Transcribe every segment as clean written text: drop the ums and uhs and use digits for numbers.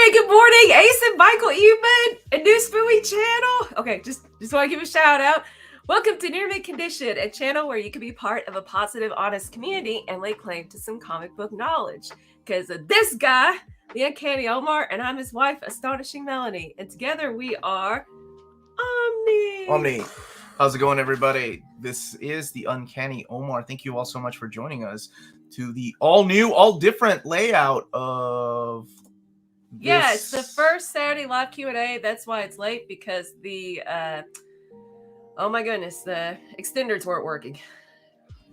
Hey, good morning, Ace and Michael Eman and New Spooey Channel. Okay, just want to give a shout out. Welcome to Near Mid Condition, a channel where you can be part of a positive, honest community and lay claim to some comic book knowledge. Because of this guy, the Uncanny Omar, and I'm his wife, Astonishing Melanie. And together we are Omni. How's it going, everybody? This is the Uncanny Omar. Thank you all so much for joining us to the all-new, all-different layout of this. Yeah, it's the first Saturday live Q&A. That's why it's late, because the, oh my goodness, the extenders weren't working.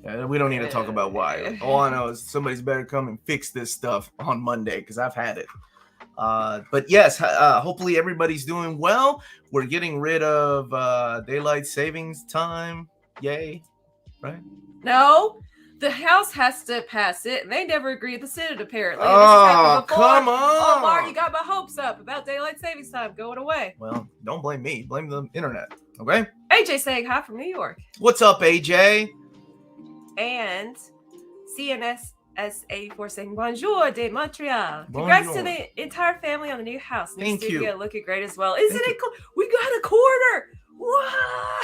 Yeah, we don't need to talk about why. All I know is somebody's better come and fix this stuff on Monday, because I've had it. But yes, hopefully everybody's doing well. We're getting rid of daylight savings time. Yay, right? No, the House has to pass it, and they never agreed the Senate, apparently. Oh, come on. Omar, you got my hopes up about daylight savings time going away. Well, don't blame me. Blame the internet, okay? AJ saying hi from New York. What's up, AJ? And CNSSA4 saying bonjour de Montreal. Bonjour. Congrats to the entire family on the new house. New Thank studio you. Looking great as well. Isn't it cool? We got a corner. Wow.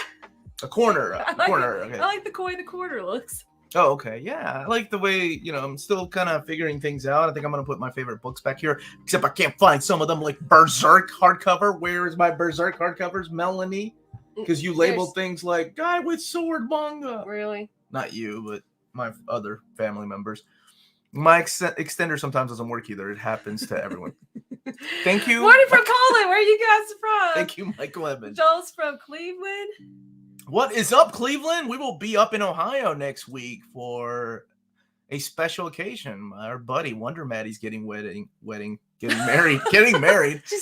A corner. Okay. I like the way the corner looks. Oh, okay. Yeah, I like the way, I'm still kind of figuring things out. I think I'm going to put my favorite books back here, except I can't find some of them, like Berserk hardcover. Where is my Berserk hardcovers, Melanie? Because you labeled things like Guy with Sword manga. Really? Not you, but my other family members. My extender sometimes doesn't work either. It happens to everyone. Thank you. Morning from Poland. Where are you guys from? Thank you, Michael Evans. Joel's from Cleveland. What is up, Cleveland? We will be up in Ohio next week for a special occasion. Our buddy Wonder Maddie's getting married. She's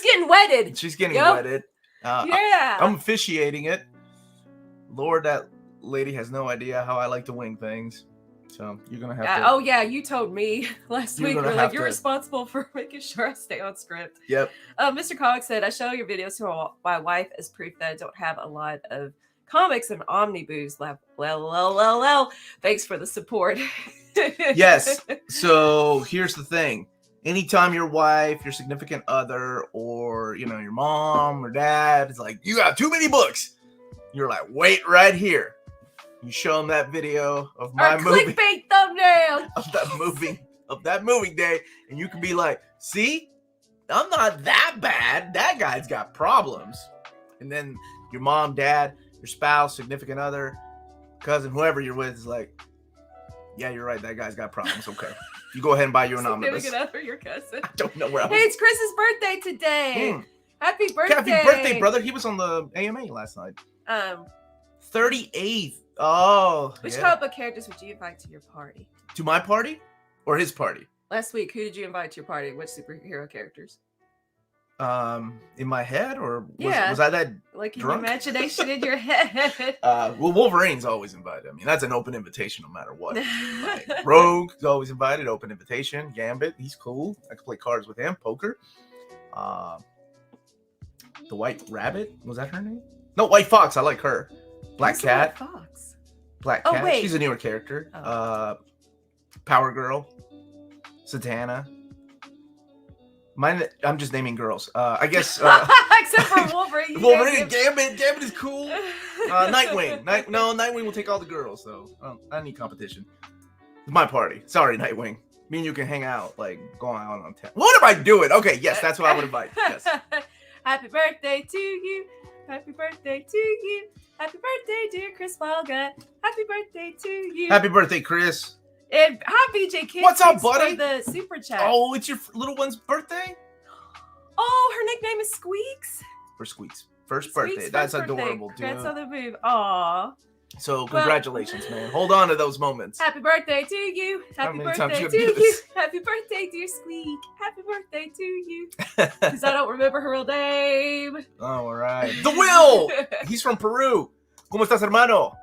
getting wedded. She's getting wedded. Yeah. I'm officiating it. Lord, that lady has no idea how I like to wing things. So you're gonna have to. Oh yeah, you told me last week. You're responsible for making sure I stay on script. Yep. Mr. Comic said, I show your videos to my wife as proof that I don't have a lot of comics and Omnibus left. Well. Thanks for the support. Yes. So here's the thing. Anytime your wife, your significant other, or your mom or dad is like, you got too many books, you're like, wait right here. You show them that video of my movie, clickbait thumbnail of that movie day, and you can be like, see, I'm not that bad. That guy's got problems. And then your mom, dad, your spouse, significant other, cousin, whoever you're with is like, yeah, you're right. That guy's got problems. Okay. You go ahead and buy your Omnibus. Significant other, your cousin. I don't know where I was. Hey, it's Chris's birthday today. Happy birthday. Happy birthday, brother. He was on the AMA last night. 38th. Oh. Which comic book characters would you invite to your party? To my party? Or his party? Last week, who did you invite to your party? Which superhero characters? In my head, or was I that like in drunk? Your imagination in your head? Well, Wolverine's always invited. I mean, that's an open invitation no matter what. Like, Rogue's always invited, open invitation. Gambit, he's cool. I could play cards with him, poker. The White Rabbit, was that her name? No, White Fox, I like her. Black Cat. White Fox? Black Cat. Wait. She's a newer character. Power Girl. Satana. I'm just naming girls. I guess. Except for Wolverine. Wolverine and Gambit. Gambit is cool. Nightwing. Nightwing will take all the girls, so I need competition. It's my party. Sorry, Nightwing. Me and you can hang out, like going out on town. What am I doing? Okay, yes, that's what I would invite. Yes. Happy birthday to you. Happy birthday to you. Happy birthday, dear Chris Wildgut. Happy birthday to you. Happy birthday, Chris. And hi, BJ Kids. What's up, buddy? For the super chat. Oh, it's your little one's birthday? Oh, her nickname is Squeaks. For Squeaks. First birthday. That's adorable, dude. Congrats on the move. Aw. So, congratulations, man. Hold on to those moments. Happy birthday to you. Happy birthday to you. Happy birthday, dear Squeak. Happy birthday to you. Because I don't remember her real name. Oh, all right. The Will! He's from Peru. ¿Cómo estás, hermano?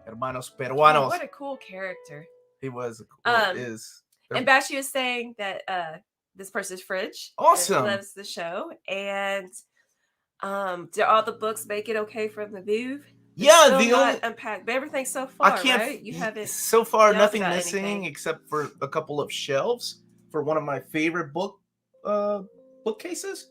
Hermanos peruanos. Oh, what a cool character. He was. Is. And Bashi was saying that this person's French. Awesome. Loves the show. And did all the books make it okay from the move? Yeah, the only unpacked, but everything so far, I can't. Right? You haven't. So far, nothing missing anything. Except for a couple of shelves for one of my favorite book bookcases.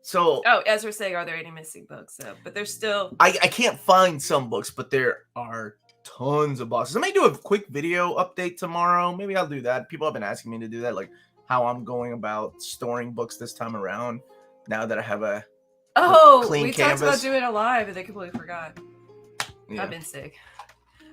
So Oh, as we're saying, are there any missing books? So, but there's still. I can't find some books, but there are tons of boxes. I may do a quick video update tomorrow. Maybe I'll do that. People have been asking me to do that, like how I'm going about storing books this time around. Now that I have a clean we canvas. talked about doing it live, and they completely forgot. Yeah. I've been sick.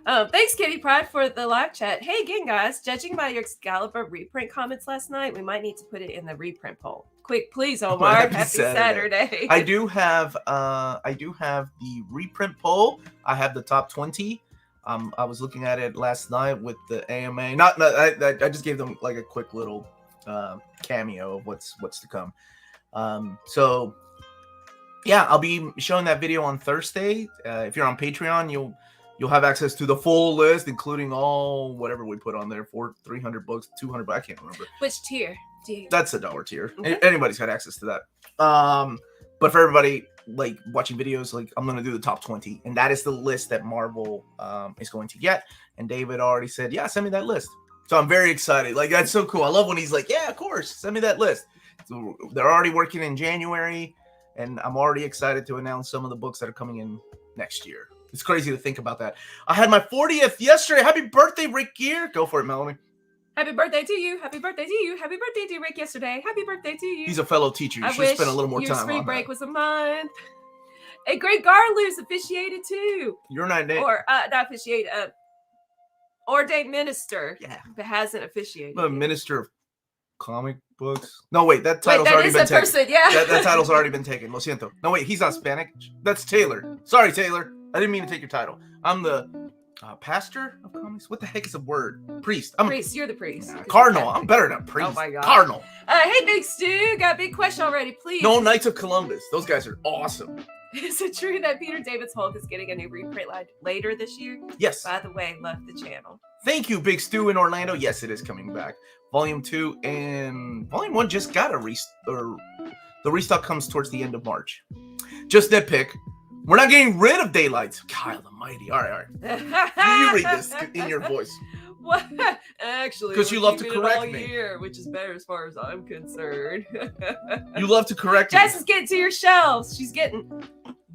Thanks, Kitty Pride, for the live chat. Hey again, guys. Judging by your Excalibur reprint comments last night, we might need to put it in the reprint poll. Quick, please, Omar. Happy Saturday. I do have the reprint poll. I have the top 20. I was looking at it last night with the AMA. I just gave them like a quick little cameo of what's to come. So yeah, I'll be showing that video on Thursday. If you're on Patreon, you'll have access to the full list, including all whatever we put on there, 300 books, 200 books, I can't remember. Which tier? That's a $1 tier. Okay. Anybody's got access to that. But for everybody like watching videos, like I'm gonna do the top 20, and that is the list that Marvel is going to get. And David already said, yeah, send me that list. So I'm very excited. Like, that's so cool. I love when he's like, yeah, of course, send me that list. So they're already working in January, and I'm already excited to announce some of the books that are coming in next year. It's crazy to think about that. I had my 40th yesterday. Happy birthday, Rick Gear. Go for it, Melanie. Happy birthday to you. Happy birthday to you. Happy birthday to Rick yesterday. Happy birthday to you. He's a fellow teacher. You I should wish spend a little more your time spring on break that. was a month. And Greg Garloo's officiated too. You're not Or not officiated, ordained minister. Yeah. But hasn't officiated. The minister of comic books. No, wait, that title's already been taken. Person, yeah. That title's already been taken. Lo siento. No, wait, he's not Hispanic. That's Taylor. Sorry, Taylor. I didn't mean to take your title. I'm the pastor of comics. What the heck is a word? Priest. I'm priest. You're the priest. Cardinal. I'm better than a priest. Oh my god. Cardinal. Hey, Big Stu. Got a big question already, please. No, Knights of Columbus. Those guys are awesome. Is it true that Peter David's Hulk is getting a new reprint later this year? Yes. By the way, love the channel. Thank you, Big Stu in Orlando. Yes, it is coming back. Volume 2 and Volume 1 just got a the restock comes towards the end of March. Just nitpick. We're not getting rid of Daylights. Kyle the Mighty. All right. You read this in your voice. What? Actually, because you love to correct me. Year, which is better as far as I'm concerned. You love to correct me. Jess is getting to your shelves. She's getting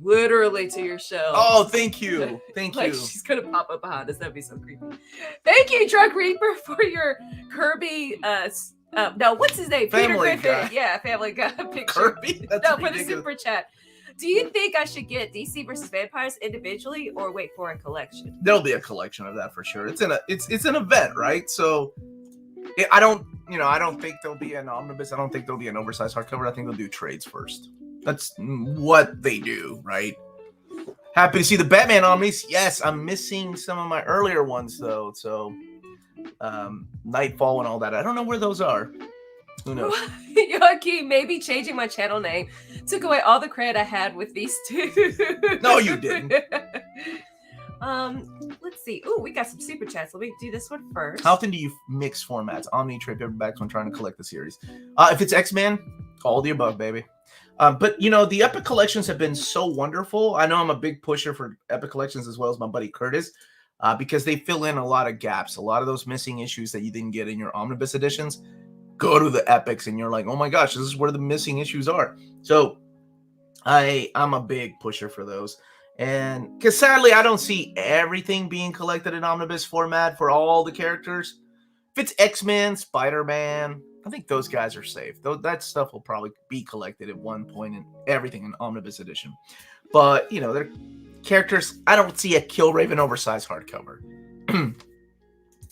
literally to your shelves. Oh, thank you. Thank you. She's gonna pop up behind us. That'd be so creepy. Thank you, Drug Reaper, for your Kirby. No, what's his name? Family Peter Griffin. Guy. Yeah, Family Guy picture. Kirby. That's no, ridiculous. for the super chat. Do you think I should get DC versus Vampires individually or wait for a collection? There'll be a collection of that for sure. It's an event, right? So I don't think there'll be an omnibus. I don't think there'll be an oversized hardcover. I think they'll do trades first. That's what they do, right? Happy to see the Batman omnis. Yes, I'm missing some of my earlier ones though. So Nightfall and all that. I don't know where those are. Who knows? Yoki, maybe changing my channel name took away all the credit I had with these two. No, you didn't. Let's see. Oh, we got some super chats. Let me do this one first. How often do you mix formats? Omni, trade paperbacks when trying to collect the series? If it's X-Men, all the above, baby. But the Epic collections have been so wonderful. I know I'm a big pusher for Epic collections as well as my buddy Curtis, because they fill in a lot of gaps, a lot of those missing issues that you didn't get in your Omnibus editions. Go to the Epics and you're like, oh my gosh, this is where the missing issues are. So I'm a big pusher for those. And because sadly, I don't see everything being collected in Omnibus format for all the characters. If it's X-Men, Spider-Man, I think those guys are safe. That stuff will probably be collected at one point in everything in Omnibus edition. But, they're characters. I don't see a Killraven oversized hardcover.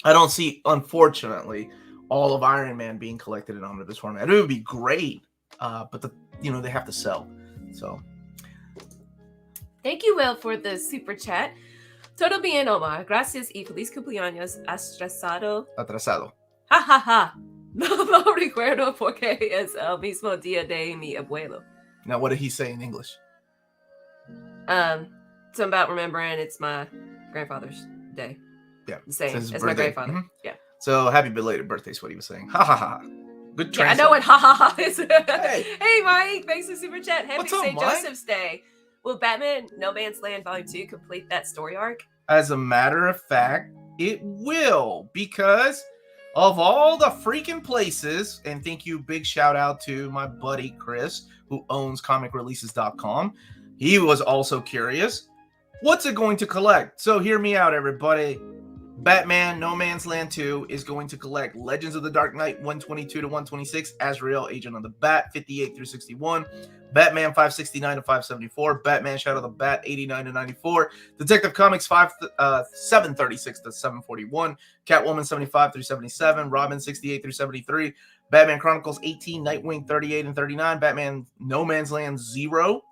I don't see, unfortunately, all of Iron Man being collected in Omnibus format. It would be great, but they have to sell. So, thank you, Will, for the super chat. Todo bien, Omar. Gracias y feliz cumpleaños atrasado. Ha ha ha. No recuerdo porque es el mismo día de mi abuelo. Now, what did he say in English? Something about remembering it's my grandfather's day. Yeah, the same as birthday. my grandfather. Mm-hmm. Yeah. So happy belated birthday is what he was saying. Ha ha ha. Good translation. Yeah, I know what ha ha ha is. Hey. Hey, Mike. Thanks for super chat. Happy What's up, St. Mike? Joseph's Day. Will Batman No Man's Land Volume 2 complete that story arc? As a matter of fact, it will, because of all the freaking places, and thank you, big shout out to my buddy Chris, who owns comicreleases.com. He was also curious, what's it going to collect? So hear me out, everybody. Batman No Man's Land 2 is going to collect Legends of the Dark Knight 122 to 126, Azrael, Agent of the Bat 58 through 61, Batman 569 to 574, Batman Shadow of the Bat 89 to 94, Detective Comics 736 to 741, Catwoman 75 through 77, Robin 68 through 73, Batman Chronicles 18, Nightwing 38 and 39, Batman No Man's Land 0,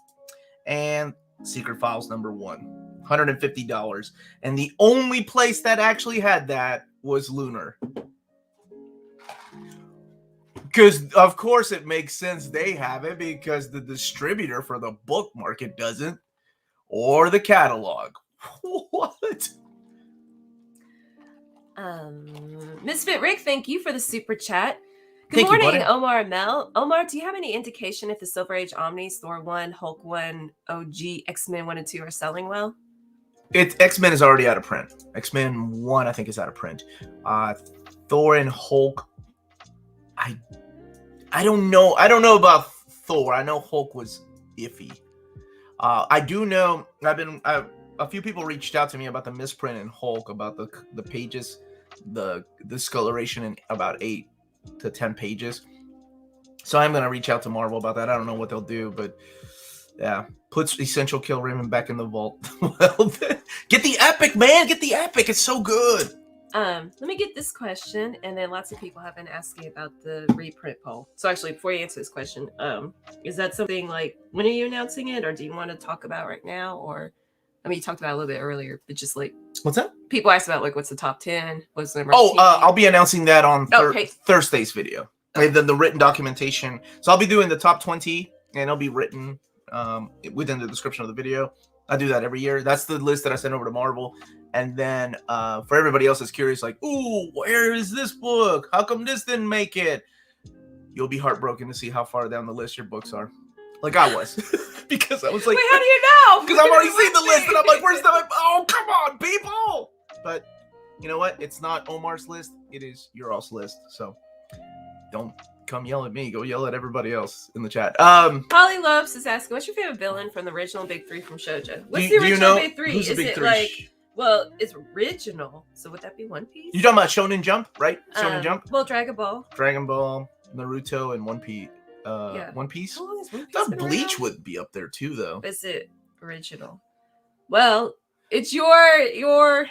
and Secret Files number 1. $150. And the only place that actually had that was Lunar. Because, of course, it makes sense they have it because the distributor for the book market doesn't. Or the catalog. What? Misfit Rick, thank you for the super chat. Good Thank you, morning, buddy. Omar and Mel. Omar, do you have any indication if the Silver Age Omnis, Thor 1, Hulk 1, OG, X-Men 1 and 2 are selling well? X-Men is already out of print. X-Men 1, I think, is out of print. Thor and Hulk, I don't know. I don't know about Thor. I know Hulk was iffy. I do know. A few people reached out to me about the misprint in Hulk, about the pages, the discoloration in about 8 to 10 pages. So I'm gonna reach out to Marvel about that. I don't know what they'll do, but yeah, puts Essential Kill Raymond back in the vault. Well, get the epic, man. Get the epic. It's so good. Let me get this question, and then lots of people have been asking about the reprint poll. So actually, before you answer this question, is that something like, when are you announcing it, or do you want to talk about right now? Or, I mean, you talked about it a little bit earlier, but just like, What's that? people asked about like, what's the top 10? What's the I'll be announcing that on Okay. Thursday's video. Okay. The written documentation. So I'll be doing the top 20, and it'll be written within the description of the video. I do that every year. That's the list that I send over to Marvel. And then for everybody else that's curious, like, ooh, where is this book? How come this didn't make it? You'll be heartbroken to see how far down the list your books are. Like I was. Because I was like, wait, how do you know? because I've already seen the list, and I'm like, where's the, oh, come on, people. But you know what? It's not Omar's list. It is your all's list. So don't come yell at me. Go yell at everybody else in the chat. Polly Lopes is asking, what's your favorite villain from the original Big Three from Shoujo? What's the original Big Three? Who's the Is big it three? like, well, it's original, so would that be One Piece? You talking about Shonen Jump, right? Shonen Jump, Well, Dragon Ball. Dragon Ball, Naruto, and One Piece. Yeah. One Piece. How long has One Piece Thought been Bleach around? would be up there too, though. Is it original? Well, it's your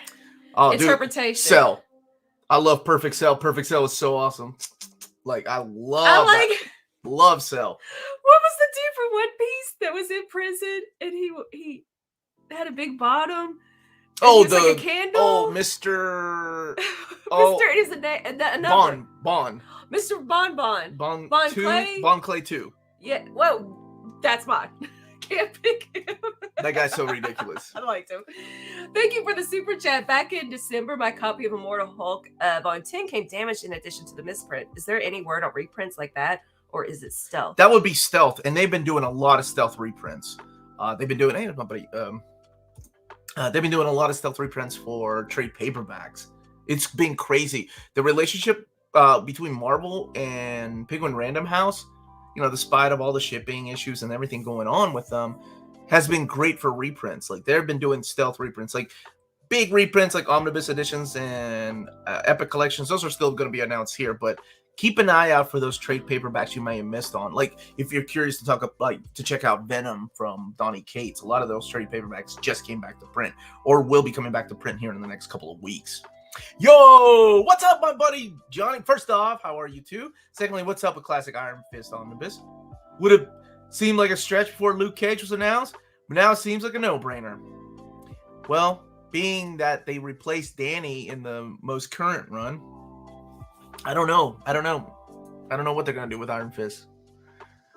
Oh, interpretation. dude, Cell. I love Perfect Cell. Perfect Cell is so awesome. Like I I love like. that. Love Cell. What was the dude from One Piece that was in prison and he had a big bottom? Oh, he was like a candle. Oh, Mr. Mr. is another Bon. Mr. Bon. Bon Bon Clay? Bon Clay 2. Yeah, well, that's mine. Can't pick him. That guy's so ridiculous. I liked him. Thank you for the super chat. Back in December, my copy of Immortal Hulk Volume 10 came damaged in addition to the misprint. Is there any word on reprints like that, or is it stealth? That would be stealth, and they've been doing a lot of stealth reprints. They've been doing they've been doing a lot of stealth reprints for trade paperbacks. It's been crazy. The relationship between Marvel and Penguin Random House, you know, despite of all the shipping issues and everything going on with them, has been great for reprints. Like they've been doing stealth reprints, like big reprints like Omnibus Editions and Epic Collections. Those are still going to be announced here, but keep an eye out for those trade paperbacks you may have missed on. Like if you're curious to check out Venom from Donny Cates, a lot of those trade paperbacks just came back to print or will be coming back to print here in the next couple of weeks. Yo, what's up, my buddy Johnny? First off, how are you two? Secondly, what's up with Classic Iron Fist Omnibus? Would have seemed like a stretch before Luke Cage was announced, but now it seems like a no-brainer. Well, being that they replaced Danny in the most current run, I don't know what they're gonna do with Iron Fist.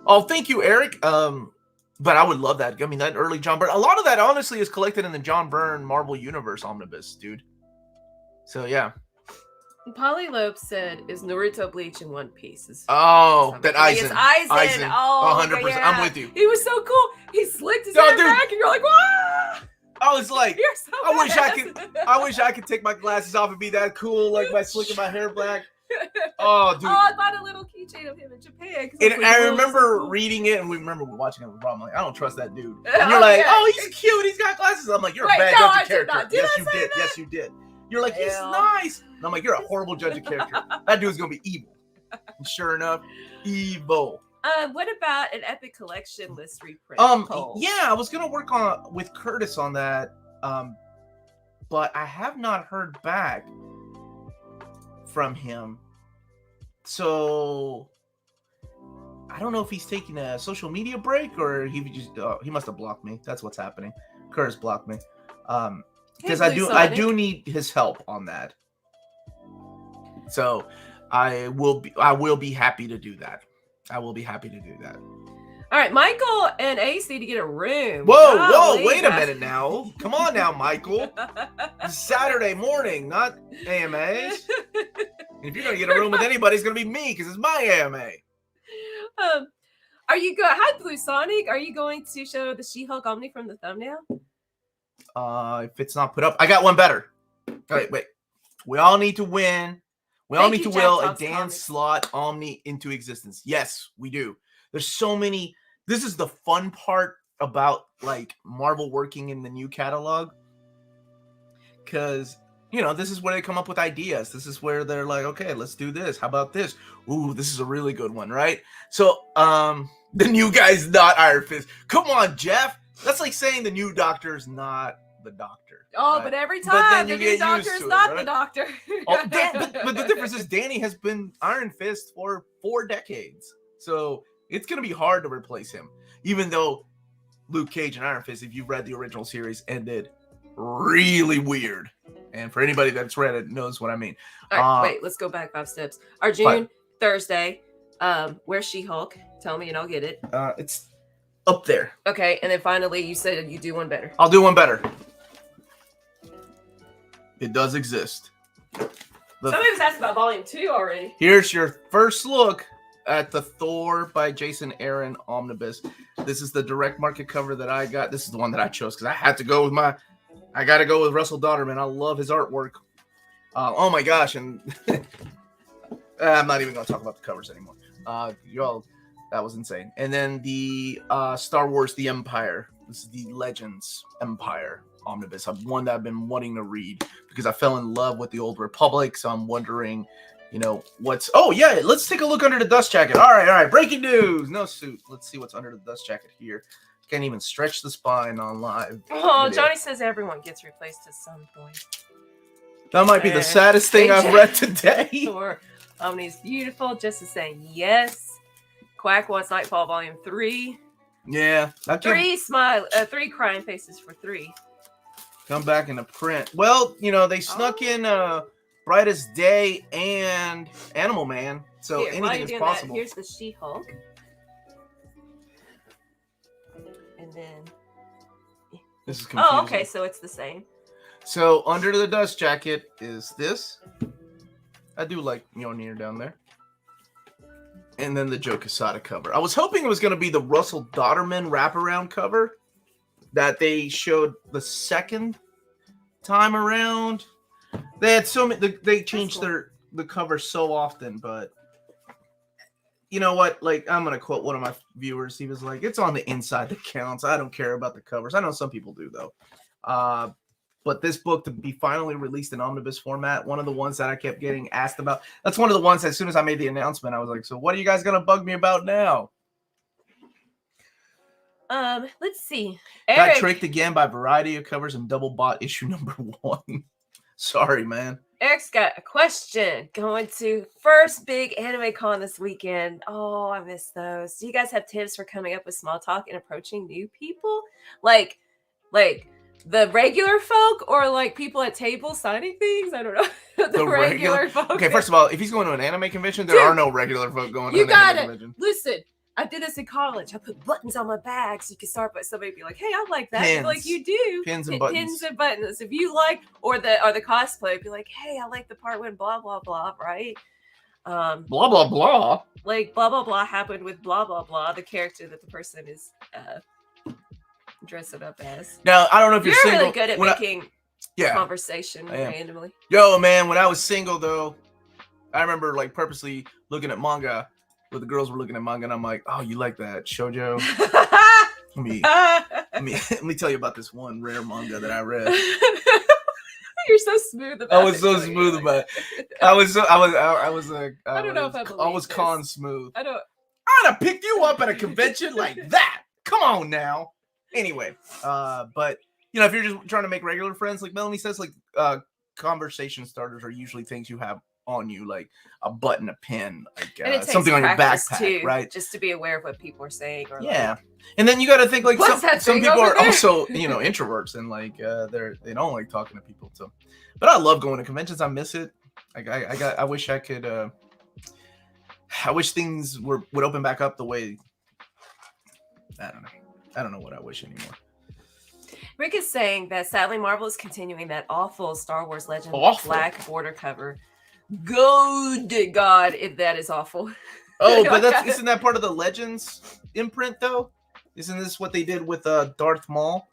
Oh, thank you, Eric. But I would love that. I mean, that early John Byrne. A lot of that, honestly, is collected in the John Byrne Marvel Universe Omnibus, dude. So yeah. Polly Lopes said, "Is Naruto, Bleach, and One Piece?" Oh, that I think Aizen. it's Aizen. Oh, 100%. yeah. I'm with you. He was so cool. He slicked his hair dude. back, and you're like, "Wow!" I was like, You're so I wish badass. I could take my glasses off and be that cool, like by slicking my hair black. Oh, dude. Oh, I bought a little keychain of him in Japan. And I remember reading it, and we remember watching it with Rob. I'm like, I don't trust that dude. And you're like, oh, he's cute. He's got glasses. I'm like, you're a bad judge of character. Yes, you did. Yes, you did. You're like, he's nice. And I'm like, you're a horrible judge of character. That dude's going to be evil. And sure enough, evil. What about an epic collection list reprint? Poll? Yeah, I was gonna work on with Curtis on that, but I have not heard back from him. So I don't know if he's taking a social media break or he must have blocked me. That's what's happening. Curtis blocked me. Because I do need his help on that. So I will be happy to do that. I will be happy to do that. All right, Michael and Ace need to get a room. Whoa, wait a minute now. Come on now, Michael. It's Saturday morning, not AMAs. If you're going to get a room with anybody, it's going to be me because it's my AMA. Are you going? Hi, Blue Sonic. Are you going to show the She-Hulk Omni from the thumbnail? If it's not put up, I got one better. Wait. We all need to win. We all need to will a Dan Slott Omni into existence. Yes, we do. There's so many. This is the fun part about like Marvel working in the new catalog. Because, this is where they come up with ideas. This is where they're like, okay, let's do this. How about this? Ooh, this is a really good one, right? So, the new guy's not Iron Fist. Come on, Jeff. That's like saying the new Doctor's not the Doctor. Oh, right? But every time the new Doctor is not the Doctor. But the difference is Danny has been Iron Fist for 4 decades. So it's going to be hard to replace him. Even though Luke Cage and Iron Fist, if you've read the original series, ended really weird. And for anybody that's read it knows what I mean. All right, wait, let's go back 5 steps. Arjun, Thursday, where's She-Hulk? Tell me and I'll get it. It's up there. Okay, and then finally you said you do one better. I'll do one better. It does exist. Somebody was asking about volume 2 already. Here's your first look at the Thor by Jason Aaron Omnibus. This is the direct market cover that I got. This is the one that I chose because I had to go with I got to go with Russell Dodderman. I love his artwork. Oh my gosh. And I'm not even going to talk about the covers anymore. Y'all, that was insane. And then the Star Wars The Empire. This is the Legends Empire Omnibus. One that I've been wanting to read because I fell in love with the Old Republic. So I'm wondering, what's... Oh, yeah, let's take a look under the dust jacket. All right. Breaking news. No suit. Let's see what's under the dust jacket here. Can't even stretch the spine on live. Oh, Johnny says everyone gets replaced at some point. That might be the saddest thing I've read today. Or Omni's beautiful. Just is saying yes. Quack wants Nightfall Volume 3. Yeah. 3 crying faces for 3. Come back into print. Well, they snuck in Brightest Day and Animal Man, so anything is possible. Here's the She-Hulk. And then... This is confusing. Oh, okay, so it's the same. So, under the dust jacket is this. I do like Mjolnir down there. And then the Joe Quesada cover. I was hoping it was going to be the Russell Dodderman wraparound cover that they showed the second time around. They had so many. They changed the cover so often, but you know what? Like, I'm gonna quote one of my viewers. He was like, "It's on the inside that counts. I don't care about the covers." I know some people do though. But this book to be finally released in omnibus format, one of the ones that I kept getting asked about. That's one of the ones as soon as I made the announcement, I was like, "So what are you guys gonna bug me about now?" Let's see. Got tricked again by variety of covers and double bought issue number 1. Sorry, man. Eric's got a question. Going to first big anime con this weekend. Oh, I miss those. Do you guys have tips for coming up with small talk and approaching new people? Like the regular folk or like people at tables signing things? I don't know. the regular folk. Okay, first of all, if he's going to an anime convention, there are no regular folk going to an anime convention. Listen. I did this in college. I put buttons on my bag so you can start, but somebody be like, "Hey, I like that." Pins. Like you do. Pins and buttons. Pins and buttons. If you like, or the cosplay, be like, "Hey, I like the part when blah blah blah," right? Blah blah blah. Like blah blah blah happened with blah blah blah, the character that the person is dressing up as. Now I don't know if you're single. Really good at making conversation randomly. Yo, man, when I was single though, I remember like purposely looking at manga where the girls were looking at manga, and I'm like, oh, you like that shoujo? Let me tell you about this one rare manga that I read. You're so smooth about it. I was so smooth about it. I was con smooth. I'd have picked you up at a convention like that. Come on now. Anyway, but you know, if you're just trying to make regular friends, like Melanie says, like conversation starters are usually things you have on you, like a button, a pen, like something on your backpack, too, right? Just to be aware of what people are saying. Or yeah, and then you got to think like some people are also, you know, introverts and like they don't like talking to people. So, but I love going to conventions. I miss it. I wish I could. I wish things would open back up the way. I don't know what I wish anymore. Rick is saying that sadly Marvel is continuing that awful Star Wars Legend black border cover. Good God, that is awful. Oh, but isn't that part of the Legends imprint though? Isn't this what they did with Darth Maul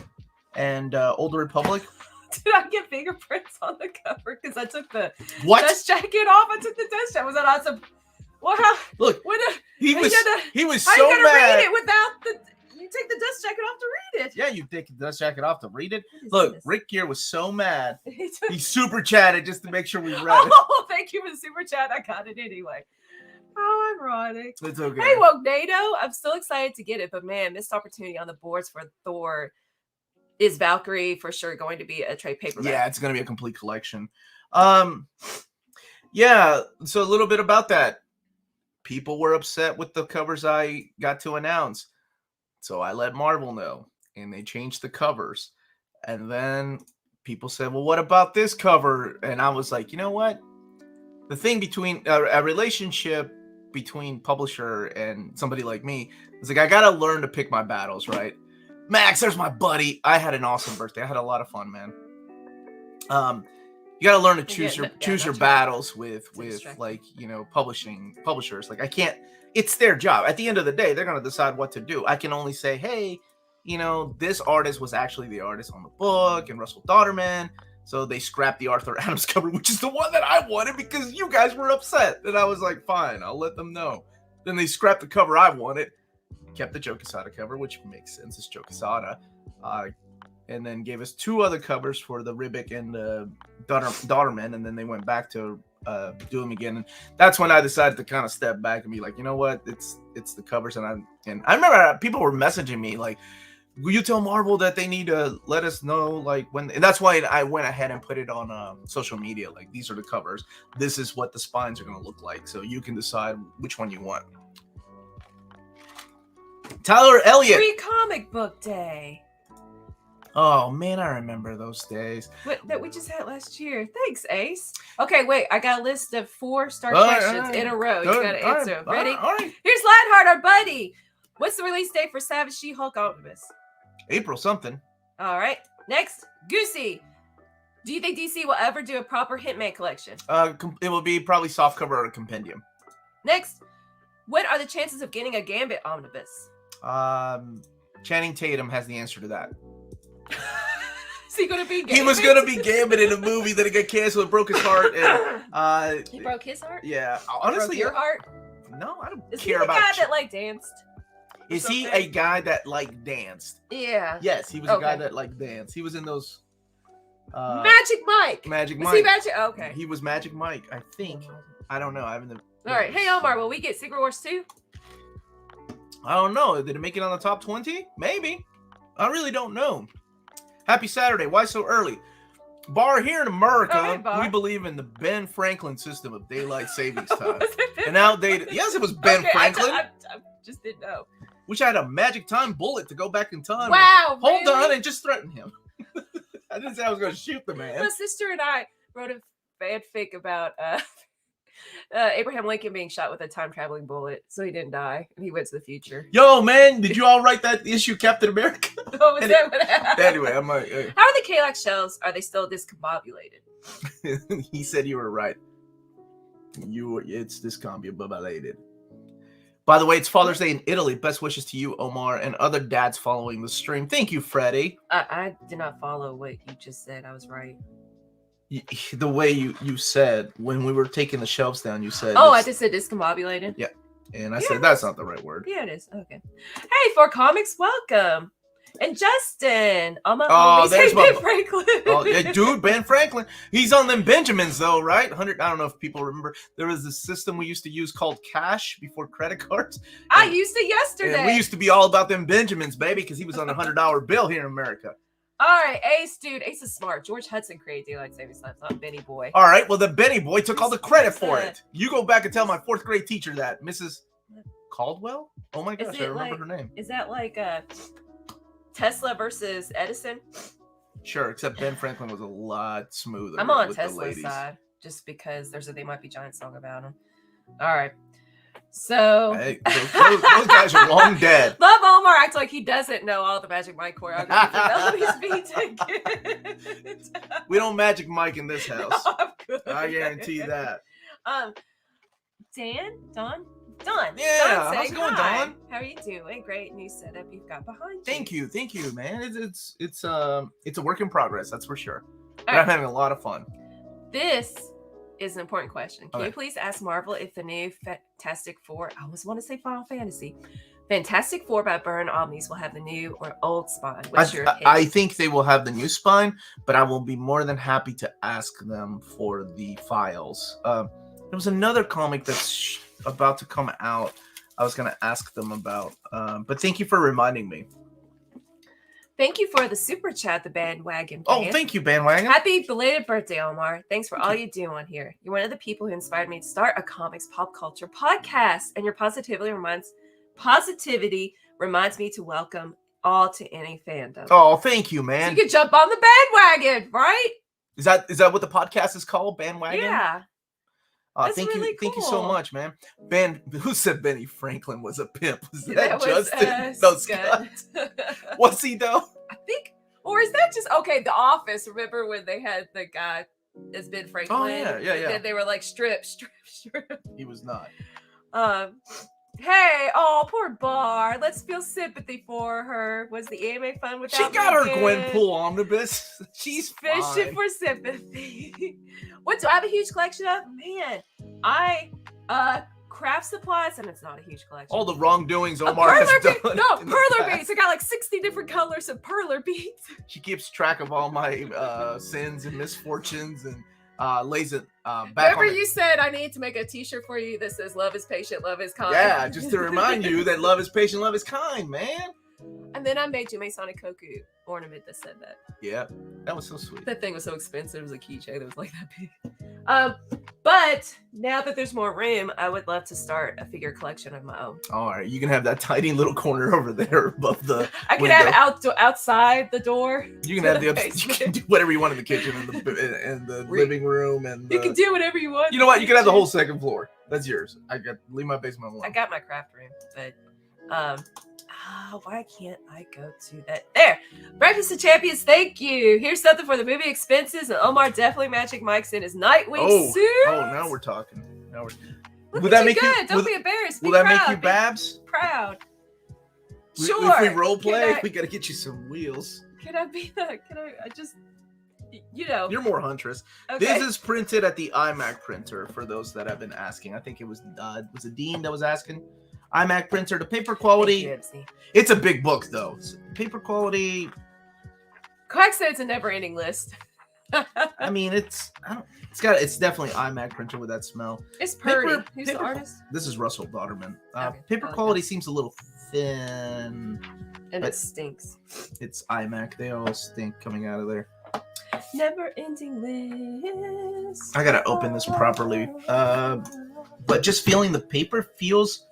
and Old Republic? Did I get fingerprints on the cover? Because I took the dust jacket off. I took the dust jacket. Was that awesome? Well, look, he was so how you gonna mad. read it without the? You take the dust jacket off to read it. Yeah, you take the dust jacket off to read it. Look, Rick here was so mad. He super chatted just to make sure we read it. Oh, thank you for the super chat. I got it anyway. How ironic. It's okay. Hey, Wognado. I'm still excited to get it, but man, missed opportunity on the boards for Thor. Is Valkyrie for sure going to be a trade paperback? Yeah, it's going to be a complete collection. Yeah, so a little bit about that. People were upset with the covers I got to announce. So I let Marvel know, and they changed the covers. And then people said, well, what about this cover? And I was like, you know what? The thing between a relationship between publisher and somebody like me is like, I got to learn to pick my battles, right? Max, there's my buddy. I had an awesome birthday. I had a lot of fun, man. You got to learn to choose your battles with like, you know, publishers. Like I can't, it's their job. At the end of the day, they're going to decide what to do. I can only say, hey, you know, this artist was actually the artist on the book and Russell Dauterman. So they scrapped the Arthur Adams cover, which is the one that I wanted because you guys were upset. And I was like, fine, I'll let them know. Then they scrapped the cover I wanted, kept the Joe Quesada cover, which makes sense. It's Joe Quesada. And then gave us two other covers for the Ribic and the Dauterman, and then they went back to do them again. And that's when I decided to kind of step back and be like, you know what, it's the covers. And I remember people were messaging me like, will you tell Marvel that they need to let us know like when? And that's why I went ahead and put it on social media. Like these are the covers. This is what the spines are going to look like, so you can decide which one you want. Tyler Elliott. Free comic book day. Oh, man, I remember those days. That we just had last year. Thanks, Ace. Okay, wait. I got a list of 4-star questions in a row. You got to answer. Ready? All right. Here's Lionheart, our buddy. What's the release date for Savage She-Hulk Omnibus? April something. All right. Next, Goosey. Do you think DC will ever do a proper Hitman collection? It will be probably softcover or a compendium. Next, what are the chances of getting a Gambit Omnibus? Channing Tatum has the answer to that. Is he gonna be Gambit? He was gonna be Gambit in a movie that got canceled and broke his heart. And he broke his heart? Yeah. Honestly, your heart? No, I don't Is care he about the guy that like danced? Is he a guy that like danced? Yeah. Yes, he was a guy that like danced. He was in those Magic Mike. Magic Mike. Was he Magic? Okay. He was Magic Mike, I think. I don't know. I haven't. All right. Hey Omar, will we get Secret Wars 2? I don't know. Did it make it on the top 20? Maybe. I really don't know. Happy Saturday. Why so early? Bar, here in America, we believe in the Ben Franklin system of daylight savings time. And outdated. Yes, it was Ben Franklin. I just didn't know. Wish I had a magic time bullet to go back in time. Wow. Hold on and just threaten him. I didn't say I was going to shoot the man. My sister and I wrote a fanfic about Abraham Lincoln being shot with a time-traveling bullet, so he didn't die, and he went to the future. Yo, man, did you all write that issue, Captain America? Oh, is that what happened? Anyway, I'm like... How are the Kalak shells? Are they still discombobulated? He said you were right. It's discombobulated. By the way, it's Father's Day in Italy. Best wishes to you, Omar, and other dads following the stream. Thank you, Freddie. I did not follow what you just said. I was right. The way you said when we were taking the shelves down, you said, Oh, I just said discombobulated. Yeah. And I said, that's not the right word. Yeah, it is. Okay. Hey, For Comics, welcome. And Justin. There's Ben Franklin. Oh, yeah, dude, Ben Franklin. He's on them Benjamins, though, right? I don't know if people remember. There was this system we used to use called cash before credit cards. I used it yesterday. And we used to be all about them Benjamins, baby, because he was on a $100 bill here in America. All right, Ace, dude. Ace is smart. George Hudson created Daylight Savings Time, not Benny Boy. All right, well, the Benny Boy took all the credit for it. You go back and tell my 4th grade teacher that, Mrs. Caldwell? Oh my gosh, I remember her name. Is that like Tesla versus Edison? Sure, except Ben Franklin was a lot smoother. I'm on Tesla's side, just because there's a They Might Be Giants song about him. All right. So hey, those guys are long dead. Love Omar acts like he doesn't know all the Magic Mike choreography for Melanie's beat. We don't Magic Mike in this house. No, I'm good. I guarantee that. Don. Yeah, how's it going, Don? How are you doing? Great new setup you've got behind you. Thank you, man. It's a work in progress, that's for sure. But I'm having a lot of fun. This is an important question. Can Okay. you please ask Marvel if the new Fantastic Four, I always want to say Final Fantasy, Fantastic Four by Byrne Omnis will have the new or old spine? What's your opinion? I think they will have the new spine, but I will be more than happy to ask them for the files. There was another comic that's about to come out I was going to ask them about, but thank you for reminding me. Thank you for the super chat, the bandwagon. Oh, thank you, bandwagon. Happy belated birthday, Omar. Thanks for all you do on here. You're one of the people who inspired me to start a comics pop culture podcast, and your positivity reminds me to welcome all to any fandom. Oh, thank you, man. So you can jump on the bandwagon, right? Is that what the podcast is called? Bandwagon? Yeah. Thank really you. Thank you so cool. much, man. Who said Benny Franklin was a pimp? Was that, That was, Justin? No, Scott. What's he though? I think, or is that just The Office? Remember when they had the guy as Ben Franklin? Oh yeah. And then they were like strip. He was not. Hey, poor Bar. Let's feel sympathy for her. Was the anime fun without She got her Lincoln? Gwenpool omnibus. She's fishing fine. for sympathy. What do I have a huge collection of? Man, I craft supplies, and it's not a huge collection. All the wrongdoings Omar has done. Perler beads. I got like 60 different colors of perler beads. She keeps track of all my sins and misfortunes and lays it back. Remember you said I need to make a t-shirt for you that says love is patient, love is kind. Yeah, just to remind you that love is patient, love is kind, man. And then I made you a Masonic Koku ornament that said that. Yeah, that was so sweet. That thing was so expensive. It was a keychain that was like that big. But now that there's more room, I would love to start a figure collection of my own. All right, you can have that tiny little corner over there above the I can window. have outside the door. You can have you basement. can do whatever you want in the kitchen and the living room and You can do whatever you want. You know what? You can have the whole second floor. That's yours. Leave my basement alone. I got my craft room, but why can't I go to that? There! Breakfast of Champions, thank you! Here's something for the movie expenses, and Omar definitely matching Mike's in his Nightwing suit! Oh, now we're talking. Look Would at that you make good. you? Don't be embarrassed. Be Will that proud. make you Be Babs? proud. If Sure. we role play, Can we gotta get you some wheels. I be the? Can I just? You know. You're more Huntress. Okay. This is printed at the iMac printer. For those that have been asking, I think it was it Dean that was asking. iMac printer. The paper quality. It's a big book though. Paper quality. Quack said it's a never-ending list. I mean, it's definitely iMac printer with that smell. It's Purdy. Paper- Who's paper- the artist? This is Russell Dodderman. Okay. Paper Okay. quality seems a little thin. And but it stinks. It's iMac. They all stink coming out of there. Never-ending list. I gotta open this properly. But just feeling the paper feels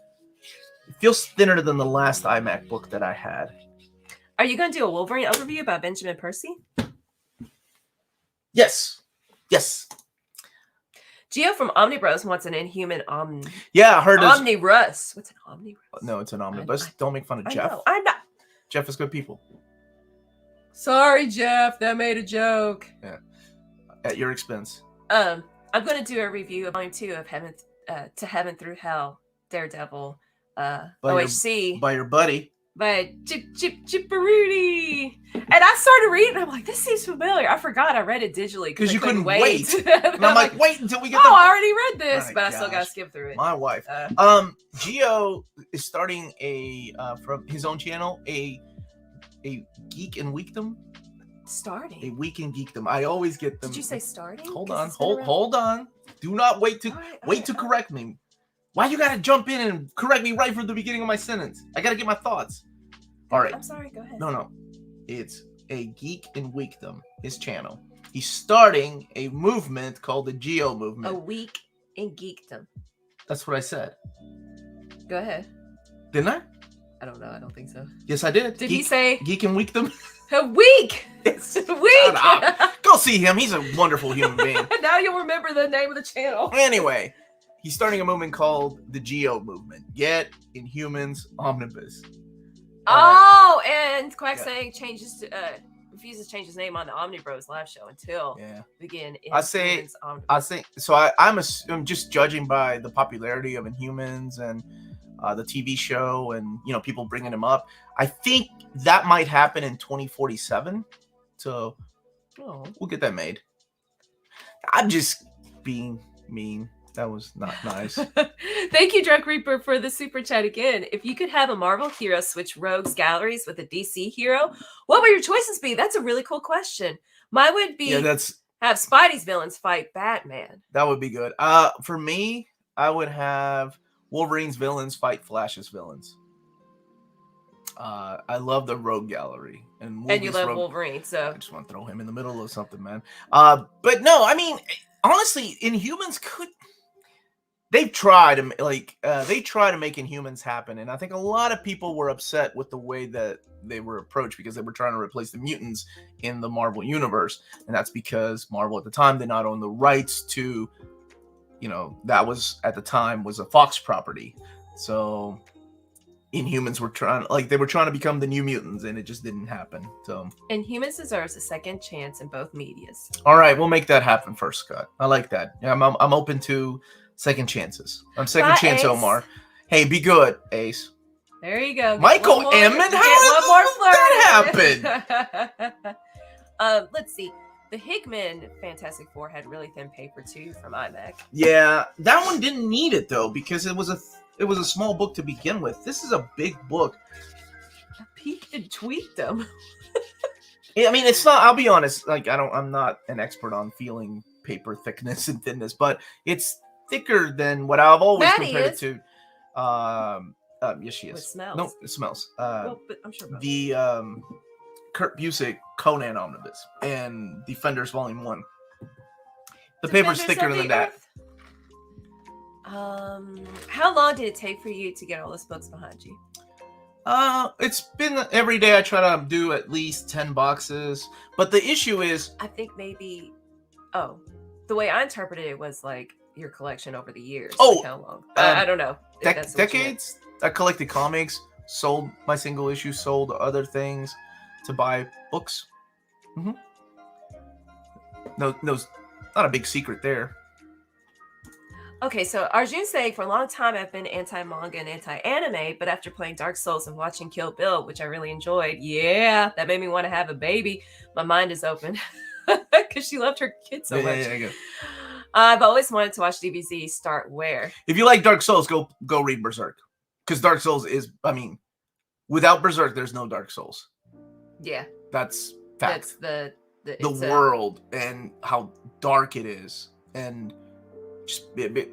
thinner than the last iMac book that I had. Are you going to do a Wolverine overview about Benjamin Percy? Yes. Gio from Omnibus wants an Inhuman Yeah, I heard this. Omnirus. What's an Omnirus? No, it's an omnibus. Don't make fun of Jeff. I'm not. Jeff is good people. Sorry, Jeff. That made a joke. Yeah. At your expense. I'm going to do a review of Volume 2 of To Heaven Through Hell, Daredevil, OHC. By your buddy. by Chipperooty. And I started reading. I'm like, this seems familiar. I forgot I read it digitally because I you couldn't wait. and And I'm like, wait until we get. I already read this, My but I still got gosh. to skip through it. My wife. Gio is starting from his own channel a Geek and Weekdom. Starting A Week in Geekdom. I always get them. Did you say starting? Hold on. Hold on. Do not wait to correct me. Why you gotta jump in and correct me right from the beginning of my sentence? I gotta get my thoughts. All right. I'm sorry. Go ahead. No. It's a Geek in Weekdom. His channel. He's starting a movement called the Geo movement. A Week in Geekdom. That's what I said. Go ahead. Didn't I? I don't know. I don't think so. Yes, I did. Did he say Geek and Weekdom? A week? Yes. A week. Go see him. He's a wonderful human being. Now you'll remember the name of the channel. Anyway, he's starting a movement called the Geo movement. Get Inhumans Omnibus. And Quack saying refuses to change his name on the Omnibros live show until begin. I'm just judging by the popularity of Inhumans and the TV show and people bringing him up. I think that might happen in 2047. So we'll get that made. I'm just being mean. That was not nice. Thank you, Drunk Reaper, for the super chat again. If you could have a Marvel hero switch rogues galleries with a DC hero, what would your choices be? That's a really cool question. Mine would be have Spidey's villains fight Batman. That would be good. For me, I would have Wolverine's villains fight Flash's villains. I love the Rogue Gallery, and you love Wolverine, so I just want to throw him in the middle of something, man. But no, I mean, honestly, Inhumans could. They try to make Inhumans happen, and I think a lot of people were upset with the way that they were approached because they were trying to replace the mutants in the Marvel universe, and that's because Marvel at the time did not own the rights to, that was at the time was a Fox property, so Inhumans were trying to become the New Mutants, and it just didn't happen. So Inhumans deserves a second chance in both medias. All right, we'll make that happen first, Scott. I like that. Yeah, I'm open to second chances. Second chance, Ace. Omar. Hey, be good, Ace. There you go. Michael Emmett? How did that happen? Let's see. The Hickman Fantastic Four had really thin paper too from iMac. Yeah, that one didn't need it though because it was a small book to begin with. This is a big book. I peeked and tweaked them. I mean, it's not. I'll be honest. I'm not an expert on feeling paper thickness and thinness, but it's thicker than what I've always compared it to. Yes, she is. It smells. No, it smells. But I'm sure the Kurt Busiek Conan Omnibus and Defenders Volume 1. The paper's thicker than that. How long did it take for you to get all those books behind you? It's been every day. I try to do at least 10 boxes, but the issue is, I think maybe. Oh, the way I interpreted it was like your collection over the years. Oh, like how long? I don't know. Decades. I collected comics, sold my single issue, sold other things to buy books. Mm-hmm. No, not a big secret there. Okay, so Arjun saying, for a long time I've been anti-manga and anti-anime, but after playing Dark Souls and watching Kill Bill, which I really enjoyed, that made me want to have a baby. My mind is open because she loved her kid so much. Yeah. I've always wanted to watch DBZ. Start where? If you like Dark Souls, go read Berserk, because Dark Souls is, without Berserk, there's no Dark Souls. Yeah, that's fact. That's the world and how dark it is, and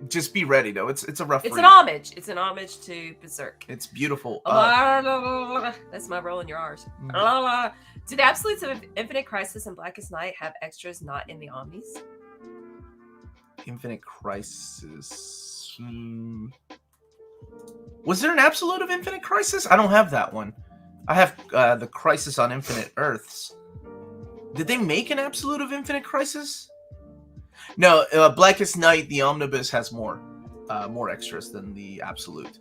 just be ready though. It's a rough. It's read. An homage. It's an homage to Berserk. It's beautiful. That's my roll in your R's. Mm-hmm. Did Absolutes of Infinite Crisis and Blackest Night have extras not in the Omnis? Infinite Crisis. Was there an Absolute of Infinite Crisis? I don't have that one. I have the Crisis on Infinite Earths. Did they make an Absolute of Infinite Crisis? No, Blackest Night, the Omnibus has more extras than the Absolute.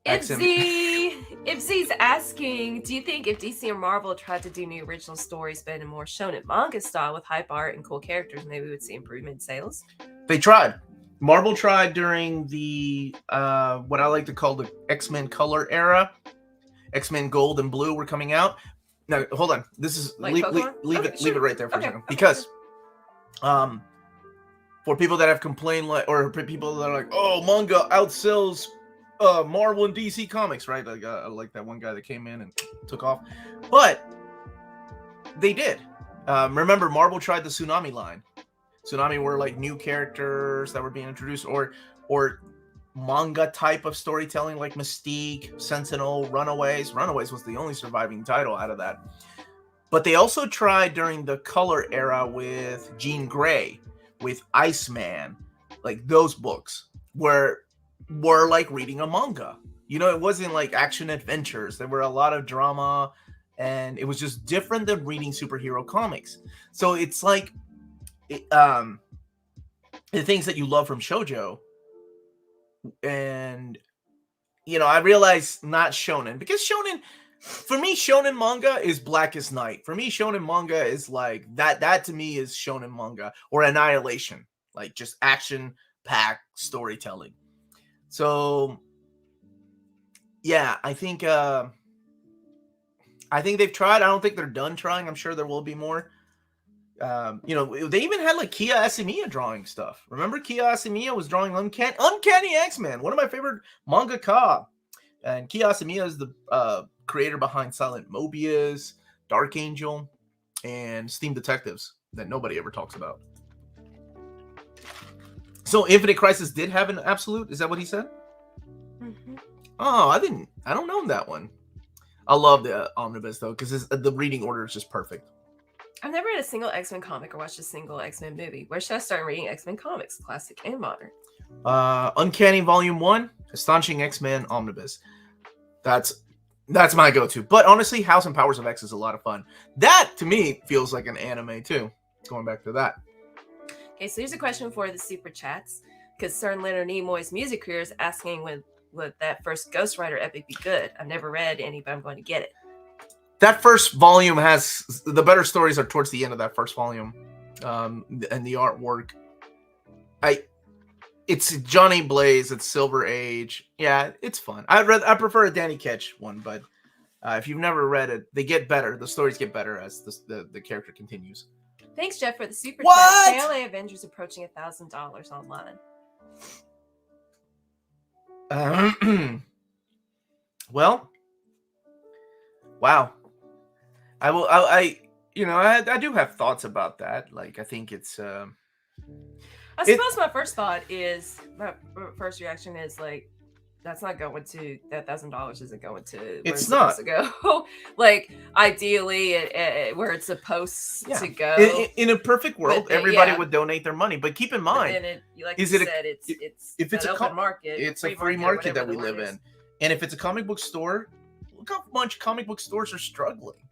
Ibzy's asking, do you think if DC or Marvel tried to do new original stories but in a more shonen manga style with hype art and cool characters, maybe we would see improvement in sales? They tried. Marvel tried during the what I like to call the X-Men color era. X-Men Gold and Blue were coming out. Now, hold on. This is Like leave Pokemon? it right there for a second, Okay, because sure. for people that have complained, like, or people that are like, oh, manga outsells Marvel and DC comics, right? Like that one guy that came in and took off, but they did. Remember, Marvel tried the Tsunami line. Tsunami were like new characters that were being introduced, or manga type of storytelling, like Mystique, Sentinel, Runaways. Runaways was the only surviving title out of that. But they also tried during the color era with Jean Grey, with Iceman, like those books were like reading a manga. You know, it wasn't like action adventures. There were a lot of drama, and it was just different than reading superhero comics. So it's like the things that you love from shoujo. And you know, I realize not shonen, because shonen, for me, shonen manga is Blackest Night. For me, shonen manga is like that to me is shonen manga, or Annihilation, like just action packed storytelling. So yeah, I think they've tried. I don't think they're done trying. I'm sure there will be more. You know, they even had like Kia Asamiya drawing stuff. Remember, Kia Asamiya was drawing Uncanny X-Men, one of my favorite mangaka. And Kia Asamiya is the creator behind Silent Mobius, Dark Angel, and Steam Detectives that nobody ever talks about. So Infinite Crisis did have an absolute? Is that what he said? Mm-hmm. Oh, I don't know that one. I love the Omnibus, though, because the reading order is just perfect. I've never read a single X-Men comic or watched a single X-Men movie. Where should I start reading X-Men comics, classic and modern? Uncanny Volume 1, Astonishing X-Men Omnibus. That's my go-to. But honestly, House and Powers of X is a lot of fun. That, to me, feels like an anime, too. Going back to that. Okay, so here's a question for the super chats. Because Sir Leonard Nimoy's music career is asking would that first Ghost Rider epic be good? I've never read any, but I'm going to get it. That first volume has the better stories are towards the end of that first volume, and the artwork. It's Johnny Blaze. It's Silver Age. Yeah, it's fun. I prefer a Danny Ketch one, but if you've never read it, they get better. The stories get better as the character continues. Thanks, Jeff, for the super What? chat. JLA Avengers approaching $1,000 online. Well, wow. I do have thoughts about that. Like, I think it's I suppose my first reaction is like, that's not going to that $1,000 isn't going to. It's not to go. Like ideally, where it's supposed to go. In a perfect world, everybody would donate their money. But keep in mind, if it's a open market, it's a free market that we live in. And if it's a comic book store, look how much comic book stores are struggling.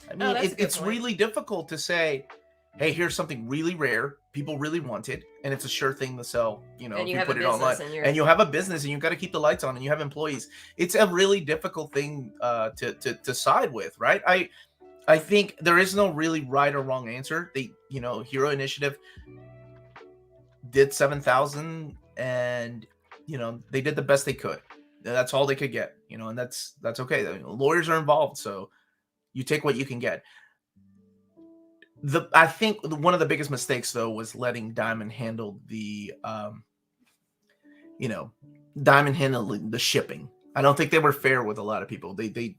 I mean, it's really difficult to say, hey, here's something really rare. People really want it, and it's a sure thing to sell. You know, if you put it online, and you have a business, and you've got to keep the lights on, and you have employees. It's a really difficult thing to side with, right? I think there is no really right or wrong answer. Hero Initiative did 7,000, and they did the best they could. That's all they could get, and that's okay. Lawyers are involved, so you take what you can get. I think one of the biggest mistakes, though, was letting Diamond handle the shipping. I don't think they were fair with a lot of people. They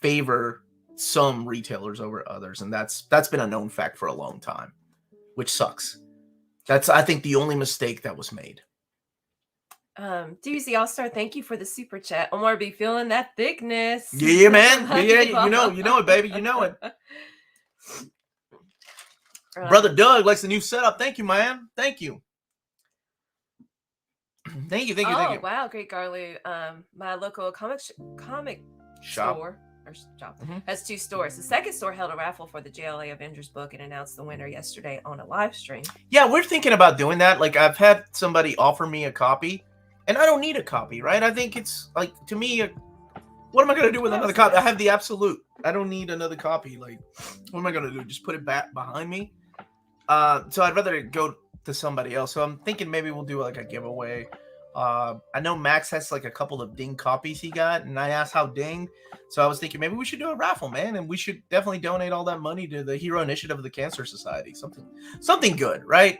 favor some retailers over others, and that's been a known fact for a long time, which sucks. That's, I think, the only mistake that was made. DZ All-Star, thank you for the super chat. Omar be feeling that thickness. Yeah, man. Yeah, you know it, baby. You know it. Brother Doug likes the new setup. Thank you, man. Thank you. Thank you. Oh, wow. Great, Garlu. My local comic shop store has 2 stores. The second store held a raffle for the JLA Avengers book and announced the winner yesterday on a live stream. Yeah, we're thinking about doing that. Like, I've had somebody offer me a copy, and I don't need a copy, right? I think it's, like, to me, what am I going to do with another copy? I have the absolute. I don't need another copy. Like, what am I going to do? Just put it back behind me? So I'd rather go to somebody else. So I'm thinking maybe we'll do like a giveaway. I know Max has like a couple of Ding copies he got, and I asked how Ding. So I was thinking maybe we should do a raffle, man, and we should definitely donate all that money to the Hero Initiative of the Cancer Society. Something good, right?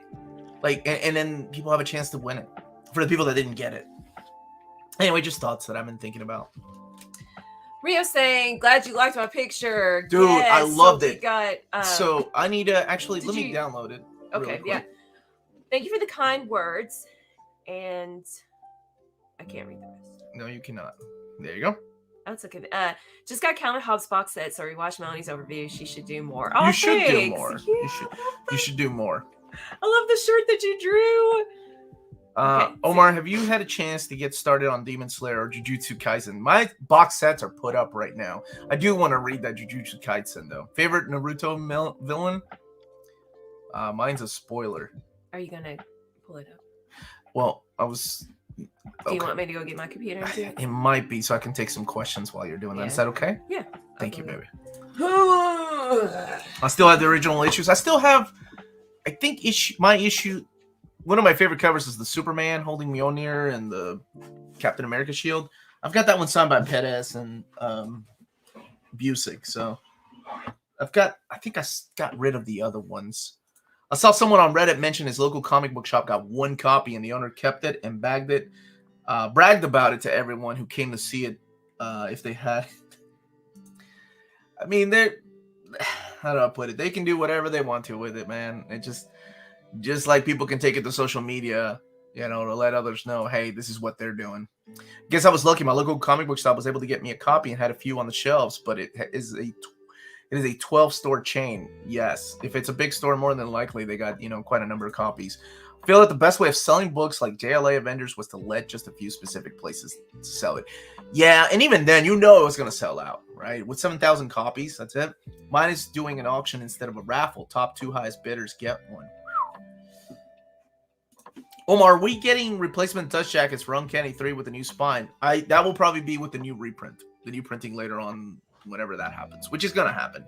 Like, and then people have a chance to win it for the people that didn't get it. Anyway, just thoughts that I've been thinking about. Rio saying, glad you liked my picture. Dude, yes, I loved it. Got, so I need to actually, let me download it. Okay, yeah. Thank you for the kind words. And I can't read the rest. No, you cannot. There you go. That's okay. Just got Calvin Hobbes box set, so rewatch Melanie's overview. She should do more. Oh, you should thanks. do more. Yeah, you should do more. I love the shirt that you drew. Okay, Omar, have you had a chance to get started on Demon Slayer or Jujutsu Kaisen? My box sets are put up right now. I do want to read that Jujutsu Kaisen, though. Favorite Naruto villain? Mine's a spoiler. Are you going to pull it up? Well, I was... Do you want me to go get my computer and do it? It might be, so I can take some questions while you're doing that. Is that okay? Yeah. Thank you, baby. I still have the original issues. I still have, I think, one of my favorite covers is the Superman holding Mjolnir and the Captain America shield. I've got that one signed by Perez and Busick. So I think I got rid of the other ones. I saw someone on Reddit mention his local comic book shop got one copy and the owner kept it and bagged it, bragged about it to everyone who came to see it if they had. I mean, how do I put it? They can do whatever they want to with it, man. It just like people can take it to social media, to let others know, hey, this is what they're doing. Guess I was lucky. My local comic book shop was able to get me a copy and had a few on the shelves, but it is a 12-store chain. Yes, if it's a big store, more than likely they got quite a number of copies. I feel that the best way of selling books like JLA Avengers was to let just a few specific places sell it. Yeah, and even then, it was going to sell out, right? With 7,000 copies, that's it. Mine is doing an auction instead of a raffle. Top 2 highest bidders get one. Omar, are we getting replacement dust jackets for Uncanny 3 with a new spine? That will probably be with the new reprint. The new printing later on, whenever that happens, which is going to happen.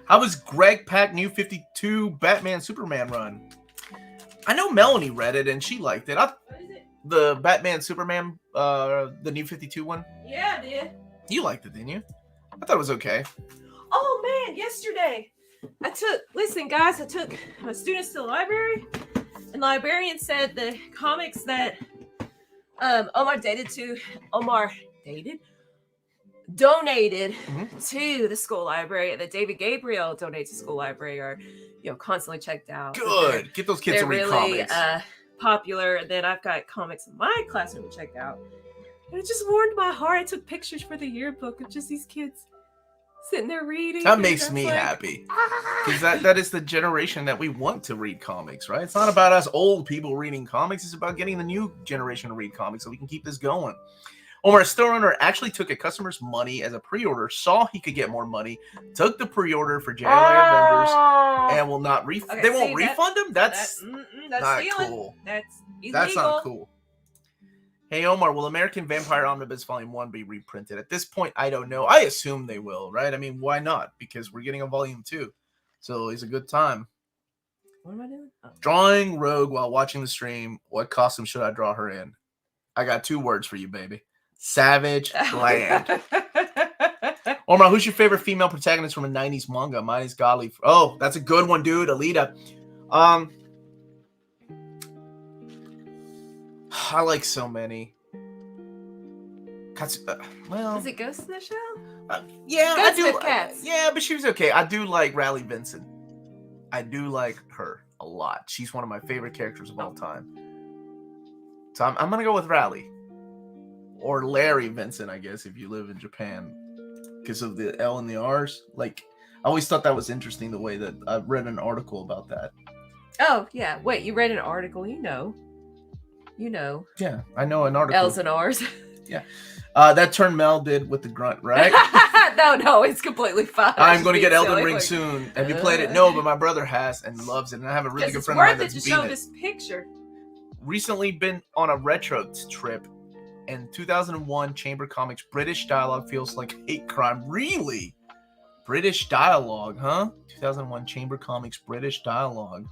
How was Greg Pak New 52 Batman Superman run? I know Melanie read it and she liked it. What is it? The Batman Superman, the New 52 one? Yeah, I did. You liked it, didn't you? I thought it was okay. Oh, man, yesterday. I took my students to the library, and the librarian said the comics that Omar donated to the school library, and that David Gabriel donated to the school library are, constantly checked out. Good. Get those kids to read really, comics. Popular. And then I've got comics in my classroom to check out. And it just warmed my heart. I took pictures for the yearbook of just these kids sitting there reading. That makes me happy. Because that is the generation that we want to read comics, right? It's not about us old people reading comics. It's about getting the new generation to read comics so we can keep this going. Omar, a store owner actually took a customer's money as a pre-order, saw he could get more money, took the pre-order for JLA Avengers, and will not refund. Okay, they won't refund him? That's not stealing. cool. That's That's not cool. Hey, Omar, will American Vampire Omnibus Volume 1 be reprinted? At this point, I don't know. I assume they will, right? I mean, why not? Because we're getting a Volume 2. So it's a good time. What am I doing? Oh. Drawing Rogue while watching the stream. What costume should I draw her in? I got 2 words for you, baby. Savage Land. Omar, who's your favorite female protagonist from a 90s manga? Mine is Gali. Oh, that's a good one, dude. Alita. I like so many. Well, is it Ghost in the Shell? Yeah, Ghost I do. with cats. Yeah, but she was okay. I do like Riley Vincent. I do like her a lot. She's one of my favorite characters of all time. So I'm gonna go with Riley. Or Larry Vincent, I guess, if you live in Japan. Because of the L and the R's. Like, I always thought that was interesting, the way that I read an article about that. Oh, yeah. Wait, you read an article? You know. Yeah, I know an article. L's and R's. Yeah. That turn Mel did with the grunt, right? No, it's completely fine. I'm going to get Elden Ring soon. Have you played it? No, but my brother has and loves it. And I have a really good friend of mine that's beat it. It's worth it to show this picture. Recently been on a retro trip. And 2001 Chamber Comics British dialogue feels like hate crime. Really? British Dialogue, huh? 2001 Chamber Comics British Dialogue.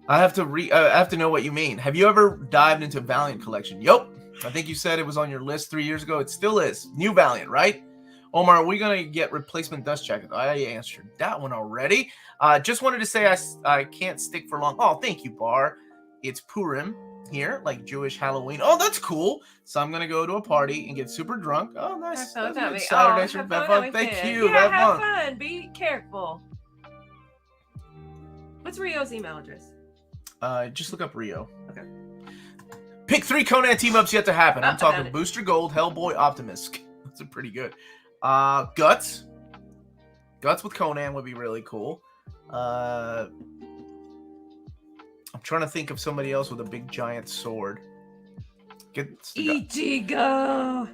I have to know what you mean. Have you ever dived into Valiant collection? Yup. I think you said it was on your list 3 years ago. It still is. New Valiant, right? Omar, are we going to get replacement dust jacket? I answered that one already. Just wanted to say I can't stick for long. Oh, thank you, Bar. It's Purim here, like Jewish Halloween. Oh, that's cool. So I'm going to go to a party and get super drunk. Oh, nice. Have fun with me. Saturday. Have fun. Thank you. Yeah, have fun. Be careful. What's Rio's email address? Just look up Rio. Okay. Pick 3 Conan team-ups yet to happen. I'm talking Booster Gold, Hellboy, Optimus. That's pretty good. Guts. Guts with Conan would be really cool. I'm trying to think of somebody else with a big giant sword. Ichigo.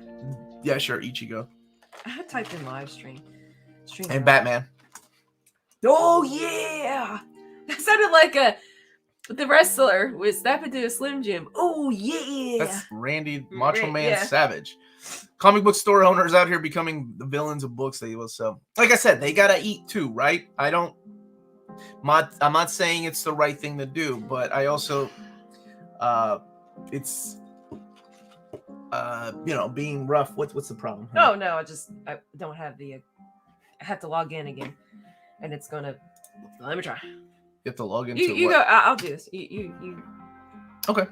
Yeah, sure, Ichigo. I typed in live stream. And Batman. Oh yeah, that sounded like the wrestler was snapping to a Slim Jim. Oh yeah, that's Randy Macho Man Savage. Comic book store owners out here becoming the villains of books they will sell. Like I said, they gotta eat too, right? I'm not saying it's the right thing to do, but I also, it's, being rough. What's the problem? Huh? Oh no, I don't have I have to log in again, and it's gonna. Let me try. You have to log into. You go. I'll do this. You. Okay.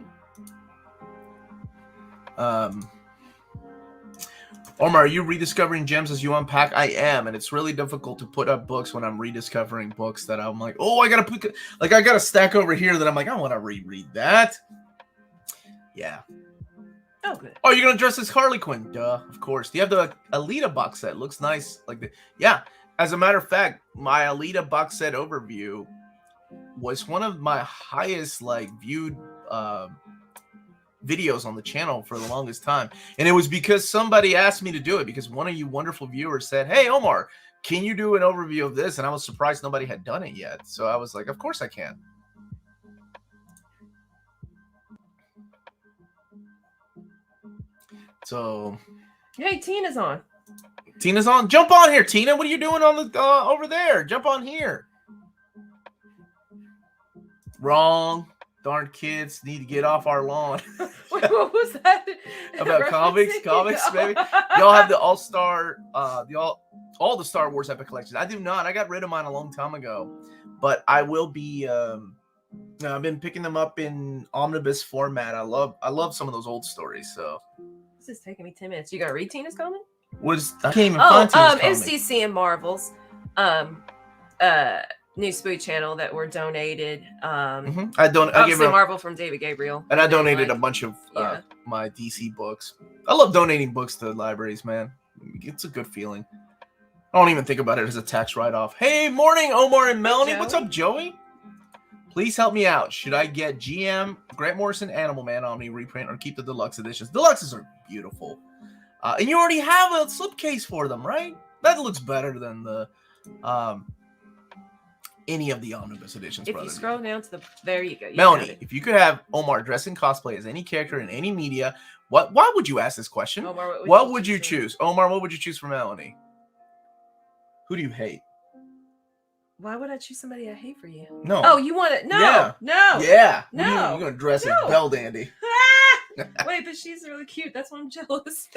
Omar, are you rediscovering gems as you unpack? I am, and it's really difficult to put up books when I'm rediscovering books that I'm like, oh, I got a stack over here that I'm like, I want to reread that. Yeah. Oh, good. Oh, you're gonna dress as Harley Quinn? Duh, of course. Do you have the Alita box set? Looks nice. Yeah. As a matter of fact, my Alita box set overview was one of my highest viewed videos on the channel for the longest time, and it was because somebody asked me to do it because one of you wonderful viewers said, hey Omar, can you do an overview of this? And I was surprised nobody had done it yet, so I was like, of course I can. So hey, Tina's on. Jump on here, Tina. What are you doing on the over there? Jump on here. Wrong. Darn kids need to get off our lawn. Wait, what was that? About comics, baby. Y'all have the all-star, all the Star Wars epic collections. I do not. I got rid of mine a long time ago, but I will be. I've been picking them up in omnibus format. I love some of those old stories. So this is taking me 10 minutes. You gonna read Tina's comment? I can't even find Tina's comment. MCC and Marvels. New Spooky channel that were donated. I gave Marvel from David Gabriel, and I donated a bunch of my DC books. I love donating books to libraries, man. It's a good feeling. I don't even think about it as a tax write-off. Hey, morning, Omar and Melanie. What's up, Joey? Please help me out. Should I get GM, Grant Morrison, Animal Man Omni reprint, or keep the deluxe editions? Deluxes are beautiful, and you already have a slipcase for them, right? That looks better than the any of the omnibus editions. If you scroll down to there you go. Melanie, if you could have Omar dress in cosplay as any character in any media, why would you ask this question? Omar, what would you choose? Omar, what would you choose for Melanie? Who do you hate? Why would I choose somebody I hate for you? No. Oh, you want it? No. Yeah. No. Yeah. No. You're gonna dress as Belle Dandy. Wait, but she's really cute. That's why I'm jealous.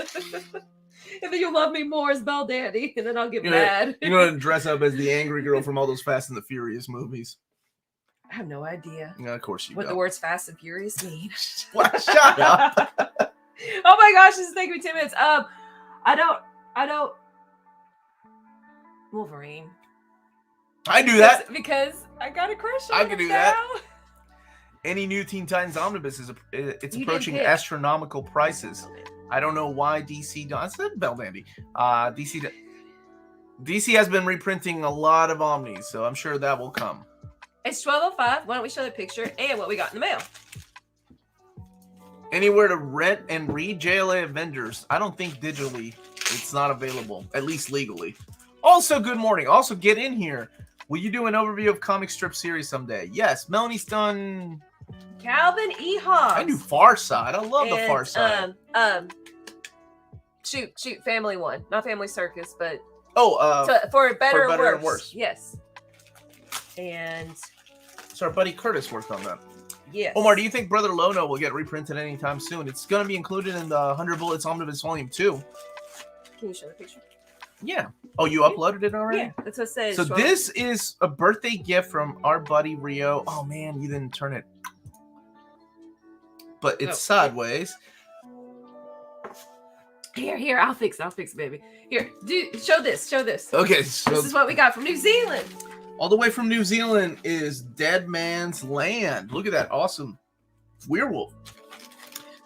And then you'll love me more as Belle Dandy, and then I'll get mad. You're gonna dress up as the angry girl from all those Fast and the Furious movies. I have no idea. Yeah, of course you what don't. the words Fast and Furious mean. Shut up. Oh my gosh, this is taking me 10 minutes. I don't. Wolverine. I do that because I got a crush on I him can do now. that. Any new Teen Titans omnibus it's approaching astronomical prices. I don't know why DC. I said Belle Dandy. DC has been reprinting a lot of omnis, so I'm sure that will come. It's 12:05. Why don't we show the picture and what we got in the mail? Anywhere to rent and read JLA Avengers? I don't think digitally it's not available, at least legally. Also, good morning. Also, get in here. Will you do an overview of comic strip series someday? Yes, Melanie's done. Calvin E. Hobbs. I do Far Side. I love the Far Side. Shoot, Family One, not Family Circus, but For better and or worse. worse. Yes. And so our buddy Curtis worked on that. yes. Omar, do you think Brother Lono will get reprinted anytime soon? It's going to be included in the 100 Bullets Omnibus Volume 2. Can you show the picture? Yeah. Oh, you uploaded it already? Yeah, that's what it says. So this is a birthday gift from our buddy Rio. Oh man, you didn't turn it. But it's sideways. Here, I'll fix it, baby. Here, show this. Okay, so this is what we got from New Zealand. all the way from New Zealand is Dead Man's Land. Look at that awesome werewolf.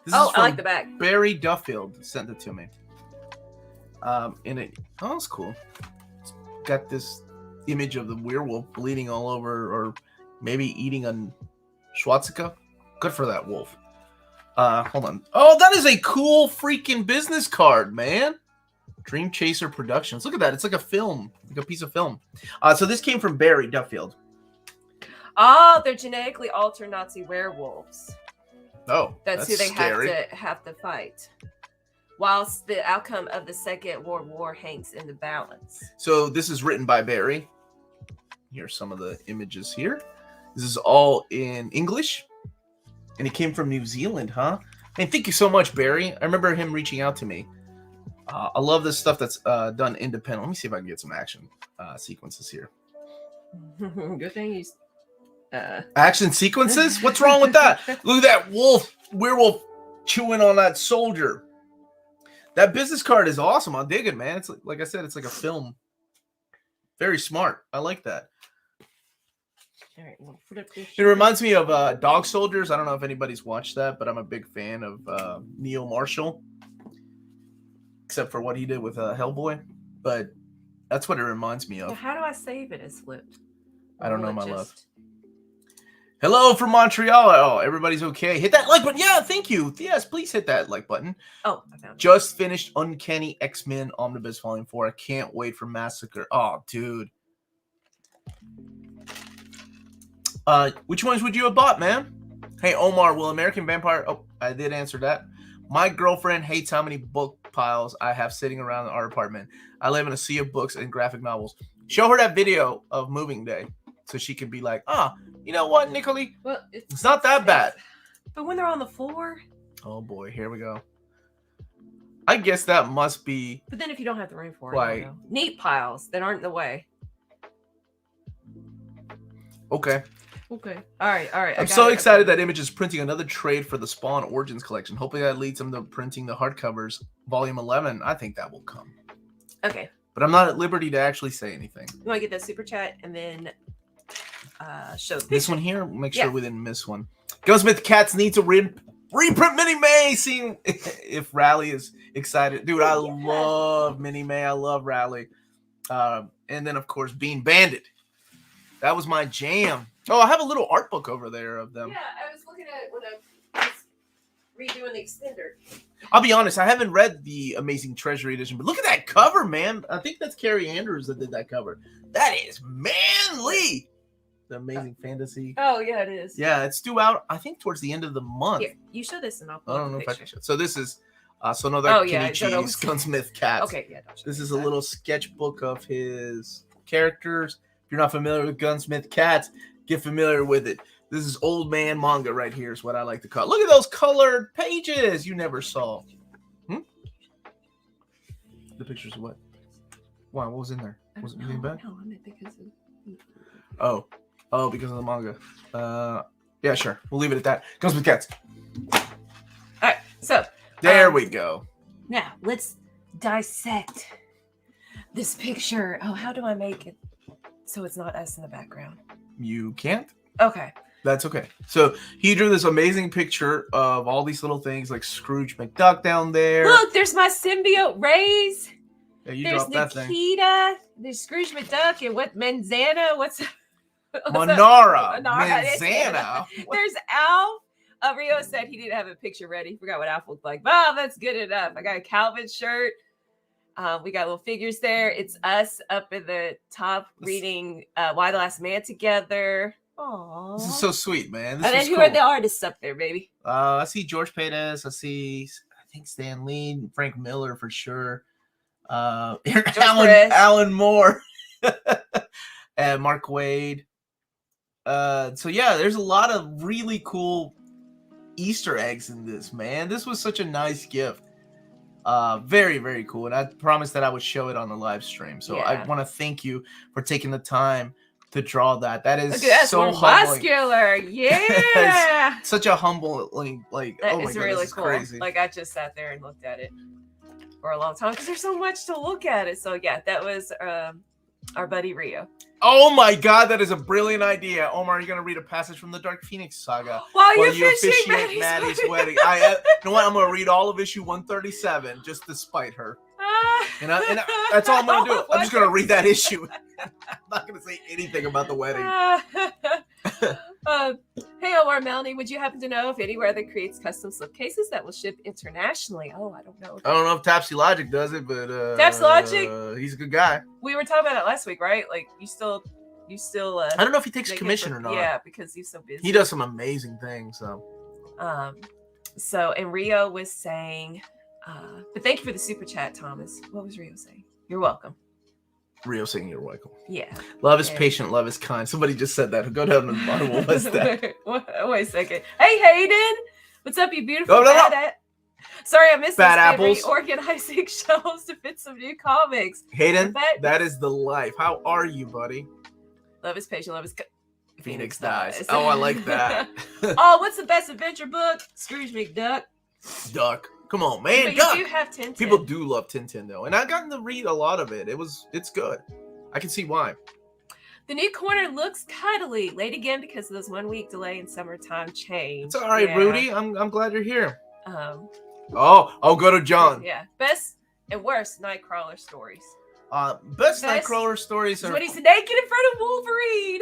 This is I like from the back. Barry Duffield sent it to me. That's cool. It's got this image of the werewolf bleeding all over, or maybe eating a swastika. Good for that wolf. Hold on. Oh, that is a cool freaking business card, man. Dream Chaser Productions. Look at that. It's like a film, like a piece of film. So this came from Barry Duffield. Oh, they're genetically altered Nazi werewolves. Oh, That's who they scary. have to fight. Whilst the outcome of the Second World War hangs in the balance. So this is written by Barry. Here's some of the images here. This is all in English. And it came from New Zealand, huh? And thank you so much, Barry. I remember him reaching out to me. I love this stuff that's done independent. Let me see if I can get some action sequences here. Good thing he's... Action sequences? What's wrong with that? Look at that werewolf chewing on that soldier. That business card is awesome. I'll dig it, man. It's like I said, it's like a film. Very smart. I like that. All right, well, put up this It reminds me of Dog Soldiers. I don't know if anybody's watched that, but I'm a big fan of Neil Marshall. Except for what he did with Hellboy. But that's what it reminds me of. Well, how do I save it as flipped? I don't know, my love. Hello from Montreal. Oh, everybody's okay. Hit that like button. Yeah, thank you. Yes, please hit that like button. Oh, I found it. Just finished Uncanny X-Men Omnibus Volume 4. I can't wait for Massacre. Oh, dude. Which ones would you have bought, man? Hey, Omar, will American Vampire... Oh, I did answer that. My girlfriend hates how many book piles I have sitting around our apartment. I live in a sea of books and graphic novels. Show her that video of moving day so she can be like, you know what, Nicole? Well, It's not that bad. But when they're on the floor... Oh, boy. Here we go. I guess that must be... But then if you don't have the room for it, Like... neat piles that aren't in the way. Okay. Okay. All right. I'm so excited that Image is printing another trade for the Spawn Origins collection. Hopefully that leads them to printing the hardcovers, Volume 11. I think that will come. Okay. But I'm not at liberty to actually say anything. You want to get that super chat and then show the This picture? one here, make sure we didn't miss one. Gunsmith Cats needs a reprint Minnie May. Seeing if Rally is excited. Dude, I love Minnie May. I love Rally. And then, of course, Bean Bandit. That was my jam. Oh, I have a little art book over there of them. Yeah, I was looking at it when I was redoing the extender. I'll be honest, I haven't read the Amazing Treasure Edition, but look at that cover, man. I think that's Carrie Andrews that did that cover. That is manly. The Amazing Fantasy. Oh, yeah, it is. Yeah, it's due out, I think, towards the end of the month. Here, you show this and I'll I don't know if I can show. So this is yeah, Kenichi's Gunsmith Cats. Okay, yeah. This is a little sketchbook of his characters. If you're not familiar with Gunsmith Cats, get familiar with it. This is old man manga right here is what I like to call it. Look at those colored pages you never saw. The pictures of what? Why? What was in there? Was it anything bad? No, I meant because of... Oh, because of the manga. Yeah, sure. We'll leave it at that. Gunsmith Cats. All right, so... There we go. Now, let's dissect this picture. Oh, how do I make it so it's not us in the background? You can't? Okay. That's okay. So he drew this amazing picture of all these little things like Scrooge McDuck down there. Look, there's my symbiote Rays. Yeah, you There's dropped that thing. Nikita. There's Scrooge McDuck and what Manzana? Monara. Manzana. Manzana. There's Alf. Rio said he didn't have a picture ready. Forgot what Alf looked like. Oh, that's good enough. I got a Calvin shirt. We got little figures there. It's us up in the top reading Why the Last Man Together. Aww. This is so sweet, man. And then who are the artists up there, baby? I see George Pates. I think Stan Lee, Frank Miller for sure. Alan Moore, and Mark Waid. So yeah, there's a lot of really cool Easter eggs in this, man. This was such a nice gift. Very, very cool. And I promised that I would show it on the live stream. So I want to thank you for taking the time to draw that. That is so humbling. Muscular. Yeah. Such a humbling, like, that oh my is god, really this is cool. crazy. Like, I just sat there and looked at it for a long time because there's so much to look at it. So yeah, that was our buddy Rio. Oh my god, that is a brilliant idea. Omar, you're going to read a passage from the Dark Phoenix saga while you officiate Maddie's wedding. You know what? I'm going to read all of issue 137 just to spite her. And that's all I'm going to do. I'm just going to read that issue. I'm not going to say anything about the wedding. Hey, Omar, Melanie, would you happen to know if anywhere that creates custom slipcases that will ship internationally? Oh, I don't know. I don't know if Tapsy Logic does it, but Tapsy Logic, he's a good guy. We were talking about it last week, right? Like, you still. I don't know if he takes commission or not. Yeah, because he's so busy. He does some amazing things. So, and Rio was saying, but thank you for the super chat, Thomas. What was Rio saying? You're welcome. Rio saying you're welcome. Yeah. Love is patient, love is kind. Somebody just said that. Go down to the bottom. What was that? Wait a second. Hey, Hayden. What's up, you beautiful Sorry, I missed Bad apples. Reorganizing shelves to fit some new comics. Hayden, that is the life. How are you, buddy? Love is patient, love is Phoenix dies. Oh, I like that. Oh, what's the best adventure book? Scrooge McDuck. Duck. Come on, man. But you do have Tintin. People do love Tintin, though. And I've gotten to read a lot of it. It's good. I can see why. The new corner looks cuddly. Late again because of this 1 week delay in summertime change. It's all right, Rudy. I'm glad you're here. I'll go to John. Yeah. Best and worst Nightcrawler stories. Best Nightcrawler stories are when he's naked in front of Wolverine.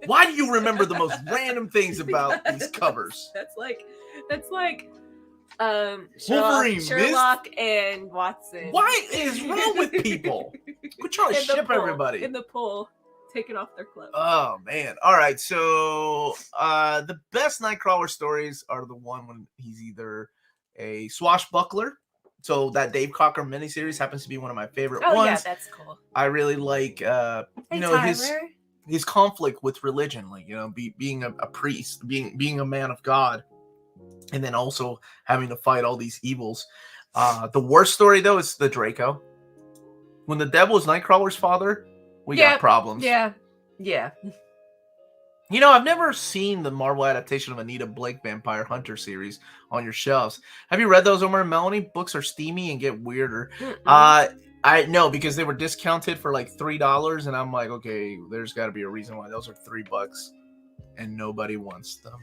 Why do you remember the most random things about these covers? That's like Wolverine, Sherlock and Watson. What is wrong with people? Quit trying to ship everybody in the pool, taking off their clothes. Oh man! All right, so the best Nightcrawler stories are the one when he's either a swashbuckler. So that Dave Cocker miniseries happens to be one of my favorite ones. Oh yeah, that's cool. I really like his conflict with religion, like being a priest, being a man of God, and then also having to fight all these evils. The worst story though is the Draco. When the devil is Nightcrawler's father, we got problems. Yeah. I've never seen the Marvel adaptation of Anita Blake Vampire Hunter series on your shelves. Have you read those, Omar and Melanie? Books are steamy and get weirder. I know because they were discounted for like $3, and I'm like, okay, there's got to be a reason why those are $3, and nobody wants them.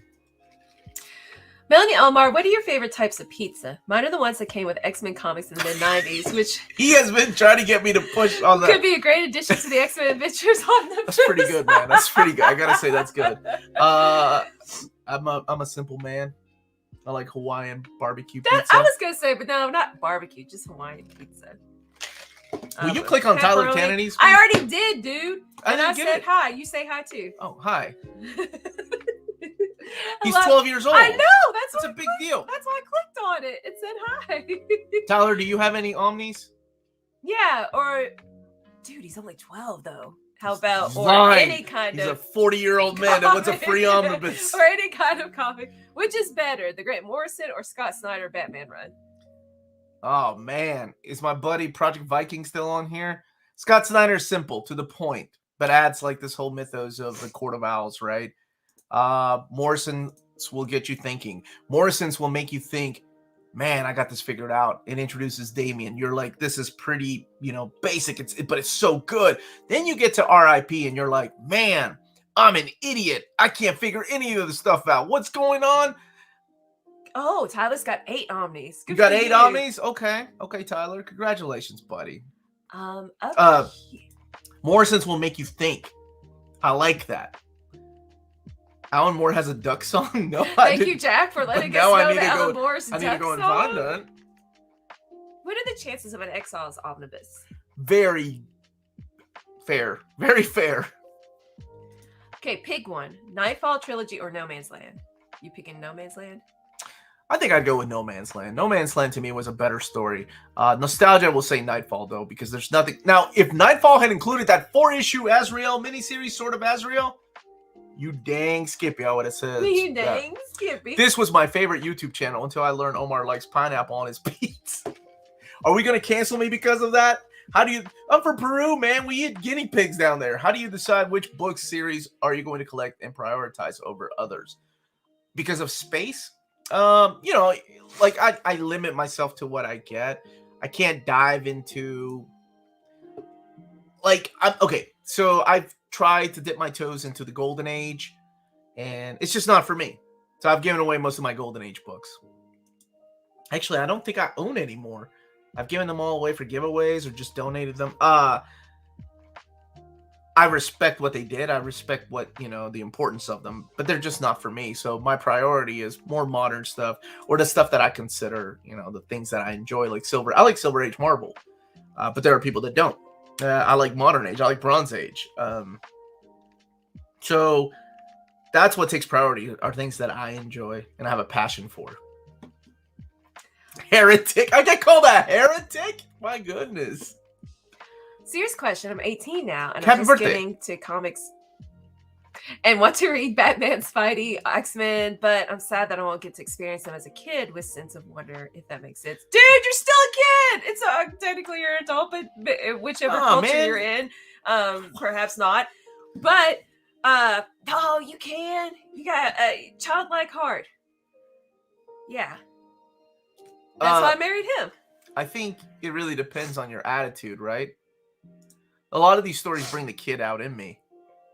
Melanie Omar, what are your favorite types of pizza? Mine are the ones that came with X-Men comics in the mid-90s, which he has been trying to get me to push on that. Could be a great addition to the X-Men Adventures on the That's pretty good, man. That's pretty good. I gotta say that's good. I'm a simple man. I like Hawaiian barbecue pizza. I was gonna say, but no, not barbecue, just Hawaiian pizza. Will you click on Tyler Kennedy's? I already did, dude. I said it. Hi. You say hi too. Oh, hi. He's 12 years old. I know. That's a big deal. That's why I clicked on it. It said hi. Tyler, do you have any Omnis? Yeah, or dude, he's only 12 though. How about any kind he's of? He's a 40-year-old man that wants a free omnibus. Or any kind of comic. Which is better, the Grant Morrison or Scott Snyder Batman run? Oh man, is my buddy Project Viking still on here? Scott Snyder is simple, to the point, but adds like this whole mythos of the Court of Owls, right? Morrison's will get you thinking. Morrison's will make you think, man, I got this figured out. It introduces Damien. You're like, this is pretty, basic, but it's so good. Then you get to RIP and you're like, man, I'm an idiot. I can't figure any of the stuff out. What's going on? Oh, Tyler's got 8 Omnis. You got 8 Omnis? Okay, Tyler. Congratulations, buddy. Morrison's will make you think. I like that. Alan Moore has a duck song? No, Thank you, Jack, for letting us know that Alan Moore's duck song. I need to go and find that. What are the chances of an Exiles omnibus? Very fair. Very fair. Okay, pick one. Nightfall, Trilogy, or No Man's Land? You picking No Man's Land? I think I'd go with No Man's Land. No Man's Land to me was a better story. Nostalgia will say Nightfall though, because there's nothing. Now, if Nightfall had included that 4-issue Azrael miniseries, sort of Azrael, you dang Skippy, I would have said. You dang Skippy. This was my favorite YouTube channel until I learned Omar likes pineapple on his pizza. Are we gonna cancel me because of that? How do you? I'm from Peru, man. We eat guinea pigs down there. How do you decide which book series are you going to collect and prioritize over others? Because of space? You know, like I limit myself to what I get. I can't dive into okay, so I've tried to dip my toes into the Golden Age, and it's just not for me. So I've given away most of my Golden Age books. Actually, I don't think I own any more. I've given them all away for giveaways or just donated them. I respect what they did. I respect what, you know, the importance of them, but they're just not for me. So my priority is more modern stuff, or the stuff that I consider, you know, the things that I enjoy, like Silver. I like Silver Age Marvel, but there are people that don't. I like Modern Age. I like Bronze Age. So that's what takes priority, are things that I enjoy and I have a passion for. Heretic. I get called a heretic? My goodness. Serious question. I'm 18 now, and Happy I'm just birthday. getting to comics and want to read Batman, Spidey, X-Men, but I'm sad that I won't get to experience them as a kid with sense of wonder, if that makes sense. Dude, you're still a kid! It's technically you're an adult, but whichever culture you're in, perhaps not. But, you can. You got a childlike heart. Yeah. That's why I married him. I think it really depends on your attitude, right? A lot of these stories bring the kid out in me.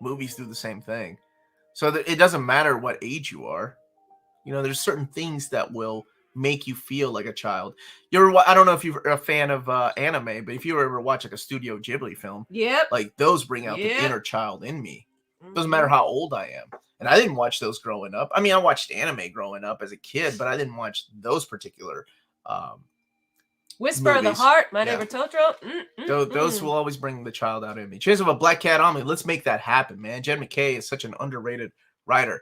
Movies do the same thing. So it doesn't matter what age you are. You know, there's certain things that will make you feel like a child. I don't know if you're a fan of anime, but if you ever watch like a Studio Ghibli film, like those bring out the inner child in me. Doesn't matter how old I am. And I didn't watch those growing up. I mean, I watched anime growing up as a kid, but I didn't watch those particular Whisper movies. of the Heart, My Neighbor Totoro. Those will always bring the child out in me. Chase of a Black Cat on me. Let's make that happen, man. Jed McKay is such an underrated writer.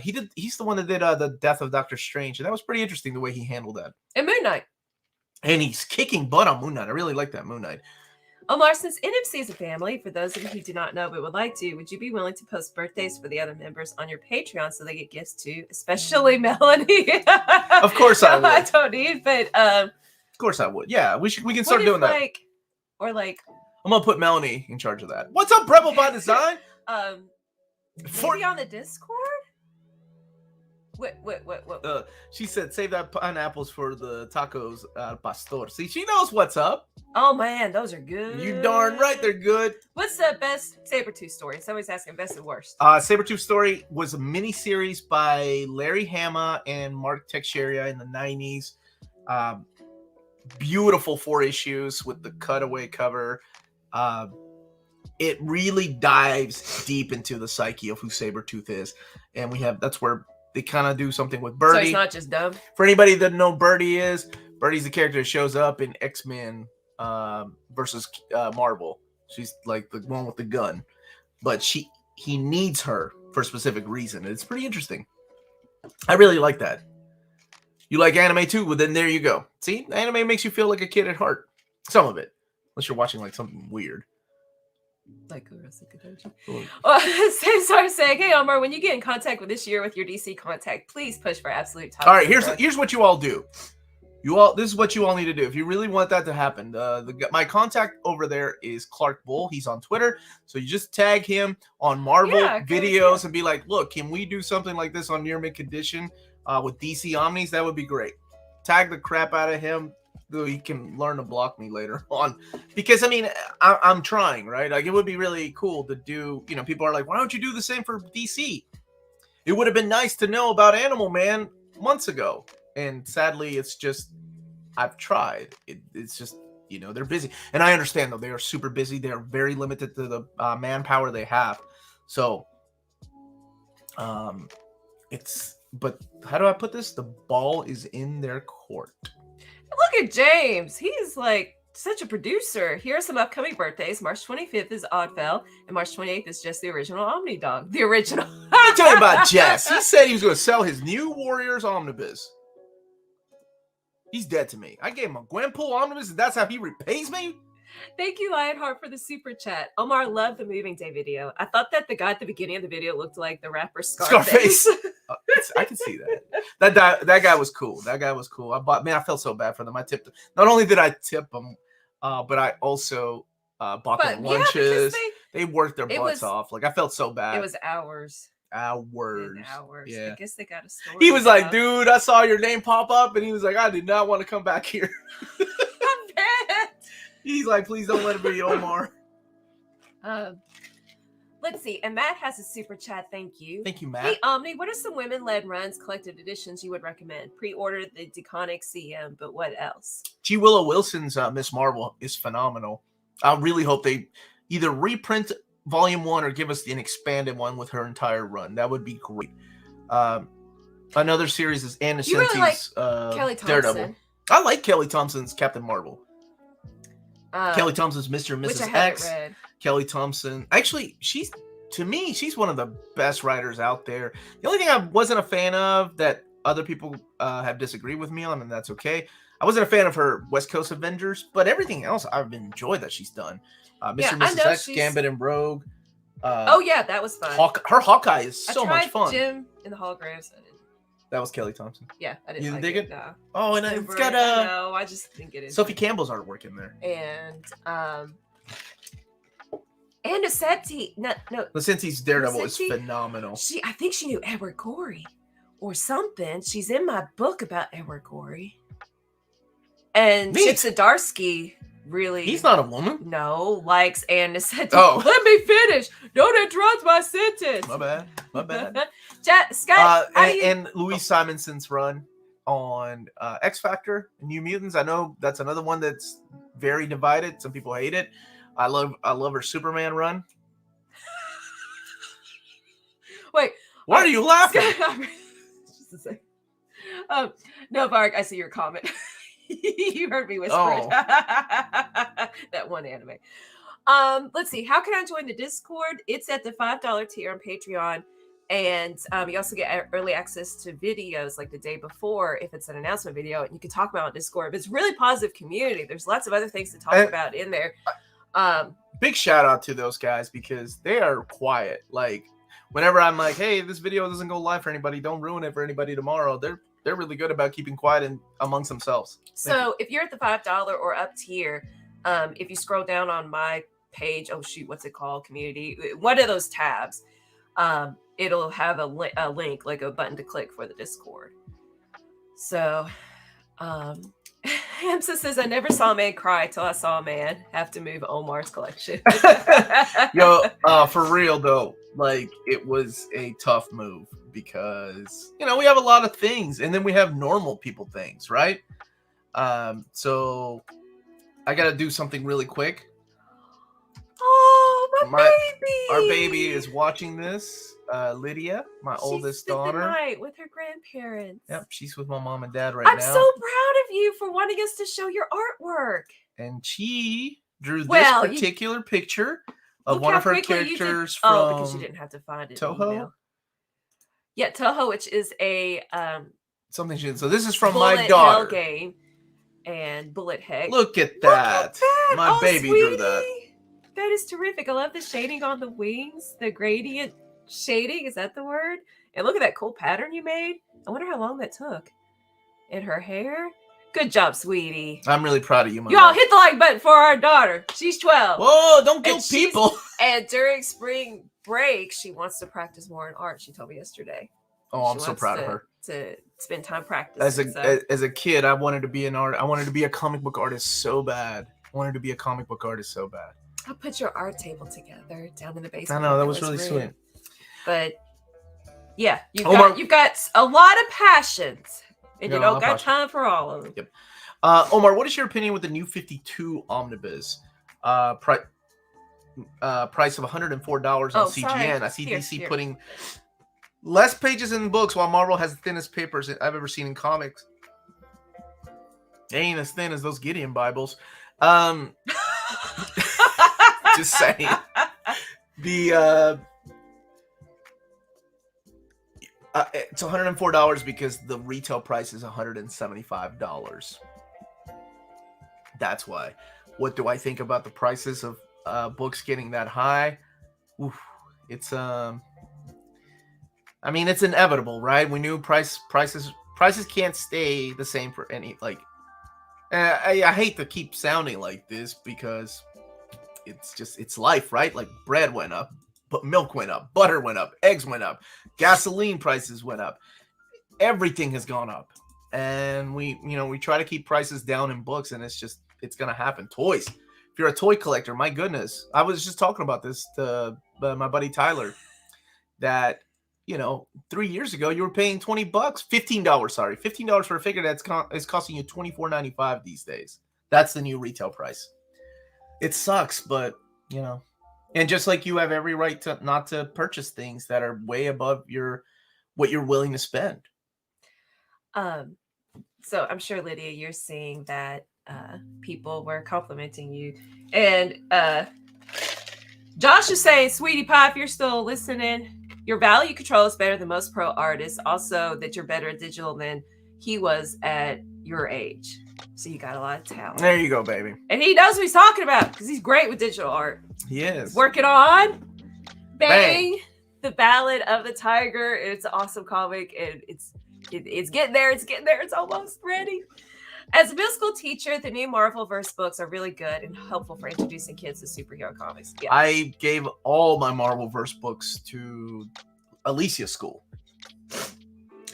He's the one that did the Death of Doctor Strange, and that was pretty interesting the way he handled that. And Moon Knight. And he's kicking butt on Moon Knight. I really like that Moon Knight. Omar, since NMC is a family, for those of you who do not know but would like to, would you be willing to post birthdays for the other members on your Patreon so they get gifts too, especially Melanie? Of course I would. I don't need, but of course I would. Yeah, we can start doing that. I'm gonna put Melanie in charge of that. What's up, Rebel by Design? Maybe on the Discord? What? She said, save that pineapples for the tacos pastor. See, she knows what's up. Oh man, those are good. You darn right they're good. What's the best Saber-Tooth story? Somebody's asking best and worst. Saber-Tooth story was a miniseries by Larry Hama and Mark Teixeira in the 90s. Beautiful 4 issues with the cutaway cover. It really dives deep into the psyche of who Saber-Tooth is. And that's where they kind of do something with Birdie. So it's not just dumb. For anybody that know Birdie is, Birdie's the character that shows up in X-Men versus Marvel. She's like the one with the gun. But he needs her for a specific reason. It's pretty interesting. I really like that. You like anime too? Well, then there you go. See, anime makes you feel like a kid at heart. Some of it. Unless you're watching like something weird. Like Samsar saying, hey Omar, when you get in contact with this year with your DC contact, please push for absolute top. All right, here's what you all do. This is what you all need to do if you really want that to happen. My contact over there is Clark Bull. He's on Twitter, so you just tag him on Marvel videos and be like, look, can we do something like this on Near Mint Condition with DC Omnis? That would be great. Tag the crap out of him. Though he can learn to block me later on, because I mean I'm trying, right? Like it would be really cool to do. You know, people are like, why don't you do the same for DC? It would have been nice to know about Animal Man months ago, and sadly, it's just I've tried. It's just, you know, they're busy, and I understand though they are super busy. They are very limited to the manpower they have. So, but how do I put this? The ball is in their court. Look at James. He's like such a producer. Here are some upcoming birthdays. March 25th is Oddfell, and March 28th is just the original Omni Dog. The original. Let me tell you about Jess. He said he was going to sell his new Warriors Omnibus. He's dead to me. I gave him a Gwenpool Omnibus, and that's how he repays me? Thank you, Lionheart, for the super chat. Omar loved the moving day video. I thought that the guy at the beginning of the video looked like the rapper Scarface. I can see that. That guy was cool. That guy was cool. I felt so bad for them. I tipped them. Not only did I tip them, but I also bought them lunches. They worked their butts off. Like, I felt so bad. It was hours. Hours. Yeah. I guess they got a story. He was like, dude, I saw your name pop up, and he was like, I did not want to come back here. I'm bad. He's like, please don't let it be Omar. Let's see. And Matt has a super chat. Thank you. Thank you, Matt. Hey, Omni, what are some women-led runs, collected editions you would recommend? Pre-order the Deconic CM, but what else? G. Willow Wilson's Miss Marvel is phenomenal. I really hope they either reprint Volume 1 or give us an expanded one with her entire run. That would be great. Another series is Anna You really like Kelly Thompson. Daredevil. I like Kelly Thompson's Captain Marvel. Kelly Thompson's Mr. and Which Mrs. I haven't X. read. Kelly Thompson. Actually, to me, she's one of the best writers out there. The only thing I wasn't a fan of that other people have disagreed with me on, and that's okay. I wasn't a fan of her West Coast Avengers, but everything else I've enjoyed that she's done. Mr. and Mrs. X, Gambit and Rogue. Oh yeah, that was fun. Her Hawkeye is so much fun. Jim in the Holograms. That was Kelly Thompson. Yeah, I didn't. You like dig it? No. Oh, and it's got No, I just didn't get it. Sophie Campbell's artwork in there. And Nocenti. No. Nocenti's Daredevil is phenomenal. I think she knew Edward Gorey or something. She's in my book about Edward Gorey. And Chip Zdarsky really. He's not a woman. No, likes Ann Nocenti. Oh. Let me finish. Don't interrupt my sentence. My bad. Scott, and Louise Simonson's run on X Factor, New Mutants. I know that's another one that's very divided. Some people hate it. I love her Superman run. Wait, why are you laughing? Just a second. No, Varg, I see your comment. You heard me whisper. Oh. That one anime. Let's see. How can I join the Discord? It's at the $5 tier on Patreon. And you also get early access to videos like the day before if it's an announcement video, and you can talk about it on Discord. But it's a really positive community. There's lots of other things to talk about in there. Big shout out to those guys because they are quiet. Like, whenever I'm like, hey, this video doesn't go live for anybody, don't ruin it for anybody tomorrow. They're really good about keeping quiet amongst themselves. So if you're at the $5 or up tier, if you scroll down on my page, what's it called? Community. One of those tabs. It'll have a link, like a button to click for the Discord. So, Hamsa says, I never saw a man cry till I saw a man have to move Omar's collection. Yo, for real though, like, it was a tough move because, we have a lot of things and then we have normal people things, right? So I got to do something really quick. Oh, my baby. Our baby is watching this. Lydia, my oldest daughter, the night with her grandparents. Yep, she's with my mom and dad right now. I'm now. so proud of you for wanting us to show your artwork. And she drew this particular picture of one of her characters from because you didn't have to find it. Toho. Yeah, Toho, which is a something. So this is from Bullet my daughter. Hell game and Bullet Heck. Look at that! My baby drew that. That is terrific. I love the shading on the wings, the gradient shading. Is that the word? And look at that cool pattern you made. I wonder how long that took. And her hair. Good job, sweetie. I'm really proud of you, Y'all hit the like button for our daughter. She's 12. Whoa, don't guilt people. And during spring break, she wants to practice more in art. She told me yesterday. Oh, I'm so proud of her. To spend time practicing. As a kid, I wanted to be an artist. I wanted to be a comic book artist so bad. I'll put your art table together down in the basement. I know, that was really sweet. But yeah, you've got a lot of passions, and you don't got time for all of them. Yep. Omar, what is your opinion with the new 52 Omnibus? Price of $104 on CGN. Sorry. I see DC putting less pages in books while Marvel has the thinnest papers I've ever seen in comics. They ain't as thin as those Gideon Bibles. Just saying. It's $104 because the retail price is $175. That's why. What do I think about the prices of books getting that high? Oof, it's I mean, it's inevitable, right? We knew prices can't stay the same for any, like. I hate to keep sounding like this because it's life, right? Like bread went up, but milk went up, butter went up, eggs went up, gasoline prices went up, everything has gone up, and we try to keep prices down in books, and it's gonna happen. Toys, if you're a toy collector, my goodness, I was just talking about this to my buddy Tyler, that 3 years ago you were paying $20, $15 for a figure is costing you $24.95 these days. That's the new retail price. It sucks, but and just like you have every right to not to purchase things that are way above what you're willing to spend. So I'm sure, Lydia, you're seeing that people were complimenting you, and Josh is saying, "Sweetie Pie, if you're still listening, your value control is better than most pro artists. Also, that you're better at digital than he was at your age. So you got a lot of talent." There you go, baby. And he knows what he's talking about because he's great with digital art. He is. Working on Bang, the Ballad of the Tiger. It's an awesome comic, and it's getting there. It's getting there. It's almost ready. As a middle school teacher, the new Marvel verse books are really good and helpful for introducing kids to superhero comics. Yeah. I gave all my Marvel verse books to Alicia's school.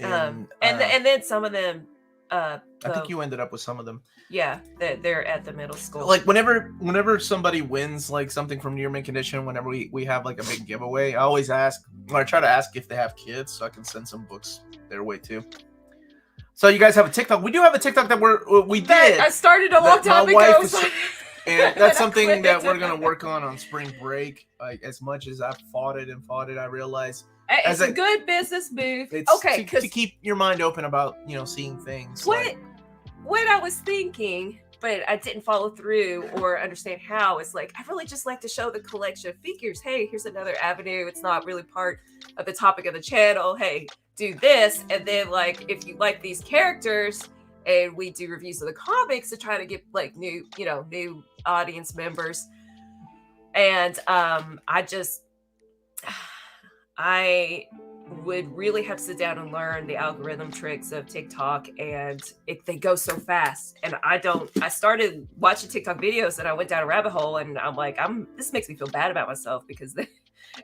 And then some of them. I think you ended up with some of them. Yeah, they're at the middle school. Like whenever somebody wins like something from Near Mint Condition, whenever we have like a big giveaway, I always ask, or I try to ask if they have kids so I can send some books their way too. So you guys have a TikTok. We do have a TikTok that we did. I started a long time ago. And that's something that we're gonna work on spring break. Like as much as I've fought it, I realize it's a good business move. It's okay, to keep your mind open about seeing things. What I was thinking, but I didn't follow through or understand how, is like I really just like to show the collection of figures. Hey, here's another avenue. It's not really part of the topic of the channel. Hey, do this, and then like if you like these characters, and we do reviews of the comics to try to get like new audience members. And I would really have to sit down and learn the algorithm tricks of TikTok, and they go so fast. And I started watching TikTok videos and I went down a rabbit hole, and I'm like, this makes me feel bad about myself because the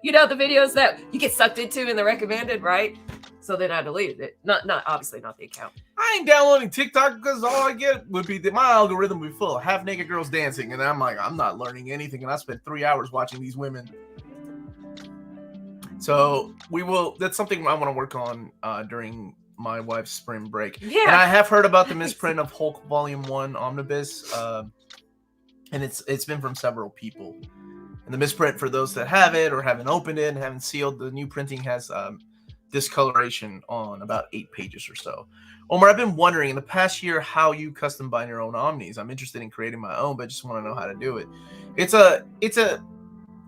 videos that you get sucked into in the recommended, right? So then I deleted it. Not obviously not the account. I ain't downloading TikTok because all I get would be my algorithm would be full of half naked girls dancing, and I'm like, I'm not learning anything, and I spent 3 hours watching these women. So that's something I want to work on during my wife's spring break. Yeah. And I have heard about the misprint of Hulk Volume 1 Omnibus, and it's been from several people. And the misprint, for those that have it or haven't opened it and haven't sealed, the new printing has discoloration on about 8 pages or so. Omar, I've been wondering in the past year how you custom bind your own Omnis. I'm interested in creating my own, but just want to know how to do it.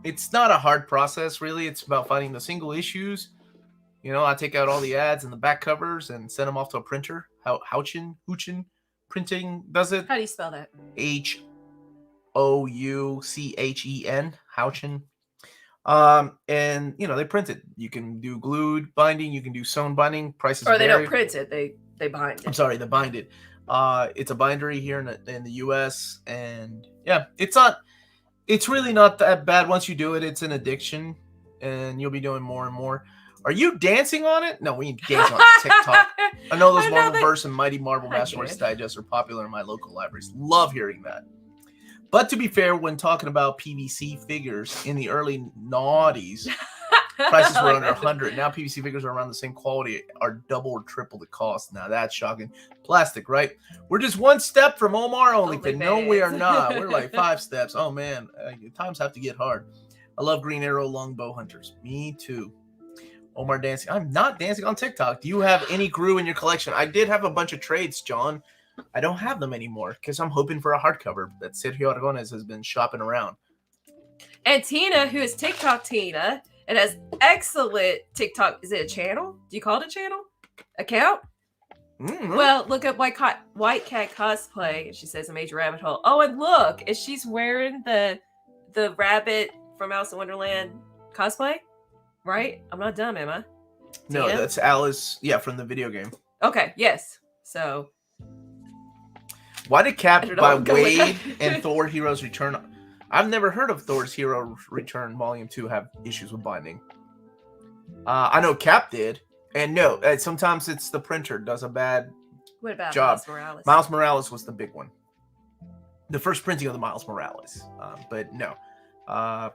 It's not a hard process, really. It's about finding the single issues. I take out all the ads and the back covers and send them off to a printer. Houchen Printing does it. How do you spell that? Houchen. Houchen. And they print it. You can do glued binding. You can do sewn binding. Prices or they vary. don't print it. They bind it. I'm sorry, they bind it. It's a bindery here in the U.S. And yeah, it's really not that bad once you do it. It's an addiction, and you'll be doing more and more. Are you dancing on it? No, we ain't dancing on TikTok. I know those Marvelverse and Mighty Marvel Masterworks Digest are popular in my local libraries. Love hearing that. But to be fair, when talking about PVC figures in the early noughties, prices were under 100. Now PVC figures are around the same quality, are double or triple the cost. Now that's shocking. Plastic, right? We're just one step from Omar OnlyFans. No, we are not. We're like 5 steps. Oh man, times have to get hard. I love Green Arrow longbow hunters. Me too. Omar dancing. I'm not dancing on TikTok. Do you have any Gru in your collection? I did have a bunch of trades, John. I don't have them anymore because I'm hoping for a hardcover that Sergio Aragones has been shopping around. And Tina, who is TikTok Tina, It has excellent TikTok. Is it a channel? Do you call it a channel? Account? Mm-hmm. Well, look up White Cat cosplay. And she says a major rabbit hole. Oh, and look, is she's wearing the rabbit from Alice in Wonderland cosplay? Right? I'm not dumb, am I? No, that's Alice. Yeah, from the video game. Okay, yes. So, why did Cap by Wade and and Thor Heroes Return? I've never heard of Thor's Hero Return Volume 2 have issues with binding. I know Cap did. And no, sometimes it's the printer does a bad what about job. Miles Morales? Miles Morales was the big one. The first printing of the Miles Morales. But no.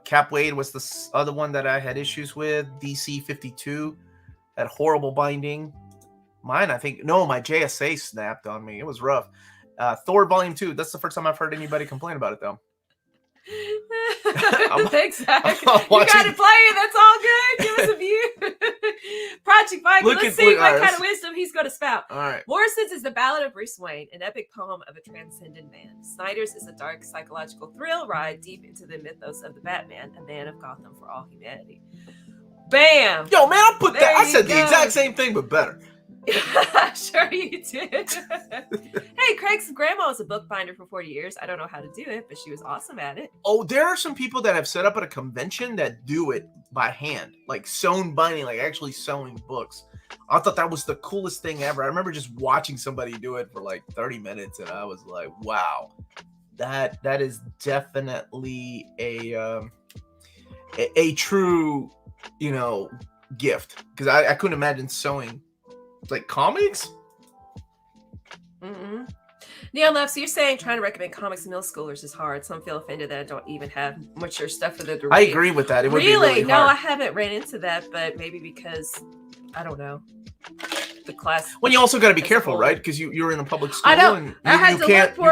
Cap Wade was the other one that I had issues with. DC 52. That horrible binding. Mine, I think. No, my JSA snapped on me. It was rough. Thor Volume 2. That's the first time I've heard anybody complain about it, though. Thanks, Zach. You got it playing. That's all good. Give us a view. Project Michael. Let's see what kind of wisdom he's going to spout. All right. Morrison's is the Ballad of Bruce Wayne, an epic poem of a transcendent man. Snyder's is a dark psychological thrill ride deep into the mythos of the Batman, a man of Gotham for all humanity. Bam! Yo, man, I'll put there that. I said go. the exact same thing, but better. Sure you did. Hey, Craig's grandma was a bookbinder for 40 years. I don't know how to do it, but she was awesome at it. Oh, there are some people that have set up at a convention that do it by hand, like sewn binding, like actually sewing books. I thought that was the coolest thing ever. I remember just watching somebody do it for like 30 minutes, and I was like, wow, that is definitely a true, gift, because I couldn't imagine sewing like comics. Mm-mm. Neil left. So you're saying trying to recommend comics to middle schoolers is hard. Some feel offended that I don't even have mature stuff for them to read. I agree with that. It would be really no, hard. I haven't ran into that, but maybe because I don't know the class. Well, you also got to be careful, right? Because you're in a public school. I know. And I had to you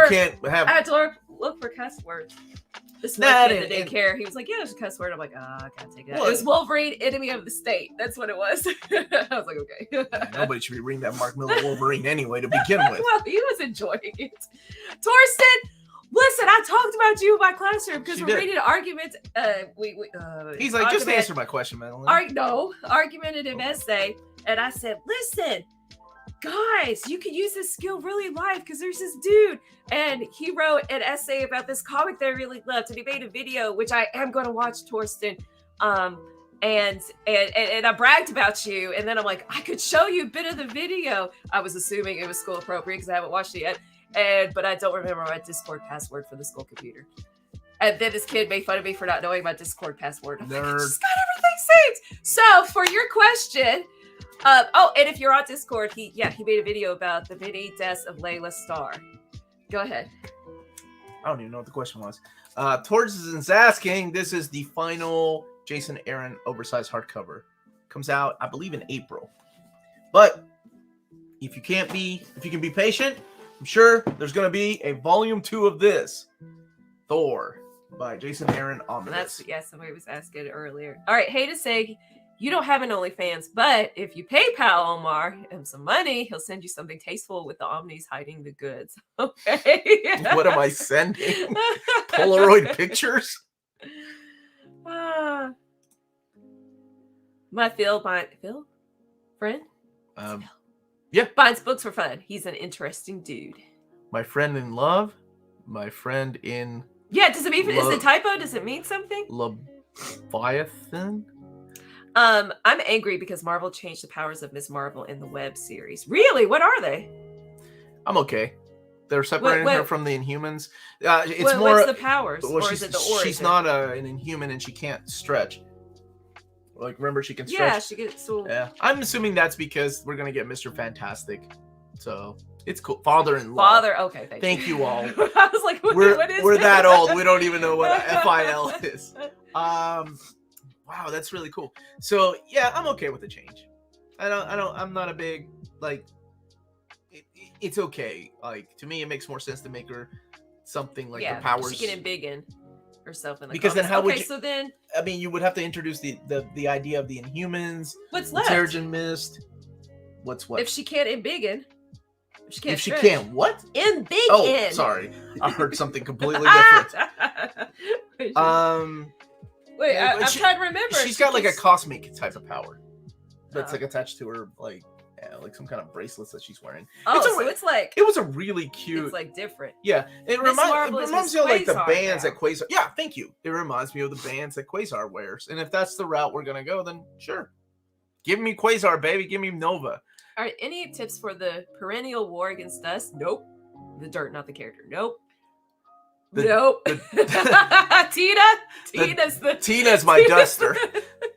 can't have. I had to look for cuss words. This one kid that didn't care. He was like, "Yeah, there's a cuss word." I'm like, I can't take that. Well, it was Wolverine, enemy of the state. That's what it was. I was like, okay. Nobody should be reading that Mark Miller Wolverine anyway to begin with. Well, he was enjoying it. Torsten, listen, I talked about you in my classroom because we're reading arguments. He's like, just answer my question, Melanie. Argumentative essay, and I said, listen. Guys, you could use this skill really live because there's this dude and he wrote an essay about this comic that I really loved and he made a video, which I am going to watch, Torsten. And I bragged about you, and then I'm like, I could show you a bit of the video. I was assuming it was school appropriate because I haven't watched it yet, but I don't remember my Discord password for the school computer. And then this kid made fun of me for not knowing my Discord password. I'm like, I just got everything saved. So for your question. And if you're on Discord, he made a video about the many deaths of Layla Starr. Go ahead. I don't even know what the question was. Torsten's asking, this is the final Jason Aaron oversized hardcover. Comes out, I believe, in April. But if you can be patient, I'm sure there's going to be a volume 2 of this. Thor by Jason Aaron Omnibus. Somebody was asking earlier. All right, hey to say, you don't have an OnlyFans, but if you PayPal Omar him some money, he'll send you something tasteful with the Omnis hiding the goods. Okay. What am I sending? Polaroid pictures? My Phil friend? Yeah. Finds books for fun. He's an interesting dude. My friend in love. My friend in... Yeah, does it mean... Is it typo? Does it mean something? Leviathan? I'm angry because Marvel changed the powers of Ms. Marvel in the web series. Really? What are they? I'm okay. They're separating her from the Inhumans. It's more. What's the powers? Well, or is it the origin? She's not an Inhuman and she can't stretch. Like, remember, she can stretch. Yeah, she gets so. Yeah, I'm assuming that's because we're gonna get Mr. Fantastic. So it's cool. Father-in-law. Okay, thank you all. I was like, what is we're this? that old. We don't even know what FIL is. Wow, that's really cool. So yeah, I'm okay with the change. I'm not a big it's okay. Like, to me, it makes more sense to make her something like the powers. She can embiggen herself in the because comics. Then how would you? So then, I mean, you would have to introduce the idea of the Inhumans. What's left? Terrigen Mist. What's what? If she can't embiggen. If she can't what? Embiggen. Oh, sorry. I heard something completely different. Wait, I'm trying to remember. She's got like a cosmic type of power that's like attached to her, like some kind of bracelets that she's wearing. It's like it was a really cute. It's like different. Yeah, it reminds me of like the bands that Quasar. Yeah, thank you. It reminds me of the bands that Quasar wears, and if that's the route we're gonna go, then sure, give me Quasar, baby. Give me Nova. All right, any tips for the perennial war against dust? Nope. The dirt, not the character. Nope. Nope. Tina's my duster.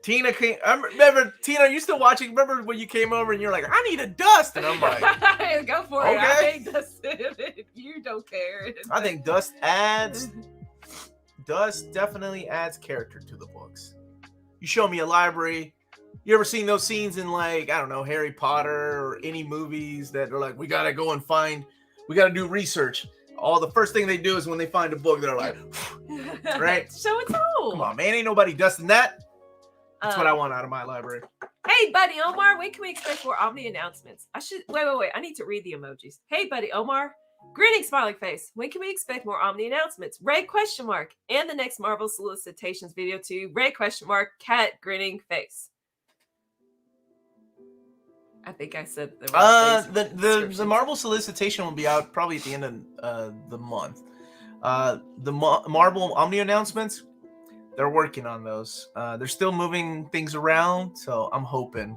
Tina came. I remember Tina. Are you still watching? Remember when you came over and you're like, "I need a dust," and I'm like, "Go for it." I think dust. You don't care. I think dust definitely adds character to the books. You show me a library. You ever seen those scenes in like, I don't know, Harry Potter or any movies that are like, we gotta go and we gotta do research. The first thing they do is when they find a book, they're like, right? Show its home. Come on, man, ain't nobody dusting that. That's what I want out of my library. Hey, buddy Omar, when can we expect more Omni announcements? Wait. I need to read the emojis. Hey, buddy Omar, grinning smiling face. When can we expect more Omni announcements? Ray ? And the next Marvel solicitations video too. Ray ? Cat grinning face. I think I said the Marvel solicitation will be out probably at the end of the month. The Marvel Omni announcements, they're working on those. They're still moving things around, so I'm hopefully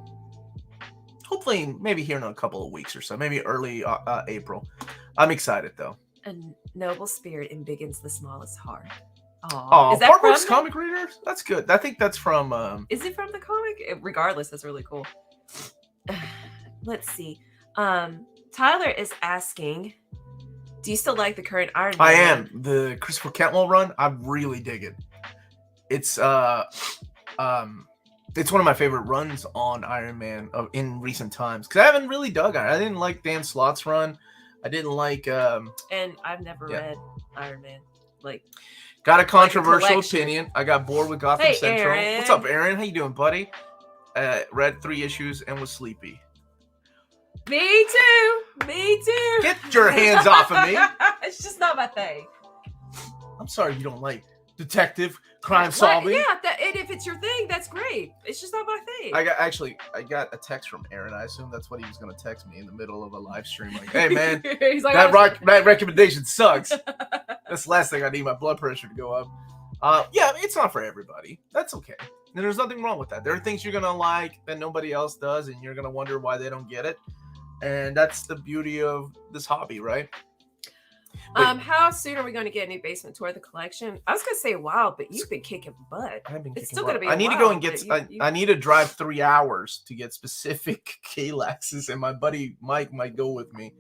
maybe here in a couple of weeks or so, maybe early April. I'm excited though. A noble spirit embiggens the smallest heart. Oh, is that from comic readers? That's good. I think that's from. Is it from the comic? Regardless, that's really cool. Let's see. Tyler is asking, do you still like the current Iron Man? I am. The Christopher Cantwell run, I really dig it. It's one of my favorite runs on Iron Man in recent times, because I haven't really dug on it. I didn't like Dan Slott's run. I didn't like and I've never read Iron Man. Got a controversial opinion. I got bored with Gotham Central. Aaron. What's up, Aaron? How you doing, buddy? Read 3 issues and was sleepy. Me too. Get your hands off of me. It's just not my thing. I'm sorry you don't like detective crime solving. Yeah, and if it's your thing, that's great. It's just not my thing. I got a text from Aaron. I assume that's what he was going to text me in the middle of a live stream. Like, hey man, He's like, that recommendation sucks. That's the last thing I need my blood pressure to go up. Yeah, it's not for everybody. That's okay. And there's nothing wrong with that. There are things you're going to like that nobody else does, and you're going to wonder why they don't get it. And that's the beauty of this hobby, right? How soon are we going to get a new basement tour of the collection? I was going to say a while, but you've been kicking butt. I've been kicking still butt. Gonna be I need to go and get. I need to drive 3 hours to get specific K-laxes, and my buddy Mike might go with me.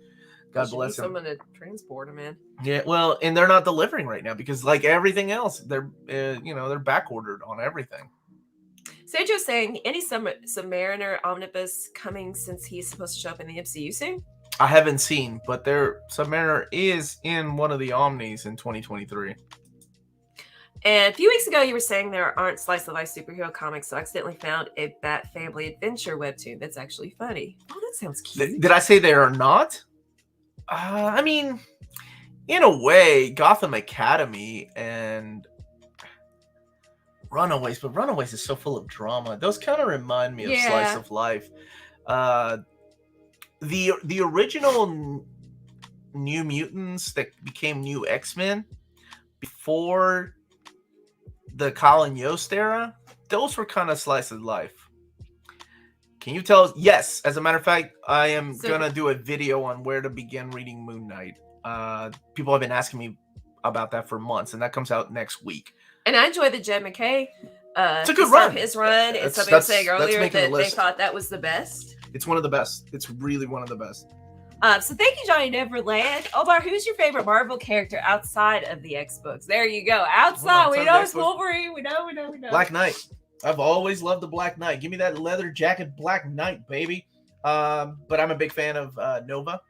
God bless him. Someone to transport him in. Yeah, well, and they're not delivering right now because, like everything else, they're they're back ordered on everything. Sergio's saying, any Submariner omnibus coming since he's supposed to show up in the MCU soon? I haven't seen, but their Submariner is in one of the Omnis in 2023. And a few weeks ago, you were saying there aren't slice of life superhero comics, so I accidentally found a Bat Family Adventure webtoon that's actually funny. Oh, that sounds cute. Did I say they are not? I mean, in a way, Gotham Academy and Runaways, but Runaways is so full of drama. Those kind of remind me of Slice of Life. The original New Mutants that became New X-Men before the Colin Yost era, those were kind of Slice of Life. Can you tell us? Yes, as a matter of fact, I am gonna do a video on where to begin reading Moon Knight. People have been asking me about that for months, and that comes out next week. And I enjoy the Jed McKay. It's a good run. His run. And somebody was saying earlier that they thought that was the best. It's one of the best. It's really one of the best. So thank you, Johnny Neverland. Omar, who's your favorite Marvel character outside of the X books? There you go. Outside. We know it's Wolverine. We know. Black Knight. I've always loved the Black Knight. Give me that leather jacket Black Knight, baby. But I'm a big fan of Nova.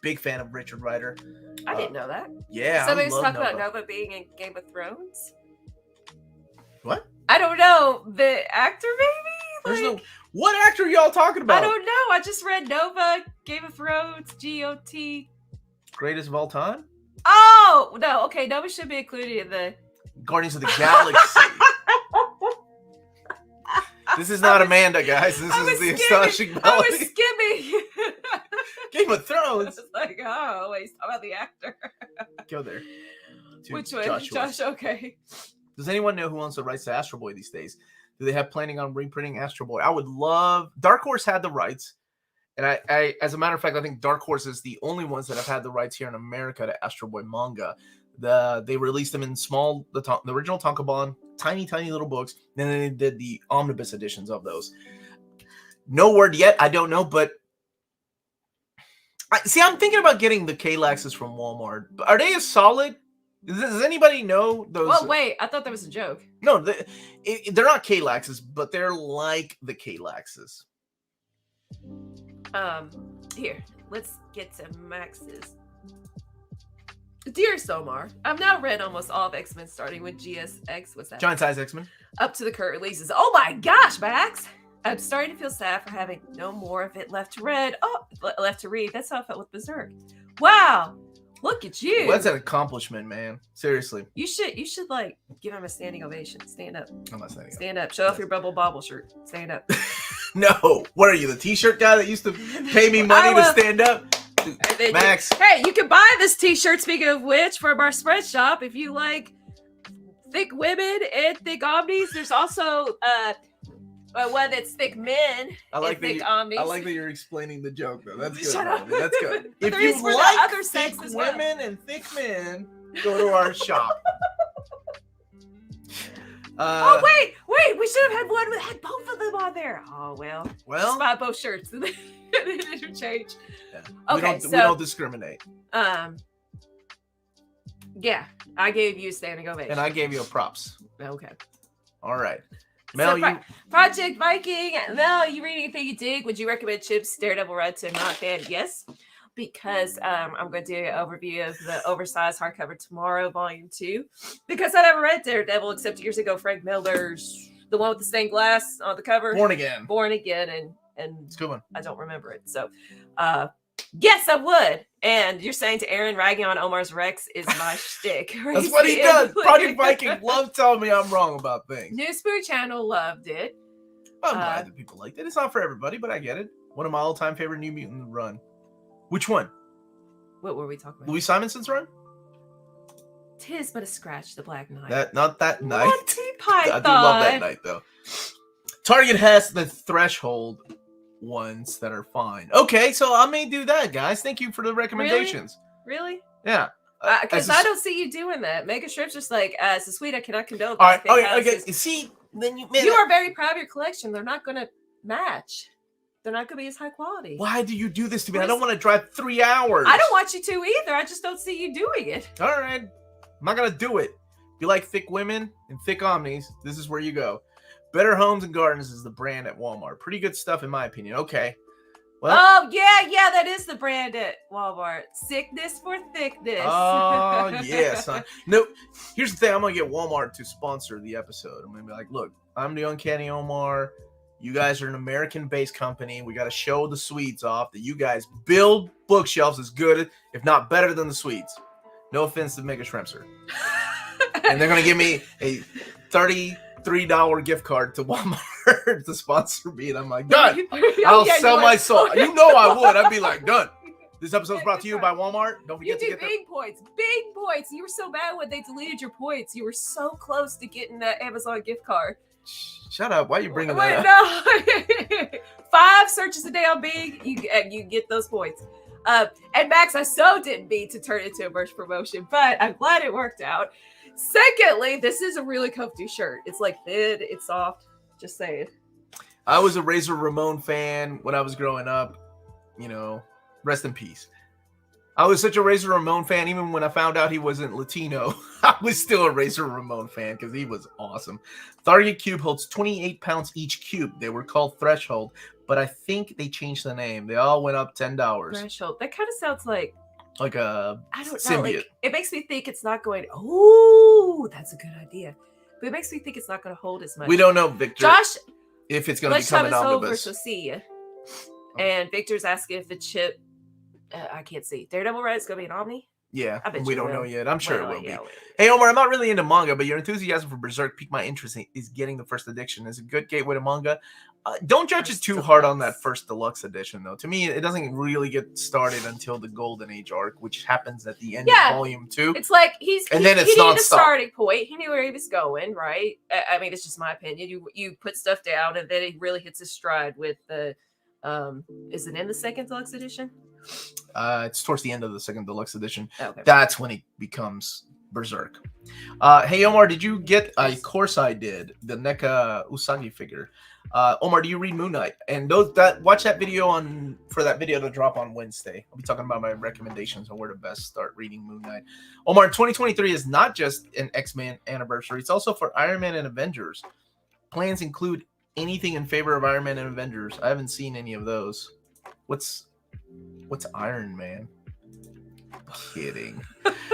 Big fan of Richard Rider. I didn't know that. Yeah. Somebody was talking about Nova being in Game of Thrones. What? I don't know. The actor, maybe? What actor are y'all talking about? I don't know. I just read Nova, Game of Thrones, GOT. Greatest of all time? Oh, no. Okay, Nova should be included in the Guardians of the Galaxy. This is not Amanda, guys. This is the Astonishing I was Melanie. skimming. Game of I Thrones. was like, oh, wait, he's talking about the actor. Go there. To Which one? Joshua. Josh, okay. Does anyone know who owns the rights to Astro Boy these days? Do they have planning on reprinting Astro Boy? I would love... Dark Horse had the rights. And I, as a matter of fact, I think Dark Horse is the only ones that have had the rights here in America to Astro Boy manga. They released them in small, the original Tankobon, tiny little books. Then they did the Omnibus editions of those. No word yet. I don't know, but I'm thinking about getting the K-Laxes from Walmart. Are they as solid? Does anybody know those? Well, wait, I thought that was a joke. No, they're not K-Laxes, but they're like the K-Laxes. Here, let's get to Max's. Dear Omar, I've now read almost all of X-Men, starting with GSX. What's that? Giant size X-Men. Up to the current releases. Oh my gosh, Max! I'm starting to feel sad for having no more of it left to read. Left to read. That's how I felt with Berserk. Wow, look at you. Well, that's an accomplishment, man. Seriously. You should like give him a standing ovation. Stand up. I'm not standing up. Stand up. Show off your Bubble Bobble shirt. Stand up. No. What are you, the T-shirt guy that used to pay me money to stand up? Max. Hey, you can buy this T-shirt, speaking of which, from our spread shop if you like thick women and thick omnis. There's also one that's thick men and thick omnis. I like that you're explaining the joke, though. That's good. Shut up. That's good. But If you like other thick sex as well. women and thick men, go to our shop. Oh wait! We should have had one that had both of them on there. Oh well. Just buy both shirts and then interchange. Yeah. Okay, we don't discriminate. Yeah, I gave you a standing ovation. And I gave you a props. Okay. All right. Mel, Project Viking. Mel, you read anything you dig? Would you recommend Chip's Daredevil Run to a non-fan? Yes, because I'm going to do an overview of the oversized hardcover tomorrow, volume 2. Because I never read Daredevil except years ago. Frank Miller's the one with the stained glass on the cover. Born Again, and it's a good one. I don't remember it. So, yes, I would. And you're saying to Aaron, ragging on Omar's Rex is my shtick. That's what he does. Project Viking loves telling me I'm wrong about things. New Spirit Channel loved it. I'm glad that people liked it. It's not for everybody, but I get it. One of my all-time favorite New Mutant run. Which one? What were we talking about? Louis Simonson's run? 'Tis but a scratch, the Black Knight. Not that night. Monty Python. I do love that night, though. Target has the Threshold ones that are fine. Okay, so I may do that, guys. Thank you for the recommendations. Really? Yeah. Because I don't see you doing that. Mega Strip's just like, so sweet, I cannot condone. All right. Okay. See, then you are very proud of your collection. They're not going to match. They're not going to be as high quality. Why do you do this to me? I don't want to drive 3 hours. I don't want you to either. I just don't see you doing it. All right. I'm not going to do it. If you like thick women and thick omnis, this is where you go. Better Homes and Gardens is the brand at Walmart. Pretty good stuff, in my opinion. Okay. Well, oh, yeah, that is the brand at Walmart. Sickness for thickness. Oh, yeah, son. No, here's the thing. I'm going to get Walmart to sponsor the episode. I'm going to be like, look, I'm the Uncanny Omar. You guys are an American-based company. We got to show the Swedes off that you guys build bookshelves as good, if not better than the Swedes. No offense to Mega Shrimpster. And they're going to give me a $33 gift card to Walmart to sponsor me. And I'm like, done. I'll sell my soul. You know I would. I'd be like, done. This episode's brought to you by Walmart. Don't forget to get big points. Big points. You were so bad when they deleted your points. You were so close to getting that Amazon gift card. Shut up. Why are you bringing that up? No. 5 searches a day on Bing. You get those points. And Max, I so didn't mean to turn it into a merch promotion, but I'm glad it worked out. Secondly, this is a really comfy shirt. It's like thin, it's soft. Just saying. I was a Razor Ramon fan when I was growing up. You know, rest in peace. I was such a Razor Ramon fan, even when I found out he wasn't Latino. I was still a Razor Ramon fan because he was awesome. Target Cube holds 28 pounds each cube. They were called Threshold, but I think they changed the name. They all went up $10. Threshold. That kind of sounds like a symbiote. Like, it makes me think it's not going. Oh, that's a good idea. But it makes me think it's not going to hold as much. We don't know, Victor. Josh, if it's going to become an omnibus. Over, so see ya. And Victor's asking if the chip. I can't see. Daredevil Run is going to be an Omni. Yeah, I bet we you don't will. know yet. I'm sure Well, it will yeah, be. well, Hey, Omar, I'm not really into manga, but your enthusiasm for Berserk piqued my interest is getting the first edition. It's a good gateway to manga. Don't judge it First too hard on deluxe. that first deluxe edition, though. To me, it doesn't really get started until the Golden Age arc, which happens at the end of Yeah. Volume 2. It's like And then it's he needed a nonstop. starting point. He knew where he was going, right? I mean, it's just my opinion. You put stuff down, and then it really hits his stride with the. Is it in the second deluxe edition? It's towards the end of the second deluxe edition. Okay. That's when it becomes Berserk. Hey, Omar, did you get? Of course I did. The NECA Usagi figure. Omar, do you read Moon Knight? And watch that video for that video to drop on Wednesday. I'll be talking about my recommendations on where to best start reading Moon Knight. Omar, 2023 is not just an X-Men anniversary. It's also for Iron Man and Avengers. Plans include anything in favor of Iron Man and Avengers. I haven't seen any of those. What's Iron Man? Kidding.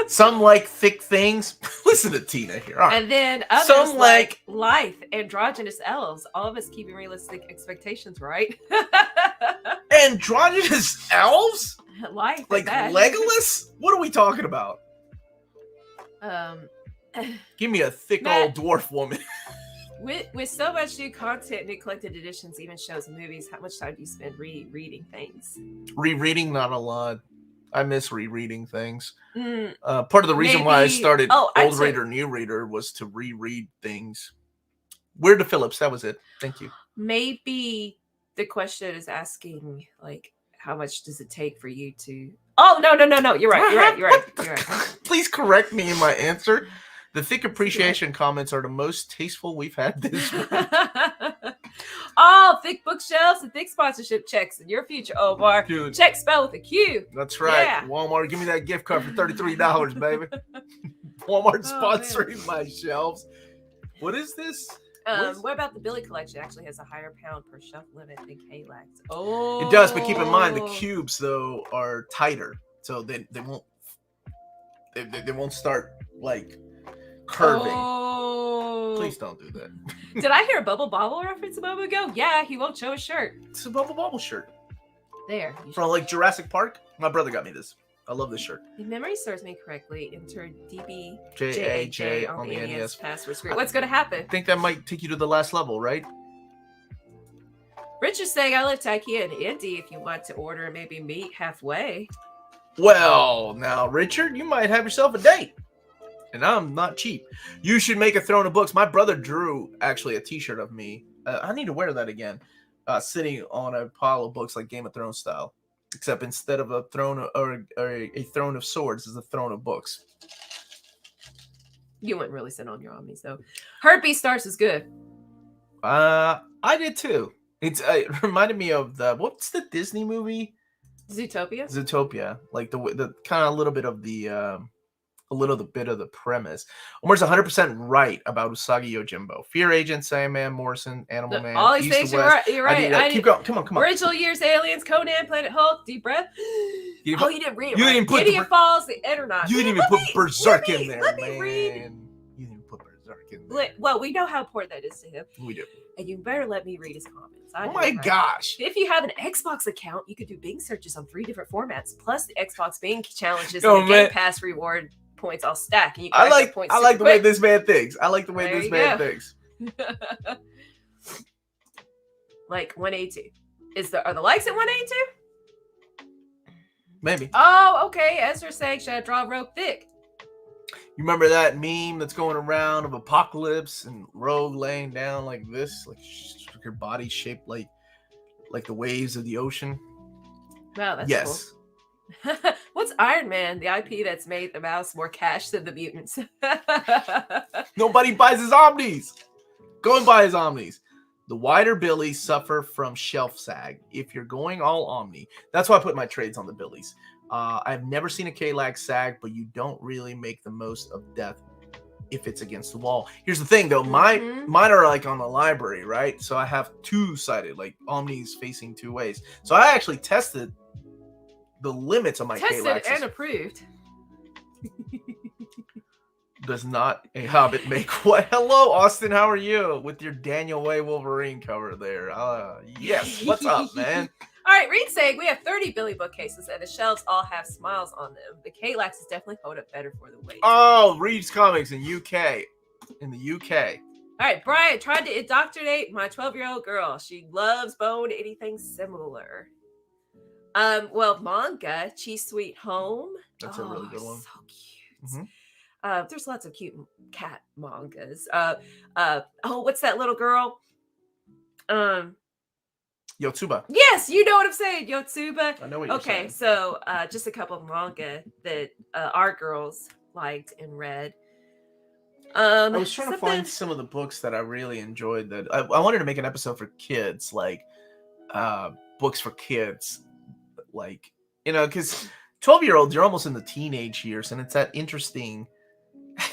Some like thick things. Listen to Tina here. Right. And then others Some like life, androgynous elves. All of us keeping realistic expectations, right? Androgynous elves? Life, like Legolas? What are we talking about? Give me a thick old dwarf woman. With so much new content, new collected editions, even shows and movies, how much time do you spend rereading things? Rereading, not a lot. I miss rereading things. Part of the reason why I started Old Reader, New Reader was to reread things. Weird to Phillips, that was it. Thank you. Maybe the question is asking, like, how much does it take for you to... Oh, no. You're right. Please correct me in my answer. The thick appreciation comments are the most tasteful we've had this week. Oh, thick bookshelves and thick sponsorship checks in your future, Omar. Dude. Check spelled with a Q. That's right. Yeah. Walmart, give me that gift card for $33, baby. Walmart sponsoring my shelves. What is this? What about the Billy collection? Actually has a higher pound per shelf limit than K-Lax. Oh, it does, but keep in mind the cubes though are tighter, so they won't start like curving. Oh. Please don't do that. Did I hear a Bubble Bobble reference a moment ago? Yeah, he won't show his shirt. It's a Bubble Bobble shirt. There. From like Jurassic Park. My brother got me this. I love this shirt. If memory serves me correctly, enter DBJAJ on the NES password screen. What's going to happen? I think that might take you to the last level, right? Richard's saying I live to IKEA in Indy if you want to order and maybe meet halfway. Well, now, Richard, you might have yourself a date. And I'm not cheap. You should make a throne of books. My brother drew, actually, a t-shirt of me. I need to wear that again. Sitting on a pile of books like Game of Thrones style. Except instead of a throne or a throne of swords, it's a throne of books. You wouldn't really sit on your Omnis, though. Heartbeat Stars is good. I did, too. It reminded me of what's the Disney movie? Zootopia? Zootopia. Like the kind of a little bit of the bit of the premise. Omar's 100% right about Usagi Yojimbo. Fear Agent, Sandman, Morrison, Animal Man. All these things, you're right. Keep going. Come on. Original Years, Aliens, Conan, Planet Hulk, Deep Breath. You didn't read it. You didn't put Gideon Falls, The Eternaut. You didn't even put Berserk in there, let man. me read. You didn't put Berserk in there. Well, we know how important that is to him. We do. And you better let me read his comments. Oh my gosh. If you have an Xbox account, you could do Bing searches on 3 different formats, plus the Xbox Bing challenges and the Game Pass reward points all stack. And you I like the way this man thinks. Like 182. Are the likes at 182? Maybe. Oh, okay. Ezra saying, should I draw Rogue thick? You remember that meme that's going around of Apocalypse and Rogue laying down like this, like her body shaped like the waves of the ocean? Wow, that's cool. What's Iron Man, the IP that's made the mouse more cash than the mutants? Nobody buys his Omnis. Go and buy his Omnis. The wider Billies suffer from shelf sag. If you're going all Omni, that's why I put my trades on the Billies. I've never seen a K-Lag sag, but you don't really make the most of death if it's against the wall. Here's the thing, though. Mine are like on the library, right? So I have two-sided, like Omnis facing two ways. So I actually tested the limits of my K-Lag. Tested and approved. Does not a Hobbit make what? Hello, Austin. How are you with your Daniel Way Wolverine cover there? Yes. What's up, man? All right, Reed's saying we have 30 Billy bookcases and the shelves all have smiles on them. The K-Laxes definitely hold up better for the weight. Oh, Reed's Comics in UK. In the UK. All right, Brian tried to indoctrinate my 12-year-old girl. She loves Bone, anything similar. Well, Manga, Chi Sweet Home. That's a really good one. So cute. There's lots of cute cat mangas. What's that little girl? Yotsuba. Yes, you know what I'm saying, Yotsuba. I know what you're saying. Okay, so just a couple of manga that our girls liked and read. I was trying to find some of the books that I really enjoyed. That I wanted to make an episode for kids, like books for kids, like because 12-year-olds, you're almost in the teenage years, and it's that interesting.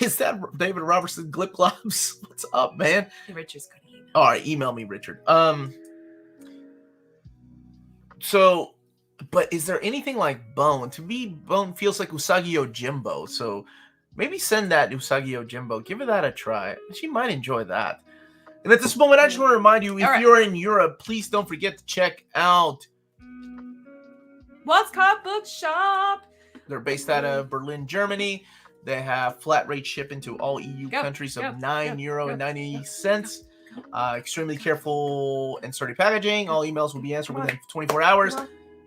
Is that David Robertson Glip Glops? What's up, man? Richard's gonna email. All right, email me, Richard. So, but is there anything like Bone? To me, Bone feels like Usagi Yojimbo. So maybe send that Usagi Yojimbo. Give that a try. She might enjoy that. And at this moment, I just want to remind you, if you're in Europe, please don't forget to check out Walt's Comic Book Shop. They're based out of Berlin, Germany. They have flat rate shipping to all EU countries of €9.90. Extremely careful and sturdy packaging. All emails will be answered within 24 hours.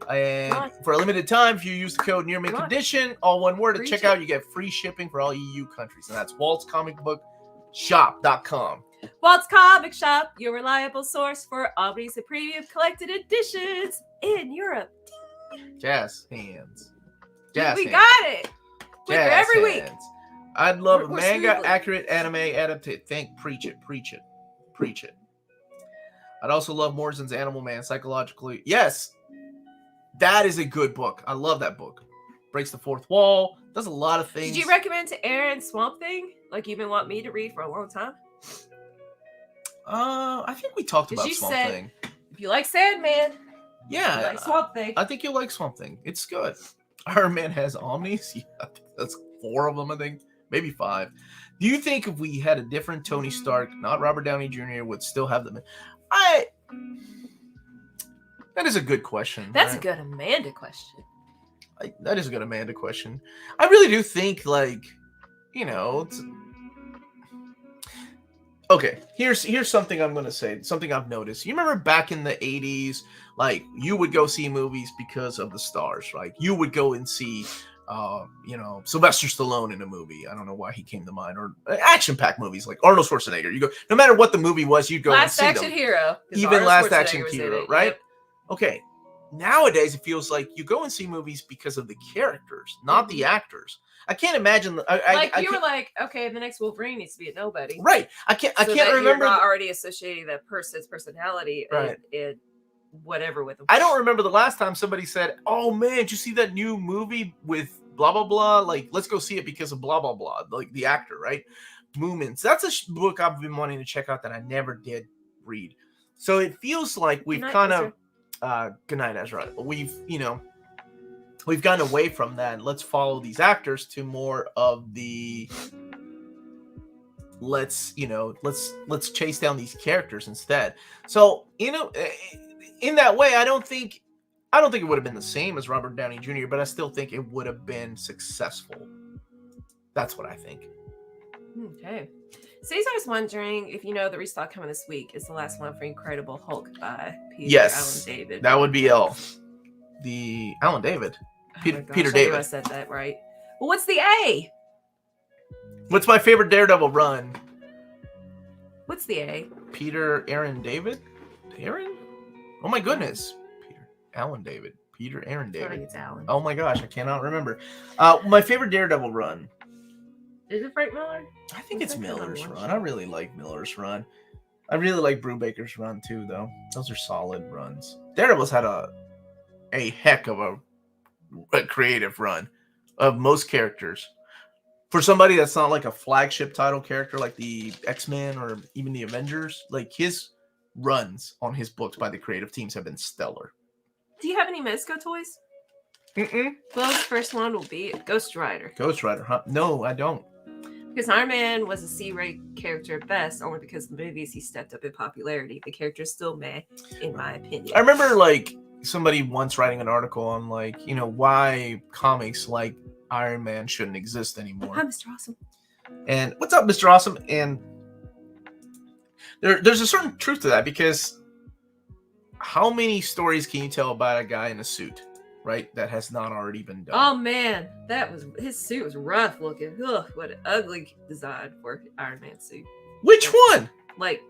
And for a limited time, if you use the code NearMint all one word, at checkout, you get free shipping for all EU countries. And that's waltzcomicbookshop.com. Walt's Comic Shop, your reliable source for Omnis and premium collected editions in Europe. Jazz hands. We got it. We're every week. I'd love a manga accurate anime adaptation. Preach it. I'd also love Morrison's Animal Man psychologically. Yes, that is a good book. I love that book. Breaks the fourth wall. Does a lot of things. Did you recommend to Aaron Swamp Thing? Like you've been wanting me to read for a long time? I think we talked about Swamp Thing. If you like Sandman, yeah, you like Swamp Thing. I think you'll like Swamp Thing. It's good. Iron Man has Omnis. Yeah, that's 4 of them, I think. Maybe 5. Do you think if we had a different Tony Stark, not Robert Downey Jr., would still have them? That is a good question. That's a good Amanda question. That is a good Amanda question. I really do think, it's... Okay, here's something I'm going to say, something I've noticed. You remember back in the 80s, you would go see movies because of the stars, right? You would go and see, Sylvester Stallone in a movie. I don't know why he came to mind. Or action-packed movies like Arnold Schwarzenegger. You go, no matter what the movie was, you'd go and see them. Last Action Hero. Even Last Action Hero, right? Yep. Okay, nowadays it feels like you go and see movies because of the characters, not the actors. I can't imagine. You were like, okay, the next Wolverine needs to be a nobody, right? I can't remember. You're not already associating that person's personality, right? And whatever with them. I don't remember the last time somebody said, "Oh man, did you see that new movie with blah blah blah?" Let's go see it because of blah blah blah. Like the actor, right? Movements. That's a book I've been wanting to check out that I never did read. So it feels like we've kind of. Good night, Ezra. We've gotten away from that. Let's follow these actors to more of the let's chase down these characters instead. So, in that way, I don't think it would have been the same as Robert Downey Jr., but I still think it would have been successful. That's what I think. Okay. Cesar's wondering if the restock coming this week is the last one for Incredible Hulk by Alan David. That would be the Alan David. Peter David. I said that right. Well, what's the A? What's my favorite Daredevil run? What's the A? Aaron David? Aaron? Oh my goodness. Aaron David. I think it's Alan. Oh my gosh, I cannot remember. My favorite Daredevil run. Is it Frank Miller? I think it's Miller's run. I really like Miller's run. I really like Brubaker's run too, though. Those are solid runs. Daredevil's had a heck of a creative run of most characters. For somebody that's not like a flagship title character like the X-Men or even the Avengers, his runs on his books by the creative teams have been stellar. Do you have any Mezco toys? Mm-mm. Well, the first one will be Ghost Rider. Ghost Rider, huh? No, I don't. Because Iron Man was a C-rate character at best, only because of the movies he stepped up in popularity. The character's still meh, in my opinion. I remember, somebody once writing an article on like, why comics like Iron Man shouldn't exist anymore. Hi, Mr. Awesome. And what's up, Mr. Awesome? And there's a certain truth to that, because how many stories can you tell about a guy in a suit, right? That has not already been done. Oh man, his suit was rough looking. Ugh, what an ugly design for Iron Man suit. Which one? Like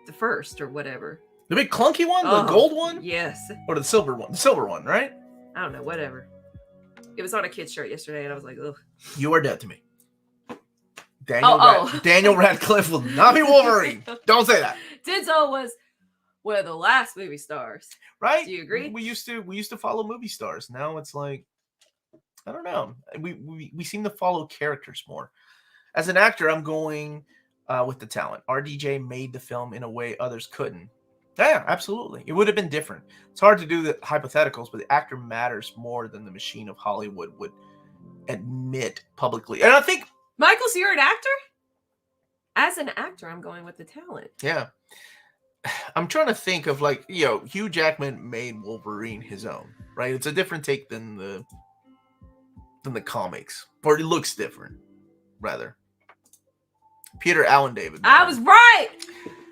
the first or whatever. The big clunky one? The gold one? Yes. Or the silver one? The silver one, right? I don't know, whatever. It was on a kid's shirt yesterday, and I was like, ugh. You are dead to me. Daniel Radcliffe will not be Wolverine. Don't say that. Denzel was one of the last movie stars. Right? Do you agree? We used to follow movie stars. Now it's like, I don't know. We seem to follow characters more. As an actor, I'm going with the talent. RDJ made the film in a way others couldn't. Yeah, absolutely. It would have been different. It's hard to do the hypotheticals, but the actor matters more than the machine of Hollywood would admit publicly. And I think, Michael, so you're an actor? As an actor, I'm going with the talent. Yeah. I'm trying to think of like, Hugh Jackman made Wolverine his own, right? It's a different take than the comics. Or it looks different, rather. Peter Allen David. I was right!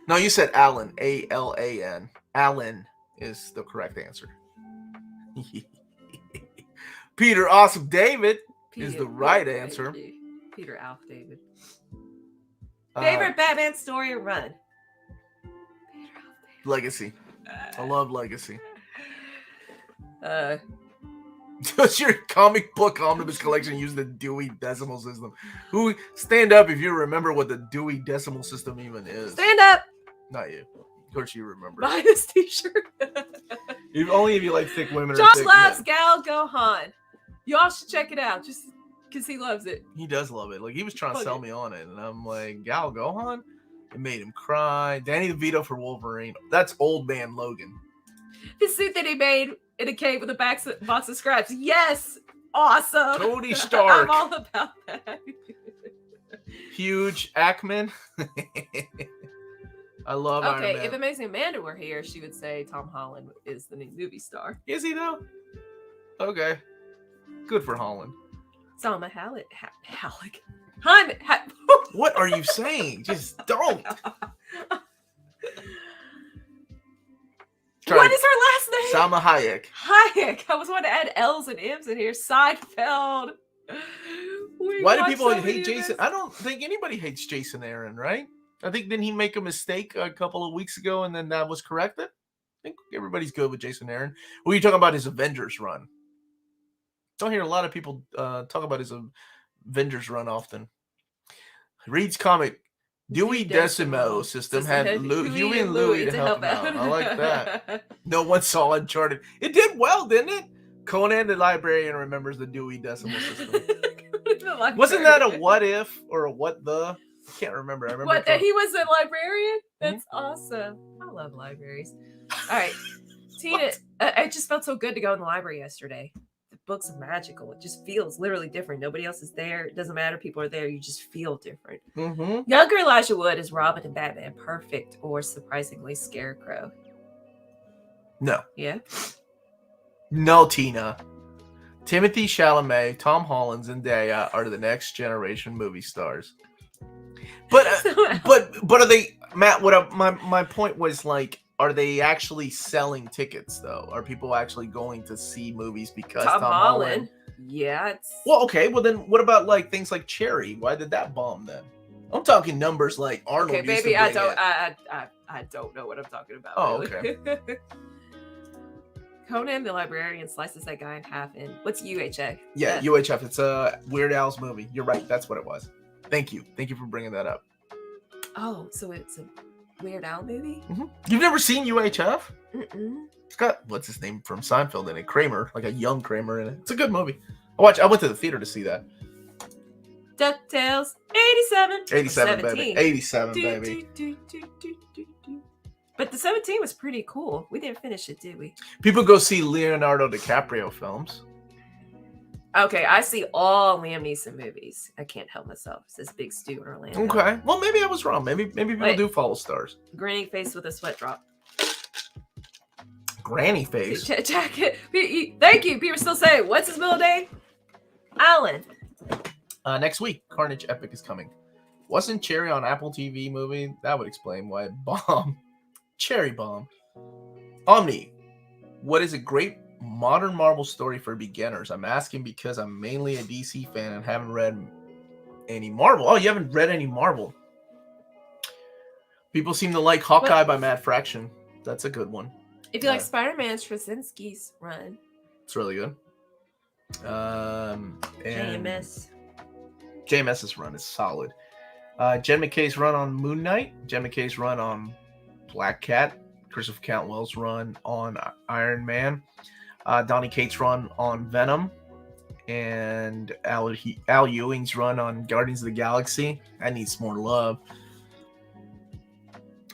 No, you said Alan. A-L-A-N. Alan is the correct answer. Peter Awesome David is the right answer. Peter Alf David. Favorite Batman story or run? Peter Alf David. Legacy. I love Legacy. Does your comic book omnibus collection use the Dewey Decimal System? Who stand up if you remember what the Dewey Decimal System even is? Stand up. Not you. Of course you remember. Buy this t-shirt. Only if you like thick women. Josh loves Gal Gohan. Y'all should check it out, just because he loves it. He does love it. Like, he was trying to sell me on it, and I'm like, Gal Gohan? It made him cry. Danny DeVito for Wolverine. That's old man Logan. The suit that he made in a cave with a box of scraps. Yes! Awesome! Tony Stark. I'm all about that. Huge Ackman. I love Iron Man. Okay, if Amazing Amanda were here, she would say Tom Holland is the new movie star. Is he, though? Okay. Good for Holland. Salma Hayek. What are you saying? Just don't. What is her last name? Salma Hayek. Hayek. I was wanting to add L's and M's in here. Seinfeld. Why do people hate Jason? I don't think anybody hates Jason Aaron, right? I think, didn't he make a mistake a couple of weeks ago and then that was corrected? I think everybody's good with Jason Aaron. What are you talking about his Avengers run? Don't hear a lot of people talk about his Avengers run often. Reed's comic, Dewey Decimal System had Huey and Louie to help him out. I like that. No one saw Uncharted. It did well, didn't it? Conan the Librarian remembers the Dewey Decimal System. Wasn't that a what if or a what the? I can't remember. I remember what, that he was a librarian? That's awesome. I love libraries. All right. Tina, it just felt so good to go in the library yesterday. The books are magical. It just feels literally different. Nobody else is there. It doesn't matter. People are there. You just feel different. Mm-hmm. Younger Elijah Wood is Robin and Batman. Perfect or surprisingly Scarecrow? No. Yeah? No, Tina. Timothy Chalamet, Tom Holland, Zendaya are the next generation movie stars. But are they, Matt? My point was, like, are they actually selling tickets though? Are people actually going to see movies because Tom Holland? Yeah. Well, okay. Well, then what about like things like Cherry? Why did that bomb then? I'm talking numbers like Arnold. Okay, baby, I don't know what I'm talking about. Oh, really. okay. Conan the Librarian slices that guy in half. And what's UHF? Yeah, UHF. It's a Weird Al's movie. You're right. That's what it was. Thank you for bringing that up. Oh, so it's a Weird Al movie? Mm-hmm. You've never seen UHF? Mm-mm. It's got, what's his name from Seinfeld in it? Kramer, like a young Kramer in it. It's a good movie. I went to the theater to see that. DuckTales, 87. 87, baby. 87, baby. But the 17 was pretty cool. We didn't finish it, did we? People go see Leonardo DiCaprio films. Okay, I see all Liam Neeson movies. I can't help myself. It says Big Stu in Orlando. Okay. Well, maybe I was wrong. Maybe people do follow stars. Grinning face with a sweat drop. granny face. Jacket. Thank you. People still say, what's his middle name? Alan. Next week, Carnage Epic is coming. Wasn't Cherry on Apple TV movie? That would explain why it bombed. Cherry bomb. Omni. What is a great modern Marvel story for beginners? I'm asking because I'm mainly a DC fan and haven't read any Marvel. Oh, you haven't read any Marvel. People seem to like Hawkeye by Matt Fraction. That's a good one. If you like Spider-Man, Straczynski's run. It's really good. And JMS's run is solid. Jen McKay's run on Moon Knight. Jen McKay's run on Black Cat. Christopher Cantwell's run on Iron Man. Donny Cates' run on Venom. And Al Ewing's run on Guardians of the Galaxy. That needs more love.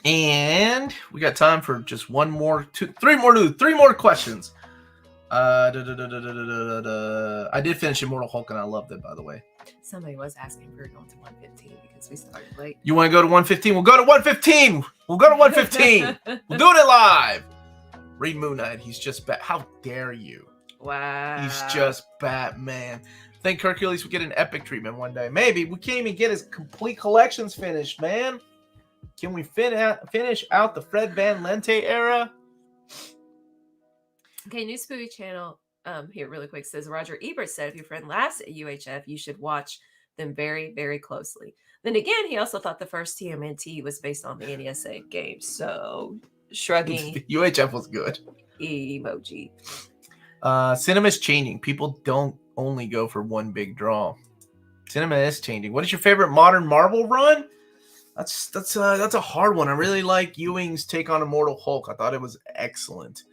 And we got time for just three more questions. I did finish Immortal Hulk and I loved it, by the way. Somebody was asking if we were going to 115 because we started late. You want to go to 115? We'll go to 115. We'll do it live. Read Moon Knight. He's just how dare you? Wow. He's just Batman. Think Hercules would get an epic treatment one day. Maybe. We can't even get his complete collections finished, man. Can we finish out the Fred Van Lente era? Okay, New Spooky Channel here really quick says Roger Ebert said if your friend laughs at UHF, you should watch them very, very closely. Then again, he also thought the first TMNT was based on the NESA game. So shrugging. UHF was good. Emoji. Cinema's changing. People don't only go for one big draw. Cinema is changing. What is your favorite modern Marvel run? That's a hard one. I really like Ewing's take on Immortal Hulk. I thought it was excellent.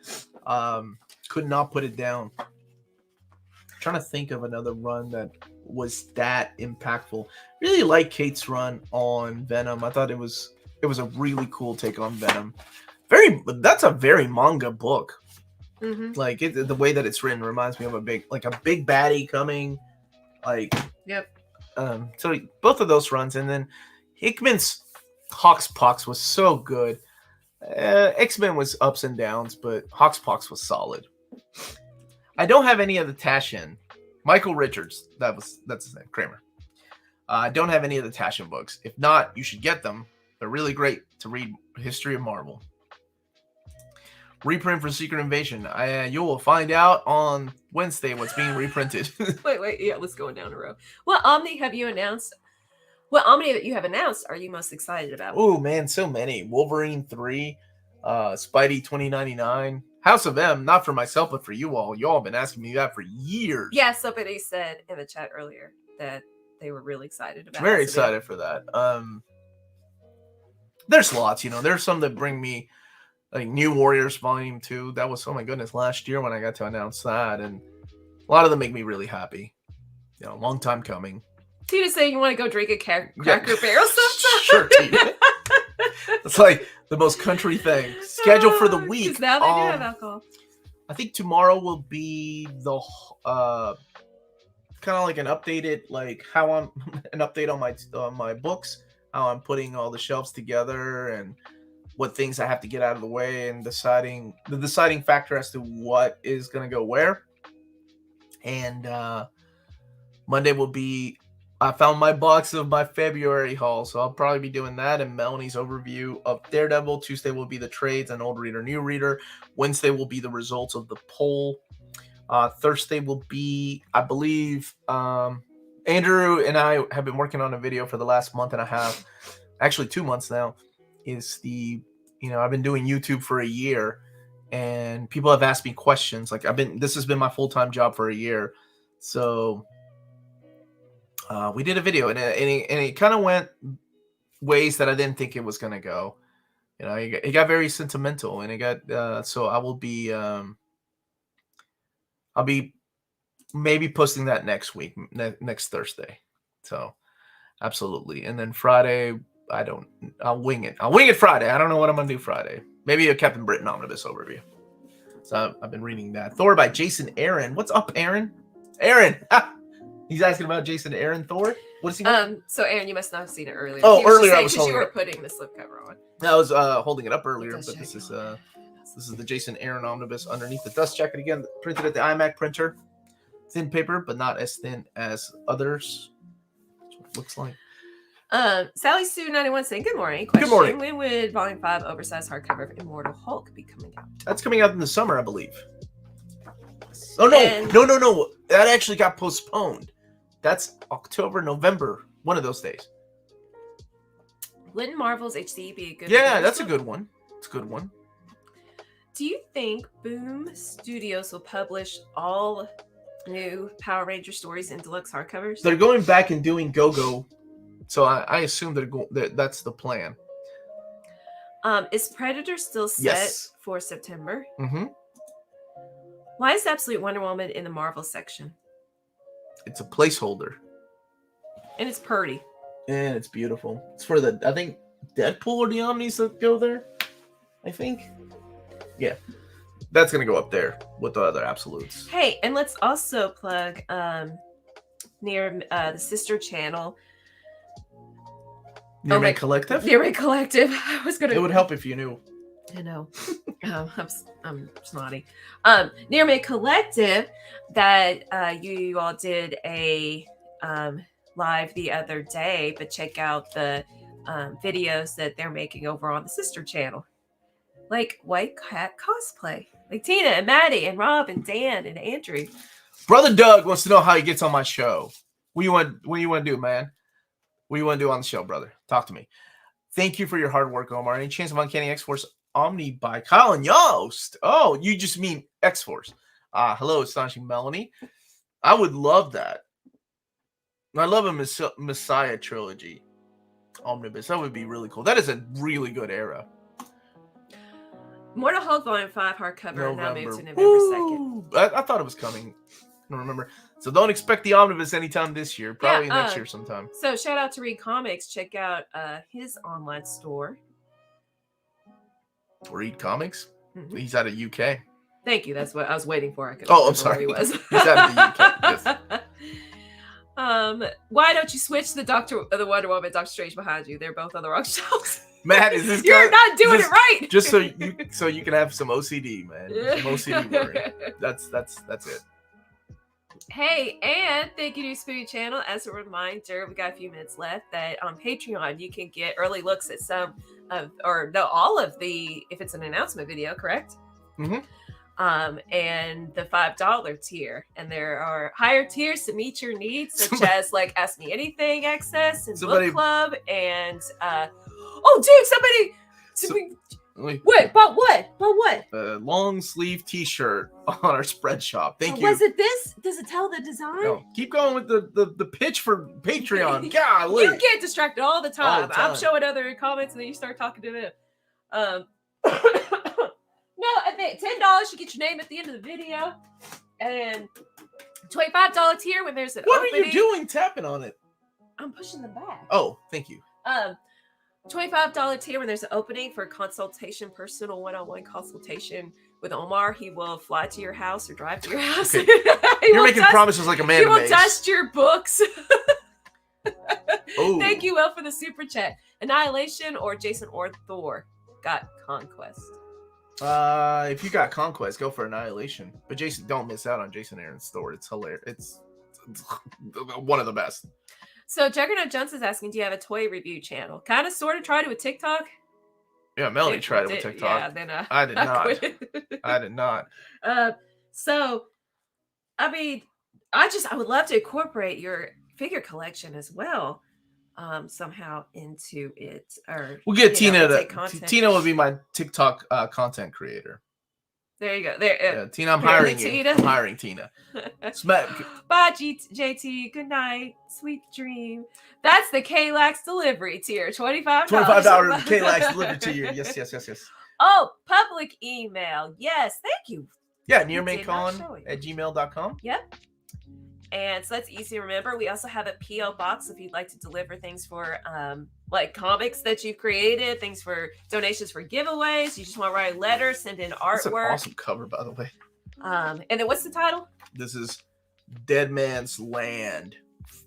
Could not put it down. I'm trying to think of another run that was that impactful. Really like Kate's run on Venom. I thought it was a really cool take on Venom. That's a very manga book. Mm-hmm. Like the way that it's written reminds me of a big baddie coming. Like yep. So both of those runs, and then Hickman's Hawkspox was so good. X-Men was ups and downs, but Hawkspox was solid. I don't have any of the Taschen. Michael Richards, that's his name, Kramer. I don't have any of the Taschen books. If not, you should get them. They're really great to read History of Marvel. Reprint for Secret Invasion. You will find out on Wednesday what's being reprinted. wait. Yeah, let's go down a row. What Omni have you announced? What Omni that you have announced are you most excited about? Oh, man, so many. Wolverine 3, Spidey 2099, House of M, not for myself, but for you all. You all have been asking me that for years. Yeah, somebody said in the chat earlier that they were really excited about it. Very excited for that. There's lots, There's some that bring me, like New Warriors Volume 2. That was, oh my goodness, last year when I got to announce that. And a lot of them make me really happy. Long time coming. Tina saying you want to go drink a Cracker Barrel sometime? Sure, Tina. It's like the most country thing. Schedule for the week. Because now they do have alcohol. I think tomorrow will be the kind of like an updated, like how I'm an update on my books, how I'm putting all the shelves together, and what things I have to get out of the way, and the deciding factor as to what is going to go where. And Monday will be. I found my box of my February haul, so I'll probably be doing that and Melanie's overview of Daredevil. Tuesday will be the trades and old reader, new reader. Wednesday will be the results of the poll. Thursday will be, I believe, Andrew and I have been working on a video for the last month and a half, actually 2 months now. I've been doing YouTube for a year, and people have asked me questions. Like this has been my full-time job for a year, so. We did a video and it kind of went ways that I didn't think it was going to go. It got very sentimental, and it got, so I'll be maybe posting that next week, next Thursday. So absolutely. And then Friday, I'll wing it. I'll wing it Friday. I don't know what I'm going to do Friday. Maybe a Captain Britain Omnibus overview. So I've been reading that. Thor by Jason Aaron. What's up, Aaron? Aaron! He's asking about Jason Aaron Thor. What is he? So Aaron, you must not have seen it earlier. Oh, earlier I was holding you were putting the slipcover on. I was holding it up earlier, but this is This is the Jason Aaron Omnibus underneath the dust jacket again, printed at the iMac printer. Thin paper, but not as thin as others. That's what it looks like. Sally Sue 91 saying good morning. Question, Good morning. When would Volume 5 oversized hardcover of Immortal Hulk be coming out? That's coming out in the summer, I believe. Oh And- no! That actually got postponed. That's October, November, one of those days. Wouldn't Marvel's HC be a good? Yeah, beginning that's a book? good one. It's a good one. Do you think Boom Studios will publish all new Power Ranger stories in deluxe hardcovers? They're going back and doing Go-Go, so I assume that's the plan. Is Predator still set Yes. for September? Mm-hmm. Why is Absolute Wonder Woman in the Marvel section? It's a placeholder, And it's purdy. and it's beautiful. It's for I think Deadpool or the Omnis that go there. I think. Yeah, that's gonna go up there with the other absolutes. Hey, and let's also plug near the sister channel, Near my- Collective. Near My Collective. I was gonna. It would help if you knew. I know. I'm snotty. Near My Collective, that you all did a live the other day, but check out the videos that they're making over on the sister channel, like White Cat Cosplay, like Tina and Maddie and Rob and Dan and Andrew. Brother Doug wants to know how he gets on my show. What do you want to do, man? What do you want to do on the show, brother? Talk to me. Thank you for your hard work, Omar. Any chance of Uncanny X-Force Omni by Kyle and Yost? Oh, you just mean X-Force. Hello, Astonishing Melanie. I would love that. I love a Messiah trilogy omnibus. That would be really cool. That is a really good era. Immortal Hulk Volume 5 hardcover now moved to November Woo! 2nd. I thought it was coming. I don't remember. So don't expect the omnibus anytime this year. Probably next year sometime. So shout out to Read Comics. Check out his online store. Read Comics? Mhm. He's out of UK. Thank you. That's what I was waiting for. I couldn't Oh, I'm remember where sorry. he was. He's out of the UK. Yes. Why don't you switch the Wonder Woman and Doctor Strange behind you? They're both on the wrong shelves. Matt, is this You're guy- not doing just- it right. Just so you can have some OCD, man. Some OCD worry. That's it. Hey, and thank you to Spoon Channel. As a reminder, we got a few minutes left that on Patreon you can get early looks at some of, or no, all of the, if it's an announcement video, correct? Mhm. And the $5 tier, and there are higher tiers to meet your needs, such as like Ask Me Anything access and book club, and oh, dude, somebody. What? But what? A long sleeve T-shirt on our spread shop. Thank you. Was it this? Does it tell the design? No, keep going with the pitch for Patreon. Golly. You get distracted all the time. I'm showing other comments, and then you start talking to them. No, I think $10 you get your name at the end of the video, and $25 tier when there's an What opening. are you doing tapping on it? I'm pushing them back. Oh, thank you. $25 tier when there's an opening for a consultation, personal one-on-one consultation with Omar. He will fly to your house or drive to your house. Okay. You're making promises like a man. He will test your books. Oh. Thank you, Will, for the super chat. Annihilation or Jason or Thor got Conquest. If you got Conquest, go for Annihilation. But Jason, don't miss out on Jason Aaron's story. It's hilarious. It's one of the best. So Juggernaut Johnson's asking, do you have a toy review channel? Kind of, sort of tried it with TikTok. Yeah, Melanie tried it with TikTok. Yeah, then I did not. quit. I did not. So, I mean, I would love to incorporate your figure collection as well, somehow into it. Or We'll get Tina take content. Tina will be my TikTok content creator. There you go. There. Yeah, Tina, I'm hiring you. Tina. I'm hiring Tina. Smack. Bye, JT. Good night. Sweet dream. That's the K-Lax delivery tier. $25. $25 K-Lax delivered to you. Yes. Oh, public email. Yes. Thank you. Yeah, did not show nearmaycon it. at gmail.com. Yep. And so that's easy to remember. We also have a P.O. box if you'd like to deliver things for like comics that you've created, things for donations for giveaways. You just want to write a letter, send in That's an artwork. awesome cover, by the way. And then what's the title? This is Dead Man's Land.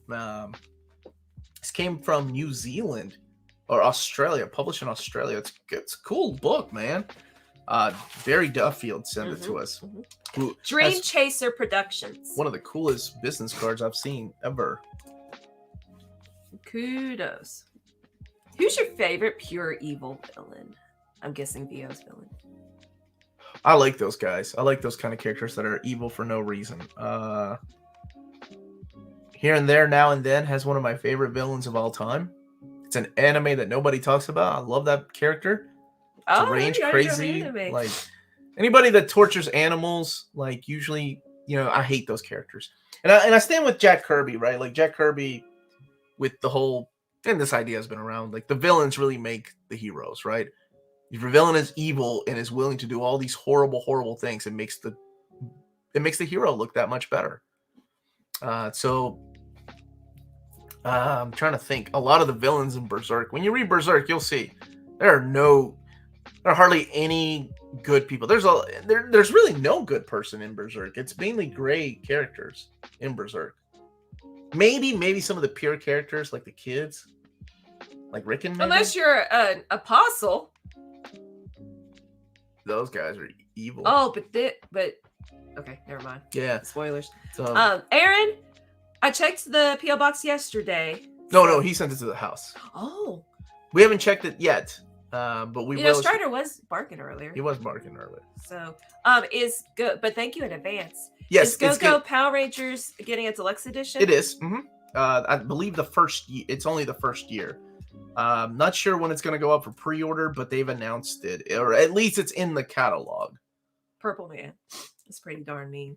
This came from New Zealand or Australia, published in Australia. It's a cool book, man. Barry Duffield sent it to us. Who Dream has Chaser Productions. one of the coolest business cards I've seen ever. Kudos. Who's your favorite pure evil villain? I'm guessing Vio's villain. I like those guys. I like those kind of characters that are evil for no reason. Here and There, Now and Then has one of my favorite villains of all time. It's an anime that nobody talks about. I love that character. It's deranged, crazy. Like anybody that tortures animals, like usually, I hate those characters. And I stand with Jack Kirby, right? Like Jack Kirby with the whole, and this idea has been around, like the villains really make the heroes, right? If your villain is evil and is willing to do all these horrible, horrible things, it makes the hero look that much better. So I'm trying to think. A lot of the villains in Berserk, when you read Berserk, you'll see there are hardly any good people. There's really no good person in Berserk. It's mainly gray characters in Berserk. Maybe some of the pure characters, like the kids, like Rickon. Maybe? Unless you're an apostle. Those guys are evil. Oh, but okay, never mind. Yeah, spoilers. So, Aaron, I checked the PO box yesterday. No, he sent it to the house. Oh, we haven't checked it yet, but we will. Strider was barking earlier. He was barking earlier. So, is good, but thank you in advance. Yes, is Go Power Rangers getting a deluxe edition? It is. Mm-hmm. I believe the first year. It's only the first year. Not sure when it's going to go up for pre-order, but they've announced it, or at least it's in the catalog. Purple Man. That's pretty darn mean.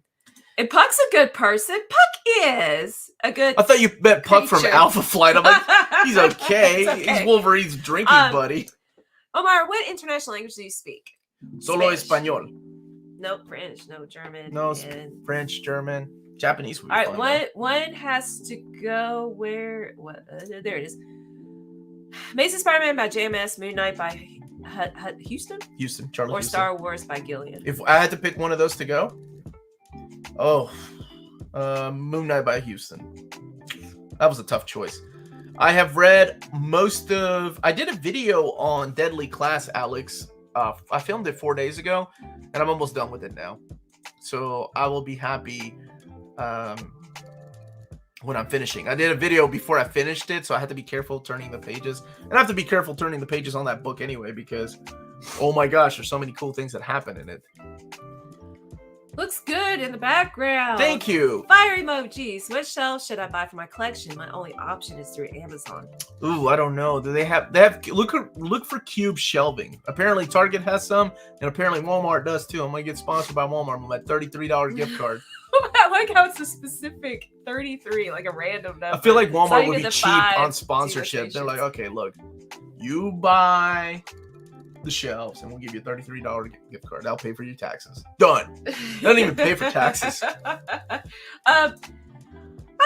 And Puck's a good person. Puck is a good. I thought you meant Puck from Alpha Flight. I'm like, he's okay. Okay. He's Wolverine's drinking buddy. Omar, what international language do you speak? Solo Spanish. Español. No French, no German. No and... French, German, Japanese. All right, one has to go where? What? There it is. Amazing Spider-Man by JMS, Moon Knight by Houston, Charlie or Houston. Star Wars by Gillian. If I had to pick one of those to go, Moon Knight by Houston. That was a tough choice. I have read most of. I did a video on Deadly Class, Alex. I filmed it 4 days ago, and I'm almost done with it now. So I will be happy when I'm finishing. I did a video before I finished it, so I had to be careful turning the pages. And I have to be careful turning the pages on that book anyway, because, oh my gosh, there's so many cool things that happen in it. Looks good in the background. Thank you. Fire emojis. Which shelf should I buy for my collection? My only option is through Amazon. Ooh, I don't know. Do they have look for cube shelving. Apparently Target has some, and apparently Walmart does too. I'm gonna get sponsored by Walmart with that $33 gift card. I like how it's a specific 33, like a random number. I feel like Walmart would be cheap on sponsorship. They're like, okay, look, you buy the shelves and we'll give you a $33 gift card. That'll pay for your taxes. Done. Doesn't even pay for taxes. I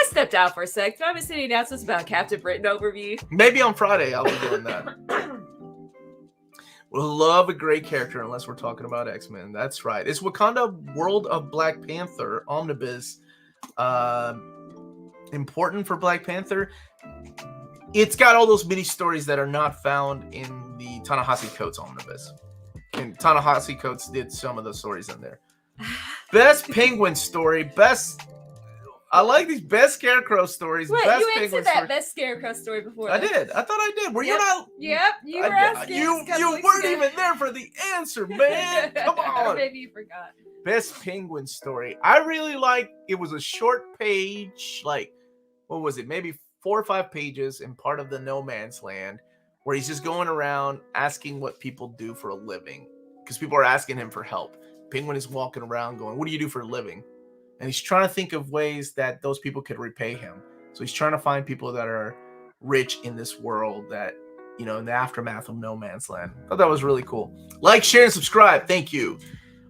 stepped out for a sec. Do I have any announcements about Captain Britain overview? Maybe on Friday I'll be doing that. We'll love a great character unless we're talking about X-Men. That's right. It's Wakanda World of Black Panther Omnibus. Important for Black Panther. It's got all those mini stories that are not found in the Ta-Nehisi Coates Omnibus. And Ta-Nehisi Coates did some of the stories in there. Best Penguin story. I like these best Scarecrow stories. Wait, best you Penguin answered that stories. best Scarecrow story before. I did. I thought I did. Were you not? Yep, you were asking. You weren't even there for the answer, man. Come on. Or maybe you forgot. Best Penguin story. I really like. It was a short page, like what was it? Maybe 4 or 5 pages in part of the No Man's Land, where he's just going around asking what people do for a living, because people are asking him for help. Penguin is walking around going, "What do you do for a living?" And he's trying to think of ways that those people could repay him. So he's trying to find people that are rich in this world that, in the aftermath of No Man's Land. I thought that was really cool. Like, share, and subscribe. Thank you.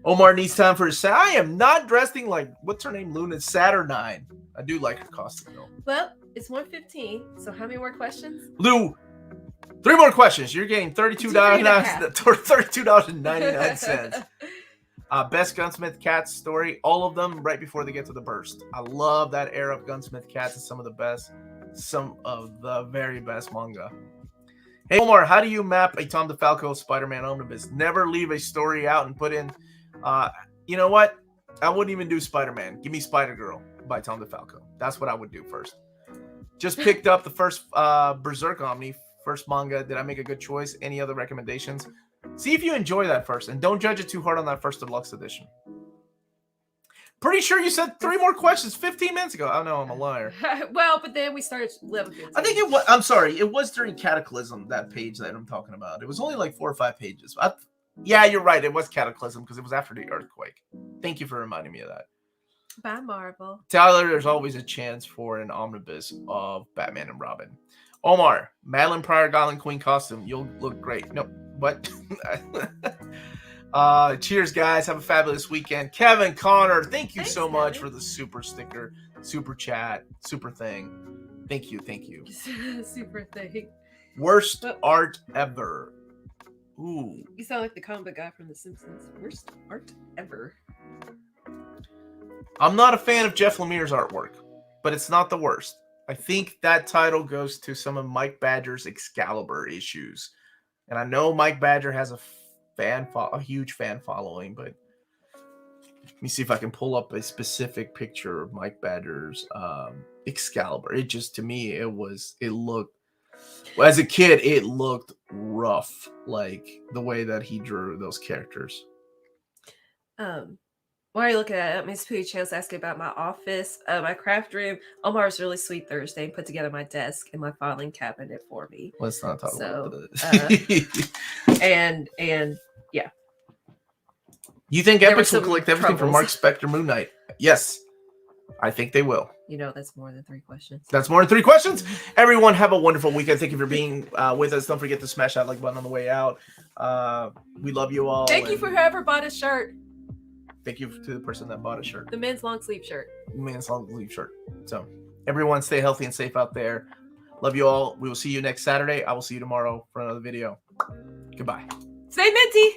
Omar needs time for his. I am not dressing like, what's her name? Luna Saturnine. I do like her costume though. Well, it's 1:15. So how many more questions? Lou, 3 more questions. You're getting $32.99. Best Gunsmith Cats story. All of them right before they get to the burst. I love that era of Gunsmith Cats. It's some of the very best manga. Hey, Omar, how do you map a Tom DeFalco Spider-Man omnibus? Never leave a story out and put in, you know what? I wouldn't even do Spider-Man. Give me Spider-Girl by Tom DeFalco. That's what I would do first. Just picked up the first Berserk Omni, first manga. Did I make a good choice? Any other recommendations? See if you enjoy that first, and don't judge it too hard on that first deluxe edition. Pretty sure you said 3 more questions 15 minutes ago. Oh, no, I'm a liar. Well, but then we started level 15. I think it was, I'm sorry, it was during Cataclysm, that page that I'm talking about. It was only like 4 or 5 pages. Yeah, you're right. It was Cataclysm because it was after the earthquake. Thank you for reminding me of that. By Marvel. Tyler, there's always a chance for an omnibus of Batman and Robin. Omar, Madeline Pryor Goblin Queen costume. You'll look great. No, what? Cheers, guys. Have a fabulous weekend. Kevin Connor, thank you so much for the super sticker, super chat, super thing. Thank you. Super thing. Worst art ever. Ooh. You sound like the comic guy from The Simpsons. Worst art ever. I'm not a fan of Jeff Lemire's artwork, but it's not the worst. I think that title goes to some of Mike Badger's Excalibur issues. And I know Mike Badger has a huge fan following, but let me see if I can pull up a specific picture of Mike Badger's Excalibur. It just, to me, it looked, well, as a kid, it looked rough, like the way that he drew those characters. While you're looking at it, Miss Pooey Channel's asking about my office, my craft room. Omar's really sweet Thursday and put together my desk and my filing cabinet for me. Let's not talk about that. and yeah. You think Epics will collect everything from Mark Spector Moon Knight? Yes. I think they will. You know, that's more than 3 questions. That's more than 3 questions. Everyone, have a wonderful weekend. Thank you for being with us. Don't forget to smash that like button on the way out. We love you all. Thank you for whoever bought a shirt. Thank you to the person that bought a shirt. The men's long sleeve shirt. Men's long sleeve shirt. So, everyone, stay healthy and safe out there. Love you all. We will see you next Saturday. I will see you tomorrow for another video. Goodbye. Stay minty.